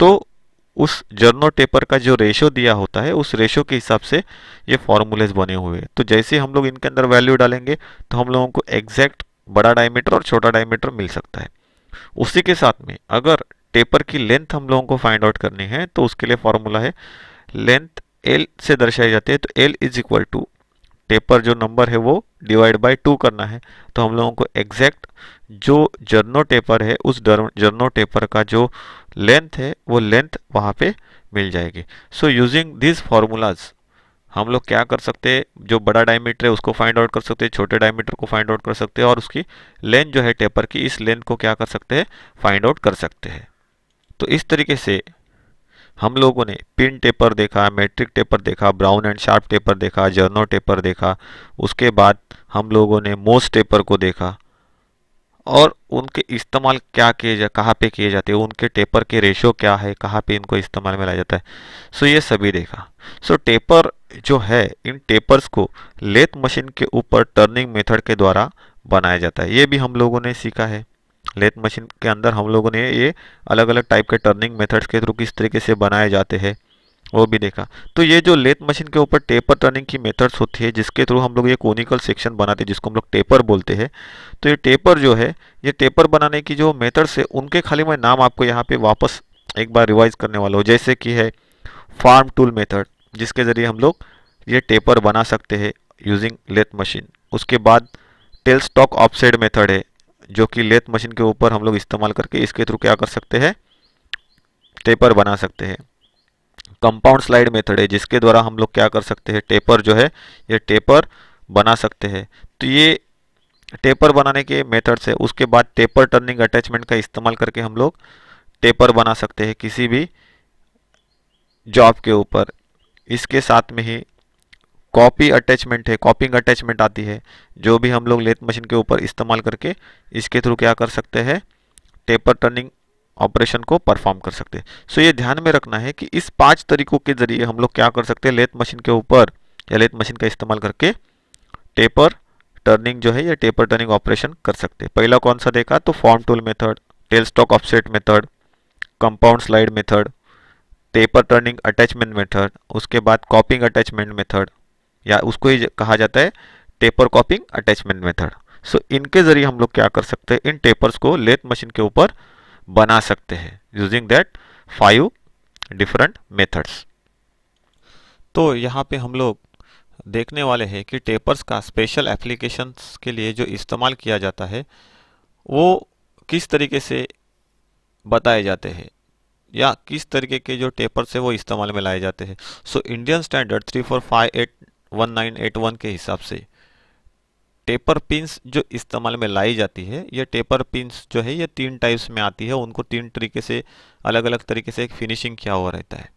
तो उस जर्नो टेपर का जो रेशो दिया होता है उस रेशो के हिसाब से ये फॉर्मूलेज बने हुए हैं। तो जैसे हम लोग इनके अंदर वैल्यू डालेंगे तो हम लोगों को एग्जैक्ट बड़ा डायमीटर और छोटा डायमीटर मिल सकता है। उसी के साथ में अगर टेपर की लेंथ हम लोगों को फाइंड आउट करनी है तो उसके लिए फॉर्मूला है, लेंथ L से दर्शाई जाती है, तो L is equal to taper जो नंबर है वो डिवाइड बाय 2 करना है। तो हम लोगों को एग्जैक्ट जो जर्नो टेपर है उस जर्नो टेपर का जो लेंथ है वो लेंथ वहाँ पे मिल जाएगी। सो यूजिंग दिस फॉर्मूलाज हम लोग क्या कर सकते हैं? जो बड़ा डायमीटर है उसको फाइंड आउट कर सकते हैं, छोटे डायमीटर को फाइंड आउट कर सकते हैं, और उसकी लेंथ जो है टेपर की, इस लेंथ को क्या कर सकते हैं? फाइंड आउट कर सकते हैं। तो इस तरीके से हम लोगों ने पिन टेपर देखा, मैट्रिक टेपर देखा, ब्राउन एंड शार्प टेपर देखा, जर्नो टेपर देखा, उसके बाद हम लोगों ने मोस टेपर को देखा और उनके इस्तेमाल क्या किए कहाँ पे किए जाते हैं, उनके टेपर के रेशो क्या है, कहाँ पे इनको इस्तेमाल में लाया जाता है। सो ये सभी देखा। सो टेपर जो है, इन टेपर्स को लेथ मशीन के ऊपर टर्निंग मेथड के द्वारा बनाया जाता है, ये भी हम लोगों ने सीखा है। लेथ मशीन के अंदर हम लोगों ने ये अलग अलग टाइप के टर्निंग मेथड्स के थ्रू किस तरीके से बनाए जाते हैं वो भी देखा। तो ये जो लेथ मशीन के ऊपर टेपर टर्निंग की मेथड्स होती है जिसके थ्रू हम लोग ये कोनिकल सेक्शन बनाते हैं जिसको हम लोग टेपर बोलते हैं। तो ये टेपर जो है, ये टेपर बनाने की जो मेथड्स है उनके खाली मैं नाम आपको यहाँ पे वापस एक बार रिवाइज करने वाला हूँ। जैसे कि है फार्म टूल मेथड, जिसके ज़रिए हम लोग ये टेपर बना सकते हैं यूजिंग लेथ मशीन। उसके बाद टेल स्टॉक ऑफसेट मेथड है जो कि लेथ मशीन के ऊपर हम लोग इस्तेमाल करके इसके थ्रू क्या कर सकते हैं, टेपर बना सकते हैं। कंपाउंड स्लाइड मेथड है जिसके द्वारा हम लोग क्या कर सकते हैं, टेपर जो है ये टेपर बना सकते हैं। तो ये टेपर बनाने के मेथड्स है। उसके बाद टेपर टर्निंग अटैचमेंट का इस्तेमाल करके हम लोग टेपर बना सकते हैं किसी भी जॉब के ऊपर। इसके साथ में ही कॉपी अटैचमेंट है, कॉपिंग अटैचमेंट आती है जो भी हम लोग लेथ मशीन के ऊपर इस्तेमाल करके इसके थ्रू क्या कर सकते हैं, टेपर टर्निंग ऑपरेशन को परफॉर्म कर सकते हैं। सो ये ध्यान में रखना है कि इस 5 तरीकों के जरिए हम लोग क्या कर सकते हैं, लेथ मशीन के ऊपर या लेथ मशीन का इस्तेमाल करके टेपर टर्निंग जो है या टेपर टर्निंग ऑपरेशन कर सकते हैं। पहला कौन सा देखा, तो form tool method, tell stock offset method, compound slide method, taper turning attachment method, उसके बाद कॉपिंग अटैचमेंट मेथड या उसको ही कहा जाता है टेपर कॉपिंग अटैचमेंट मेथड। सो इनके जरिए हम लोग क्या कर सकते हैं, इन टेपर्स को लेथ मशीन के ऊपर बना सकते हैं यूजिंग दैट 5 डिफरेंट मेथड्स। तो यहाँ पे हम लोग देखने वाले हैं कि टेपर्स का स्पेशल एप्लीकेशंस के लिए जो इस्तेमाल किया जाता है वो किस तरीके से बताए जाते हैं या किस तरीके के जो टेपर्स है वो इस्तेमाल में लाए जाते हैं। सो इंडियन स्टैंडर्ड 34581 के हिसाब से टेपर पिन्स जो इस्तेमाल में लाई जाती है, ये टेपर पिन्स जो है ये 3 टाइप्स में आती है। उनको 3 तरीके से अलग अलग तरीके से एक फिनिशिंग किया हुआ रहता है।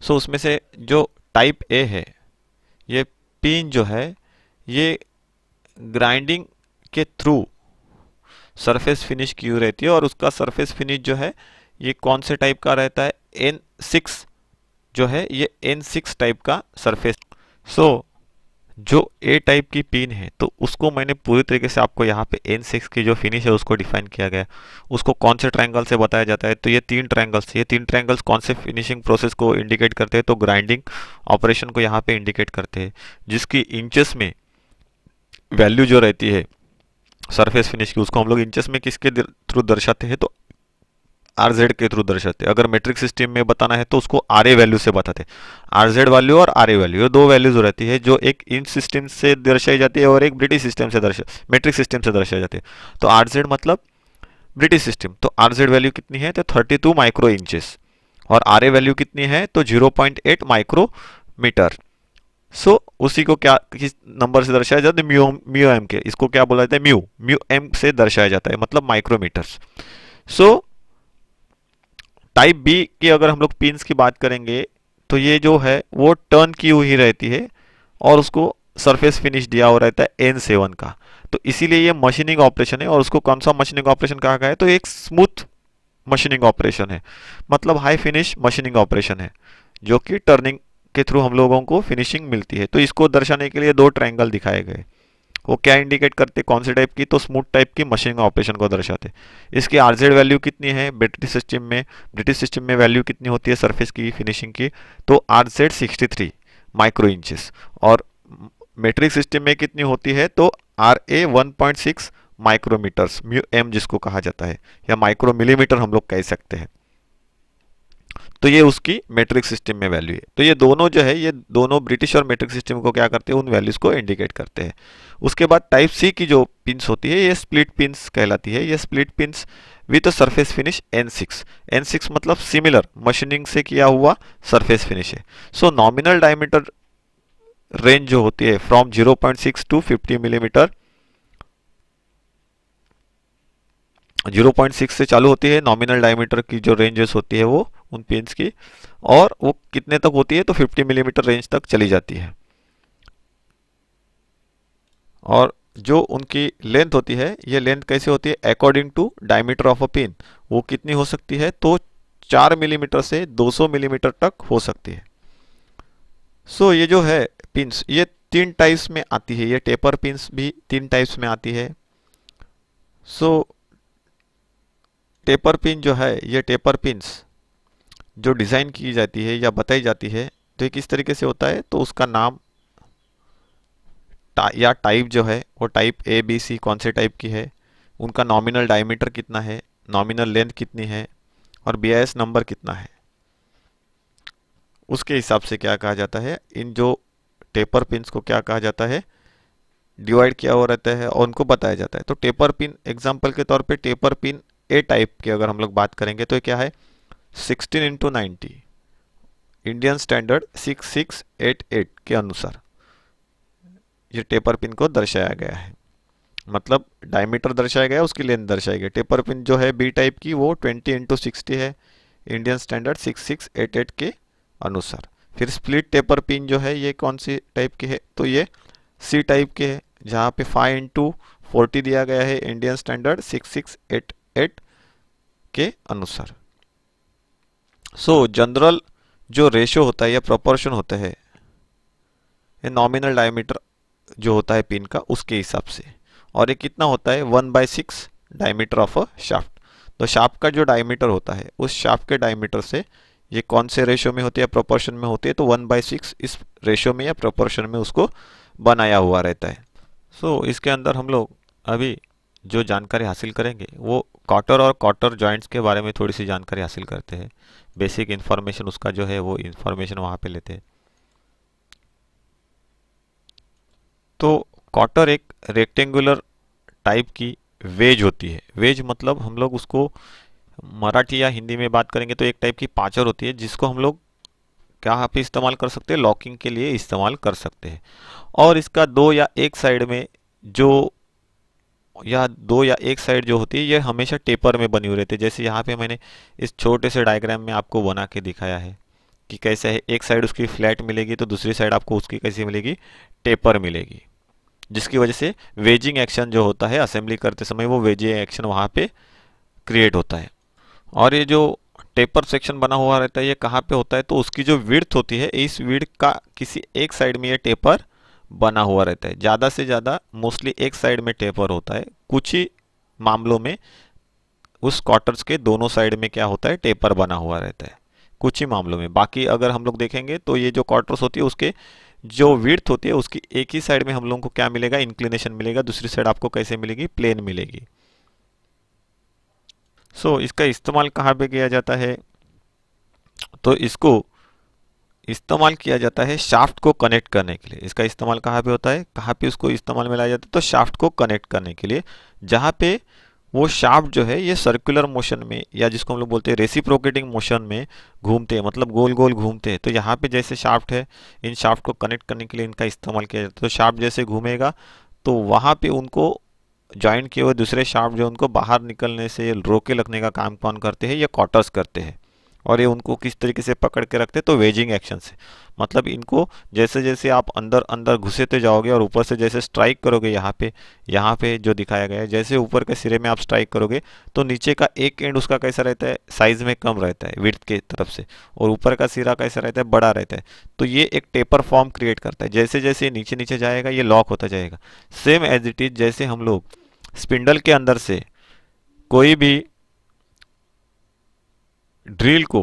सो उसमें से जो टाइप ए है, ये पिन जो है ये ग्राइंडिंग के थ्रू सरफेस फिनिश की हुई रहती है और उसका सरफेस फिनिश जो है ये कौन से टाइप का रहता है, N6 जो है ये N6 टाइप का सरफेस। सो जो ए टाइप की पिन है तो उसको मैंने पूरी तरीके से आपको यहाँ पे N6 की जो फिनिश है उसको डिफाइन किया गया है। उसको कौन से ट्रायंगल से बताया जाता है, तो ये 3 ट्रायंगल्स, ये 3 ट्रायंगल्स कौन से फिनिशिंग प्रोसेस को इंडिकेट करते हैं, तो ग्राइंडिंग ऑपरेशन को यहाँ पे इंडिकेट करते हैं, जिसकी इंचेस में वैल्यू जो रहती है सरफेस फिनिश की उसको हम लोग इंचेस में किसके थ्रू दर्शाते हैं, तो RZ के थ्रू दर्शाते हैं। अगर मेट्रिक सिस्टम में बताना है तो उसको RA वैल्यू से बताते हैं। RZ वैल्यू और RA वैल्यू ये 2 वैल्यूज रहती है जो एक इंच सिस्टम से दर्शाई जाती है और एक ब्रिटिश सिस्टम से मेट्रिक सिस्टम से दर्शाई जाती है। तो RZ मतलब ब्रिटिश सिस्टम, तो RZ वैल्यू कितनी है, तो 32 माइक्रो इंचेस और RA वैल्यू कितनी है, तो 0.8 माइक्रोमीटर। सो उसी को क्या किस नंबर से दर्शाया जाता है, म्यू एम के, इसको क्या बोला जाता है, म्यू एम से दर्शाया जाता है, मतलब माइक्रोमीटर्स। सो टाइप बी की अगर हम लोग पिन्स की बात करेंगे तो ये जो है वो टर्न की हुई रहती है और उसको सरफेस फिनिश दिया हुआ रहता है N7 का। तो इसीलिए ये मशीनिंग ऑपरेशन है और उसको कौन सा मशीनिंग ऑपरेशन कहा गया है, तो एक स्मूथ मशीनिंग ऑपरेशन है, मतलब हाई फिनिश मशीनिंग ऑपरेशन है जो कि टर्निंग के थ्रू हम लोगों को फिनिशिंग मिलती है। तो इसको दर्शाने के लिए 2 ट्रायंगल दिखाए गए, वो क्या इंडिकेट करते, कौन से टाइप की, तो स्मूथ टाइप की मशीनिंग ऑपरेशन को दर्शाते। इसकी RZ वैल्यू कितनी है ब्रिटिश सिस्टम में वैल्यू कितनी होती है सरफेस की फिनिशिंग की, तो RZ 63 माइक्रो इंचेस और मेट्रिक सिस्टम में कितनी होती है, तो RA 1.6 माइक्रोमीटर्स, म्यू एम जिसको कहा जाता है या माइक्रो मिलीमीटर हम लोग कह सकते हैं। तो ये उसकी मेट्रिक सिस्टम में वैल्यू है। तो ये दोनों जो है ये दोनों ब्रिटिश और मेट्रिक सिस्टम को क्या करते हैं, उन वैल्यूज को इंडिकेट करते हैं। उसके बाद टाइप सी की जो पिन्स होती है ये स्प्लिट पिन्स कहलाती है। ये split pins with surface finish N6 मतलब सिमिलर मशीनिंग से किया हुआ सरफेस फिनिश है। सो नॉमिनल डायमीटर रेंज जो होती है फ्रॉम 0.6 टू 50 मिलीमीटर, 0.6 से चालू होती है नॉमिनल डायमीटर की जो रेंजेस होती है वो उन पिन्स की, और वो कितने तक होती है, तो 50 मिलीमीटर रेंज तक चली जाती है। और जो उनकी लेंथ होती है ये लेंथ कैसे होती है, according to diameter of a pin, वो कितनी हो सकती है, तो 4 मिलीमीटर से 200 मिलीमीटर तक हो सकती है। सो ये जो है पिन्स ये 3 टाइप्स में आती है, ये टेपर पिन्स भी 3 टाइप्स में आती है। सो टेपर पिन जो है, ये टेपर पिन्स जो डिज़ाइन की जाती है या बताई जाती है तो ये किस तरीके से होता है, तो उसका नाम या टाइप जो है वो टाइप ए बी सी कौन से टाइप की है, उनका नॉमिनल डायमीटर कितना है, नॉमिनल लेंथ कितनी है और BIS नंबर कितना है, उसके हिसाब से क्या कहा जाता है, इन जो टेपर पिन्स को क्या कहा जाता है, डिवाइड किया हुआ रहता है और उनको बताया जाता है। तो टेपर पिन एग्जांपल के तौर पे टेपर पिन ए टाइप की अगर हम लोग बात करेंगे तो ये क्या है 16x90 इंडियन स्टैंडर्ड 6688 के अनुसार ये टेपर पिन को दर्शाया गया है, मतलब डायमीटर दर्शाया गया है, उसकी लेंथ दर्शाई गई। टेपर पिन जो है बी टाइप की वो 20x60 है इंडियन स्टैंडर्ड 6688 के अनुसार। फिर स्प्लिट टेपर पिन जो है ये कौन सी टाइप की है, तो ये सी टाइप के है जहाँ पे 5x40 दिया गया है इंडियन स्टैंडर्ड 6688 के अनुसार। सो जनरल जो रेशो होता है या प्रोपोर्शन होता है ये नॉमिनल डायमीटर जो होता है पिन का उसके हिसाब से, और ये कितना होता है 1/6 डायमीटर ऑफ अ शाफ्ट। तो शाफ्ट का जो डायमीटर होता है उस शाफ्ट के डायमीटर से ये कौन से रेशो में होती है, प्रोपोर्शन में होती है, तो 1/6 इस रेशो में या प्रोपोर्शन में उसको बनाया हुआ रहता है। सो इसके अंदर हम लोग अभी जो जानकारी हासिल करेंगे वो कॉटर और कॉटर जॉइंट्स के बारे में थोड़ी सी जानकारी हासिल करते हैं, बेसिक इन्फॉर्मेशन उसका जो है वो इन्फॉर्मेशन वहाँ पे लेते हैं। तो कॉटर एक रेक्टेंगुलर टाइप की वेज होती है। वेज मतलब हम लोग उसको मराठी या हिंदी में बात करेंगे तो एक टाइप की पाचर होती है जिसको हम लोग क्या पे इस्तेमाल कर सकते हैं, लॉकिंग के लिए इस्तेमाल कर सकते हैं। और इसका दो या एक साइड जो होती है ये हमेशा टेपर में बनी हुई रहती है। जैसे यहाँ पे मैंने इस छोटे से डायग्राम में आपको बना के दिखाया है कि कैसे है, एक साइड उसकी फ्लैट मिलेगी तो दूसरी साइड आपको उसकी कैसी मिलेगी, टेपर मिलेगी, जिसकी वजह से वेजिंग एक्शन जो होता है असेंबली करते समय वो वेजिंग एक्शन वहाँ पे क्रिएट होता है। और ये जो टेपर सेक्शन बना हुआ रहता है ये कहाँ पे होता है, तो उसकी जो विड्थ होती है इस विड्थ का किसी एक साइड में ये टेपर बना हुआ रहता है। ज़्यादा से ज़्यादा मोस्टली एक साइड में टेपर होता है, कुछ ही मामलों में उस क्वार्टर्स के दोनों साइड में क्या होता है, टेपर बना हुआ रहता है, कुछ ही मामलों में। बाकी अगर हम लोग देखेंगे तो ये जो क्वार्टर्स होती है उसके जो विड्थ होती है उसकी एक ही साइड में हम लोगों को क्या मिलेगा, इंक्लिनेशन मिलेगा, दूसरी साइड आपको कैसे मिलेगी, प्लेन मिलेगी। सो इसका इस्तेमाल कहाँ पे किया जाता है, तो इसको इस्तेमाल किया जाता है शाफ्ट को कनेक्ट करने के लिए। इसका इस्तेमाल कहाँ पे होता है, कहाँ पे उसको इस्तेमाल में लाया जाता है, तो शाफ्ट को कनेक्ट करने के लिए, जहाँ पे वो शाफ्ट जो है ये सर्कुलर मोशन में या जिसको हम लोग बोलते हैं रेसिप्रोकेटिंग मोशन में घूमते हैं, मतलब गोल गोल घूमते हैं। तो यहाँ पे जैसे शाफ्ट है, इन शाफ्ट को कनेक्ट करने के लिए इनका इस्तेमाल किया जाता है। तो शाफ्ट जैसे घूमेगा तो वहाँ पे उनको ज्वाइंट किए हुए दूसरे शाफ्ट जो उनको बाहर निकलने से रोके लगने का काम कौन करते हैं, ये कॉटर्स करते हैं। और ये उनको किस तरीके से पकड़ के रखते हैं, तो वेजिंग एक्शन से, मतलब इनको जैसे जैसे आप अंदर अंदर घुसेते जाओगे और ऊपर से जैसे स्ट्राइक करोगे, यहाँ पे जो दिखाया गया है, जैसे ऊपर के सिरे में आप स्ट्राइक करोगे तो नीचे का एक एंड उसका कैसा रहता है, साइज में कम रहता है विड्थ के तरफ से, और ऊपर का सिरा कैसा रहता है, बड़ा रहता है। तो ये एक टेपर फॉर्म क्रिएट करता है। जैसे जैसे नीचे नीचे जाएगा ये लॉक होता जाएगा। सेम एज इट इज जैसे हम लोग स्पिंडल के अंदर से कोई भी ड्रिल को,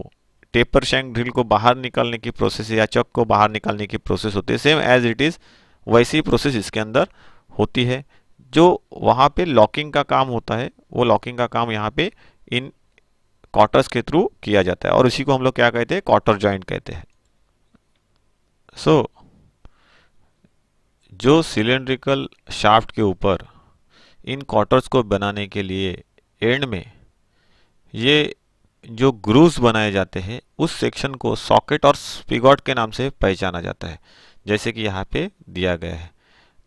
टेपर शैंक ड्रिल को बाहर निकालने की प्रोसेस या चक को बाहर निकालने की प्रोसेस होती है, सेम एज इट इज वैसी प्रोसेस इसके अंदर होती है। जो वहाँ पे लॉकिंग का काम होता है वो लॉकिंग का काम यहाँ पे इन क्वार्टर्स के थ्रू किया जाता है, और उसी को हम लोग क्या कहते हैं, क्वार्टर जॉइंट कहते हैं। सो जो सिलेंड्रिकल शाफ्ट के ऊपर इन क्वार्टर्स को बनाने के लिए एंड में ये जो ग्रूव्स बनाए जाते हैं उस सेक्शन को सॉकेट और स्पिगॉट के नाम से पहचाना जाता है, जैसे कि यहाँ पे दिया गया है,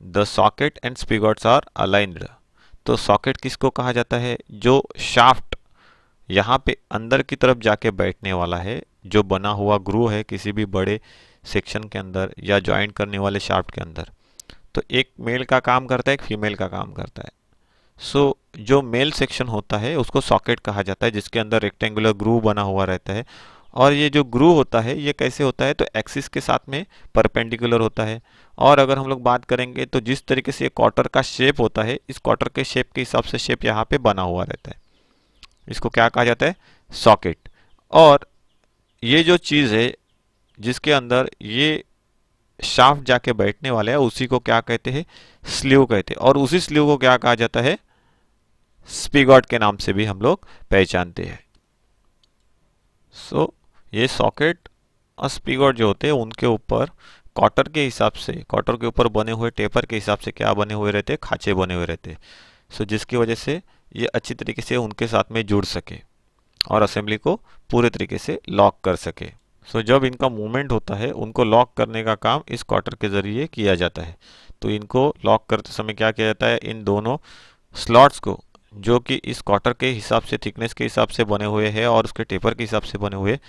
the socket and spigots are aligned. तो सॉकेट किसको कहा जाता है, जो शाफ्ट यहाँ पे अंदर की तरफ जाके बैठने वाला है, जो बना हुआ ग्रूव है किसी भी बड़े सेक्शन के अंदर या ज्वाइंट करने वाले शाफ्ट के अंदर। तो एक मेल का काम करता है, एक फीमेल का काम करता है। सो जो मेल सेक्शन होता है उसको सॉकेट कहा जाता है, जिसके अंदर रेक्टेंगुलर ग्रूव बना हुआ रहता है। और ये जो ग्रूव होता है ये कैसे होता है, तो एक्सिस के साथ में परपेंडिकुलर होता है। और अगर हम लोग बात करेंगे तो जिस तरीके से ये क्वार्टर का शेप होता है, इस क्वार्टर के शेप के हिसाब से शेप यहाँ पे बना हुआ रहता है। इसको क्या कहा जाता है, सॉकेट। और ये जो चीज़ है जिसके अंदर ये शाफ्ट जाके बैठने वाला है उसी को क्या कहते हैं, स्लीव कहते हैं। और उसी स्लीव को क्या कहा जाता है, स्पिगॉट के नाम से भी हम लोग पहचानते हैं। सो ये सॉकेट और स्पिगॉट जो होते हैं उनके ऊपर कॉटर के हिसाब से, कॉटर के ऊपर बने हुए टेपर के हिसाब से क्या बने हुए रहते हैं, खांचे बने हुए रहते हैं। सो जिसकी वजह से ये अच्छी तरीके से उनके साथ में जुड़ सके और असेंबली को पूरे तरीके से लॉक कर सके। सो जब इनका मूवमेंट होता है उनको लॉक करने का काम इस कॉटर के ज़रिए किया जाता है। तो इनको लॉक करते समय क्या किया जाता है, इन दोनों स्लॉट्स को जो कि इस कॉटर के हिसाब से, थिकनेस के हिसाब से बने हुए हैं और उसके टेपर के हिसाब से बने हुए,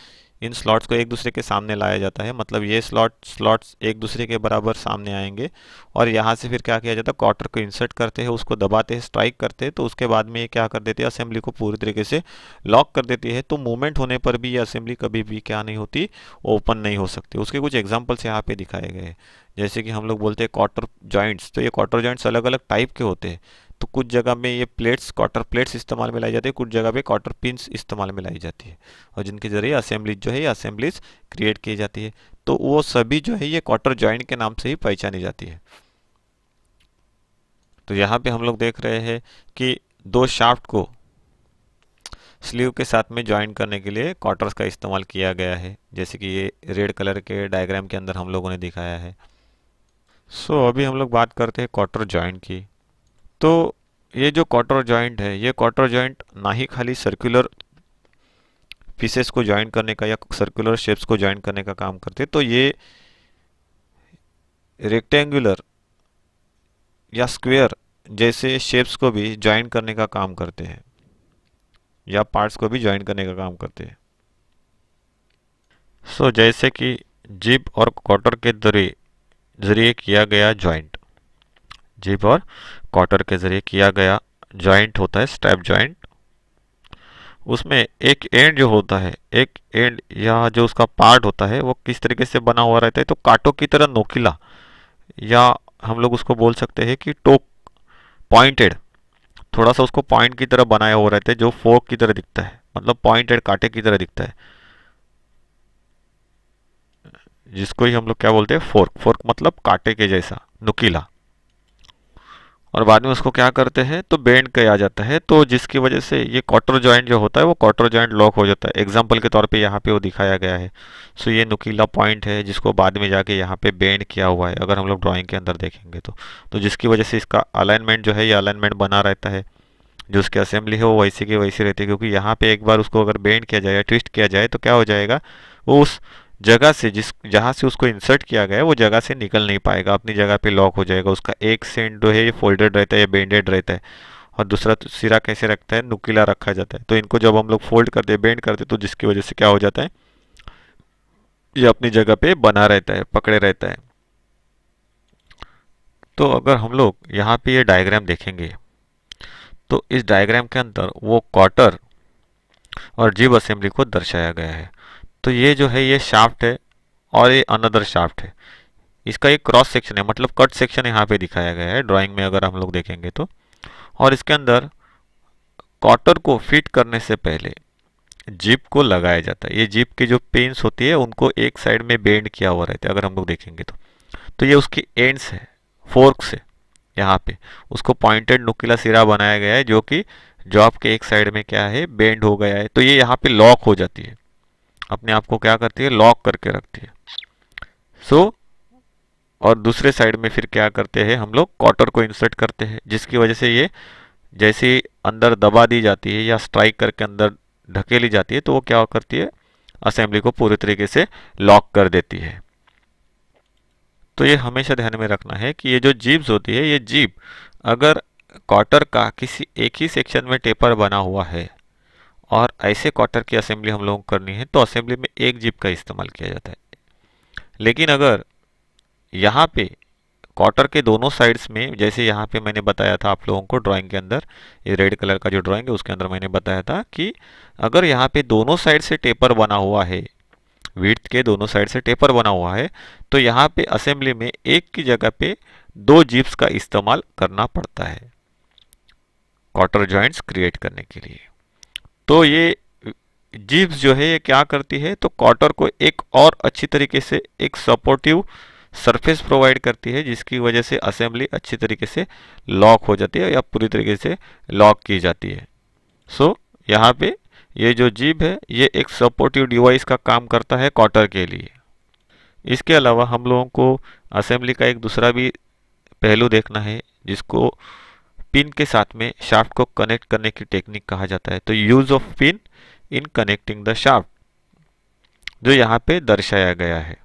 इन स्लॉट्स को एक दूसरे के सामने लाया जाता है। मतलब ये स्लॉट्स एक दूसरे के बराबर सामने आएंगे और यहाँ से फिर क्या किया जाता है, कॉटर को इंसर्ट करते हैं, उसको दबाते हैं, स्ट्राइक करते हैं। तो उसके बाद में ये क्या कर देते हैं, असेंबली को पूरी तरीके से लॉक कर देती है। तो मूवमेंट होने पर भी ये असेंबली कभी भी क्या नहीं होती, ओपन नहीं हो सकती। उसके कुछ एग्जाम्पल्स यहाँ पे दिखाए गए हैं। जैसे कि हम लोग बोलते हैं कॉटर जॉइंट्स। तो ये कॉटर जॉइंट्स अलग अलग टाइप के होते हैं। तो कुछ जगह में ये प्लेट्स, कॉटर प्लेट्स इस्तेमाल में लाई जाती है, कुछ जगह पे कॉटर पिन्स इस्तेमाल में लाई जाती है और जिनके जरिए असेंबलीज जो है, ये असेंबलीज क्रिएट की जाती है। तो वो सभी जो है ये कॉटर जॉइंट के नाम से ही पहचानी जाती है। तो यहाँ पे हम लोग देख रहे हैं कि दो शाफ्ट को स्लीव के साथ में ज्वाइन करने के लिए कॉटर्स का इस्तेमाल किया गया है, जैसे कि ये रेड कलर के डायग्राम के अंदर हम लोगों ने दिखाया है। सो अभी हम लोग बात करते हैं कॉटर जॉइंट की। तो ये जो कॉटर जॉइंट है, ये कॉटर जॉइंट ना ही खाली सर्कुलर पीसेस को ज्वाइन करने का या सर्कुलर शेप्स को ज्वाइन करने का काम करते, तो ये रेक्टेंगुलर या स्क्वायर जैसे शेप्स को भी ज्वाइन करने का काम करते हैं या पार्ट्स को भी ज्वाइन करने का काम करते हैं। सो जैसे कि जिब और कॉटर के जरिए किया गया जॉइंट, जिब और कॉटर के जरिए किया गया जॉइंट होता है स्ट्रैप जॉइंट। उसमें एक एंड जो होता है, एक एंड या जो उसका पार्ट होता है वो किस तरीके से बना हुआ रहता है, तो कांटों की तरह नोकीला, या हम लोग उसको बोल सकते हैं कि टोक पॉइंटेड, थोड़ा सा उसको पॉइंट की तरह बनाया हुआ रहता है जो फोर्क की तरह दिखता है, मतलब पॉइंटेड कांटे की तरह दिखता है, जिसको ही हम लोग क्या बोलते हैं, फोर्क। फोर्क मतलब कांटे के जैसा, नुकीला। और बाद में उसको क्या करते हैं, तो बेंड किया जाता है, तो जिसकी वजह से ये कॉटर जॉइंट जो होता है वो कॉटर जॉइंट लॉक हो जाता है। एग्जांपल के तौर पे यहाँ पे वो दिखाया गया है। सो ये नुकीला पॉइंट है जिसको बाद में जाके यहाँ पे बेंड किया हुआ है, अगर हम लोग ड्राइंग के अंदर देखेंगे तो जिसकी वजह से इसका अलाइनमेंट जो है, ये अलाइनमेंट बना रहता है। जो उसकी असेंबली है वो वैसी की वैसी रहती है, क्योंकि यहाँ पे एक बार उसको अगर बेंड किया जाए या ट्विस्ट किया जाए तो क्या हो जाएगा, वो उस जगह से जहाँ से उसको इंसर्ट किया गया है वो जगह से निकल नहीं पाएगा, अपनी जगह पे लॉक हो जाएगा। उसका एक सेंड जो है ये फोल्डेड रहता है या बेंडेड रहता है, और दूसरा सिरा कैसे रखता है, नुकीला रखा जाता है। तो इनको जब हम लोग फोल्ड करते हैं, बेंड करते हैं, तो जिसकी वजह से क्या हो जाता है, ये अपनी जगह पे बना रहता है, पकड़े रहता है। तो अगर हम लोग यहाँ पे ये डायग्राम देखेंगे तो इस डायग्राम के अंदर वो कॉटर और जिब असेंबली को दर्शाया गया है। तो ये जो है ये शाफ्ट है और ये अनदर शाफ्ट है। इसका एक क्रॉस सेक्शन है, मतलब कट सेक्शन यहाँ पे दिखाया गया है ड्राइंग में अगर हम लोग देखेंगे तो। और इसके अंदर कॉटर को फिट करने से पहले जिप को लगाया जाता है। ये जिप की जो पिन्स होती है उनको एक साइड में बेंड किया हुआ रहता है, अगर हम लोग देखेंगे तो ये उसकी एंड्स है, फोर्क से यहाँ पे उसको पॉइंटेड नुकीला सिरा बनाया गया है, जो कि जॉब के एक साइड में क्या है, बेंड हो गया है। तो ये यहाँ पे लॉक हो जाती है, अपने आप को क्या करती है, लॉक करके रखती है। सो और दूसरे साइड में फिर क्या करते हैं, हम लोग कॉटर को इंसर्ट करते हैं, जिसकी वजह से ये जैसे अंदर दबा दी जाती है या स्ट्राइक करके अंदर ढकेली जाती है, तो वो क्या करती है, असेंबली को पूरी तरीके से लॉक कर देती है। तो ये हमेशा ध्यान में रखना है कि ये जो जीब्स होती है, ये जीब अगर कॉटर का किसी एक ही सेक्शन में टेपर बना हुआ है और ऐसे कॉटर की असेंबली हम लोगों को करनी है, तो असेंबली में एक जीब का इस्तेमाल किया जाता है। लेकिन अगर यहाँ पे कॉटर के दोनों साइड्स में, जैसे यहाँ पे मैंने बताया था आप लोगों को ड्राइंग के अंदर, ये रेड कलर का जो ड्राइंग है उसके अंदर मैंने बताया था कि अगर यहाँ पे दोनों साइड से टेपर बना हुआ है, विड्थ के दोनों साइड से टेपर बना हुआ है, तो यहाँ पे असेंबली में एक की जगह पे दो जीब्स का इस्तेमाल करना पड़ता है कॉटर जॉइंट्स क्रिएट करने के लिए। तो ये जीब्स जो है ये क्या करती है, तो कॉटर को एक और अच्छी तरीके से एक सपोर्टिव सरफेस प्रोवाइड करती है, जिसकी वजह से असेंबली अच्छी तरीके से लॉक हो जाती है या पूरी तरीके से लॉक की जाती है। सो यहाँ पे ये जो जीब है ये एक सपोर्टिव डिवाइस का काम करता है कॉटर के लिए। इसके अलावा हम लोगों को असेंबली का एक दूसरा भी पहलू देखना है, जिसको पिन के साथ में शाफ्ट को कनेक्ट करने की टेक्निक कहा जाता है। तो use of pin in connecting the shaft, जो यहाँ पे दर्शाया गया है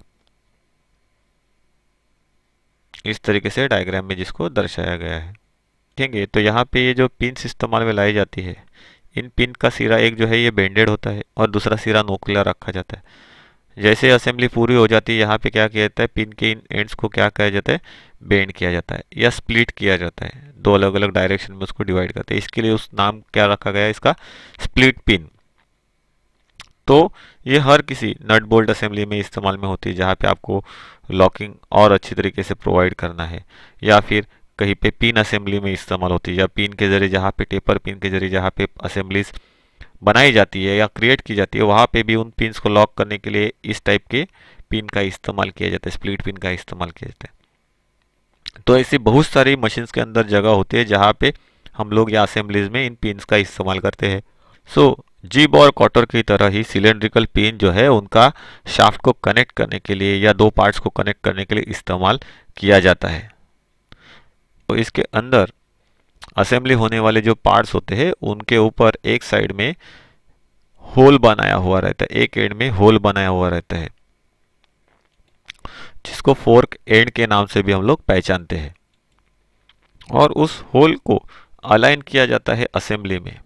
इस तरीके से डायग्राम में जिसको दर्शाया गया है। देखेंगे तो यहाँ पे ये जो पिन इस्तेमाल में लाई जाती है, इन पिन का सिरा एक जो है ये बेंडेड होता है और दूसरा सिरा नोकीला रखा जाता है। जैसे असेंबली पूरी हो जाती है, यहाँ पे क्या किया जाता है, पिन के इन एंड्स को क्या किया जाता है, बेंड किया जाता है या स्प्लिट किया जाता है, दो अलग अलग डायरेक्शन में उसको डिवाइड करते हैं। इसके लिए उस नाम क्या रखा गया है इसका, स्प्लिट पिन। तो ये हर किसी नट बोल्ट असेंबली में इस्तेमाल में होती है, जहाँ पे आपको लॉकिंग और अच्छी तरीके से प्रोवाइड करना है, या फिर कहीं पे पिन असेंबली में इस्तेमाल होती है, या पिन के जरिए जहाँ पे टेपर पिन के जरिए जहाँ पे असेंबलीज बनाई जाती है या क्रिएट की जाती है, वहाँ पे भी उन पिन्स को लॉक करने के लिए इस टाइप के पिन का इस्तेमाल किया जाता है, स्प्लिट पिन का इस्तेमाल किया जाता है। तो ऐसी बहुत सारी मशीन्स के अंदर जगह होती है जहाँ पे हम लोग या असेंबलीज में इन पिन्स का इस्तेमाल करते हैं। सो जीब और कॉटर की तरह ही सिलेंड्रिकल पिन जो है उनका शाफ्ट को कनेक्ट करने के लिए या दो पार्ट्स को कनेक्ट करने के लिए इस्तेमाल किया जाता है। तो इसके अंदर असेंबली होने वाले जो पार्ट्स होते हैं उनके ऊपर एक साइड में होल बनाया हुआ रहता है, एक एंड में होल बनाया हुआ रहता है, जिसको फोर्क एंड के नाम से भी हम लोग पहचानते हैं। और उस होल को अलाइन किया जाता है असेंबली में।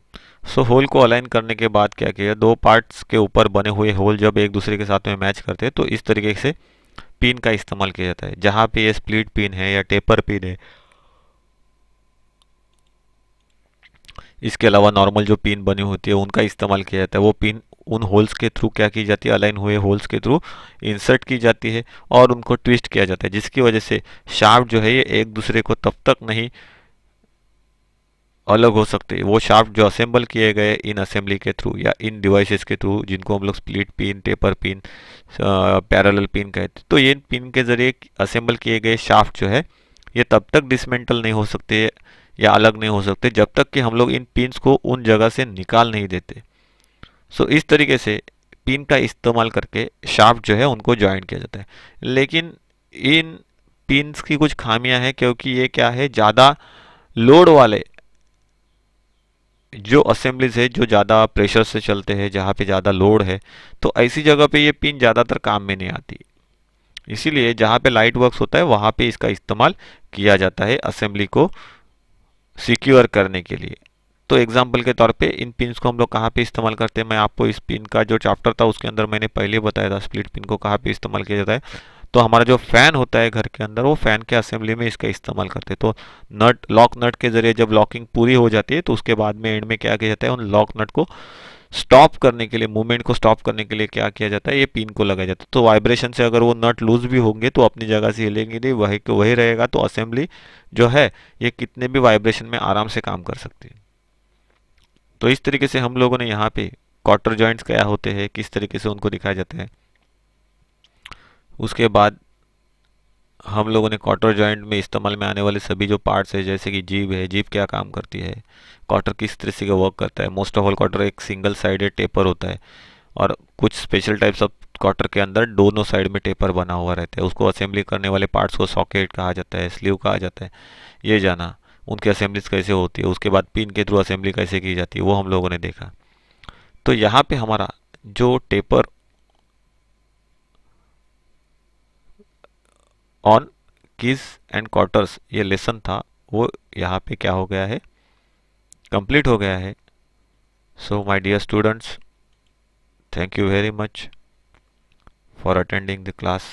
सो होल को अलाइन करने के बाद क्या किया, दो पार्ट्स के ऊपर बने हुए होल जब एक दूसरे के साथ में मैच करते हैं तो इस तरीके से पिन का इस्तेमाल किया जाता है। जहाँ पे ये स्प्लिट पिन है या टेपर पिन है, इसके अलावा नॉर्मल जो पिन बनी होती है उनका इस्तेमाल किया जाता है। वो पिन उन होल्स के थ्रू क्या की जाती है, अलाइन हुए होल्स के थ्रू इंसर्ट की जाती है और उनको ट्विस्ट किया जाता है, जिसकी वजह से शाफ्ट जो है ये एक दूसरे को तब तक नहीं अलग हो सकते। वो शाफ्ट जो असेंबल किए गए इन असेंबली के थ्रू या इन डिवाइसेस के थ्रू, जिनको हम लोग split pin, taper pin, parallel pin कहते हैं, तो ये पिन के जरिए असेंबल किए गए शाफ्ट जो है ये तब तक डिसमेंटल नहीं हो सकते या अलग नहीं हो सकते जब तक कि हम लोग इन पिन्स को उन जगह से निकाल नहीं देते। सो इस तरीके से पिन का इस्तेमाल करके शाफ्ट जो है उनको ज्वाइन किया जाता है। लेकिन इन पिन्स की कुछ खामियां हैं, क्योंकि ये क्या है, ज़्यादा लोड वाले जो असेंबलीज है जो ज़्यादा प्रेशर से चलते हैं, जहाँ पे ज़्यादा लोड है, तो ऐसी जगह पे ये पिन ज़्यादातर काम में नहीं आती। इसीलिए जहाँ पे लाइट वर्क्स होता है वहाँ पे इसका इस्तेमाल किया जाता है असेंबली को सिक्योर करने के लिए। तो एग्जाम्पल के तौर पे इन पिन्स को हम लोग कहाँ पे इस्तेमाल करते हैं, मैं आपको इस पिन का जो चैप्टर था उसके अंदर मैंने पहले बताया था स्प्लिट पिन को कहाँ पे इस्तेमाल किया जाता है। तो हमारा जो फ़ैन होता है घर के अंदर, वो फ़ैन के असेंबली में इसका इस्तेमाल करते हैं। तो नट, लॉक नट के ज़रिए जब लॉकिंग पूरी हो जाती है तो उसके बाद में एंड में क्या किया जाता है, उन लॉक नट को स्टॉप करने के लिए, मूवमेंट को स्टॉप करने के लिए क्या किया जाता है, ये पिन को लगाया जाता है। तो वाइब्रेशन से अगर वो नट लूज भी होंगे तो अपनी जगह से हिलेंगे नहीं, वही को वही रहेगा। तो असेंबली जो है ये कितने भी वाइब्रेशन में आराम से काम कर सकती है। तो इस तरीके से हम लोगों ने यहाँ पे क्वार्टर जॉइंट्स क्या होते हैं, किस तरीके से उनको दिखाया जाता है। उसके बाद हम लोगों ने क्वार्टर जॉइंट में इस्तेमाल में आने वाले सभी जो पार्ट्स है, जैसे कि जीब है, जीब क्या काम करती है, क्वार्टर किस तरह से वर्क करता है। मोस्ट ऑफ ऑल क्वार्टर एक सिंगल साइडेड टेपर होता है और कुछ स्पेशल टाइप्स ऑफ क्वार्टर के अंदर दोनों साइड में टेपर बना हुआ रहता है। उसको असेंबली करने वाले पार्ट्स को सॉकेट कहा जाता है, स्लीव कहा जाता है। ये जाना उनकी असेंबलीज कैसे होती है, उसके बाद पिन के थ्रू असेंबली कैसे की जाती है, वो हम लोगों ने देखा। तो यहाँ पे हमारा जो taper on keys and quarters ये लेसन था, वो यहाँ पे क्या हो गया है, कंप्लीट हो गया है। So my dear students, thank you very much for attending the class.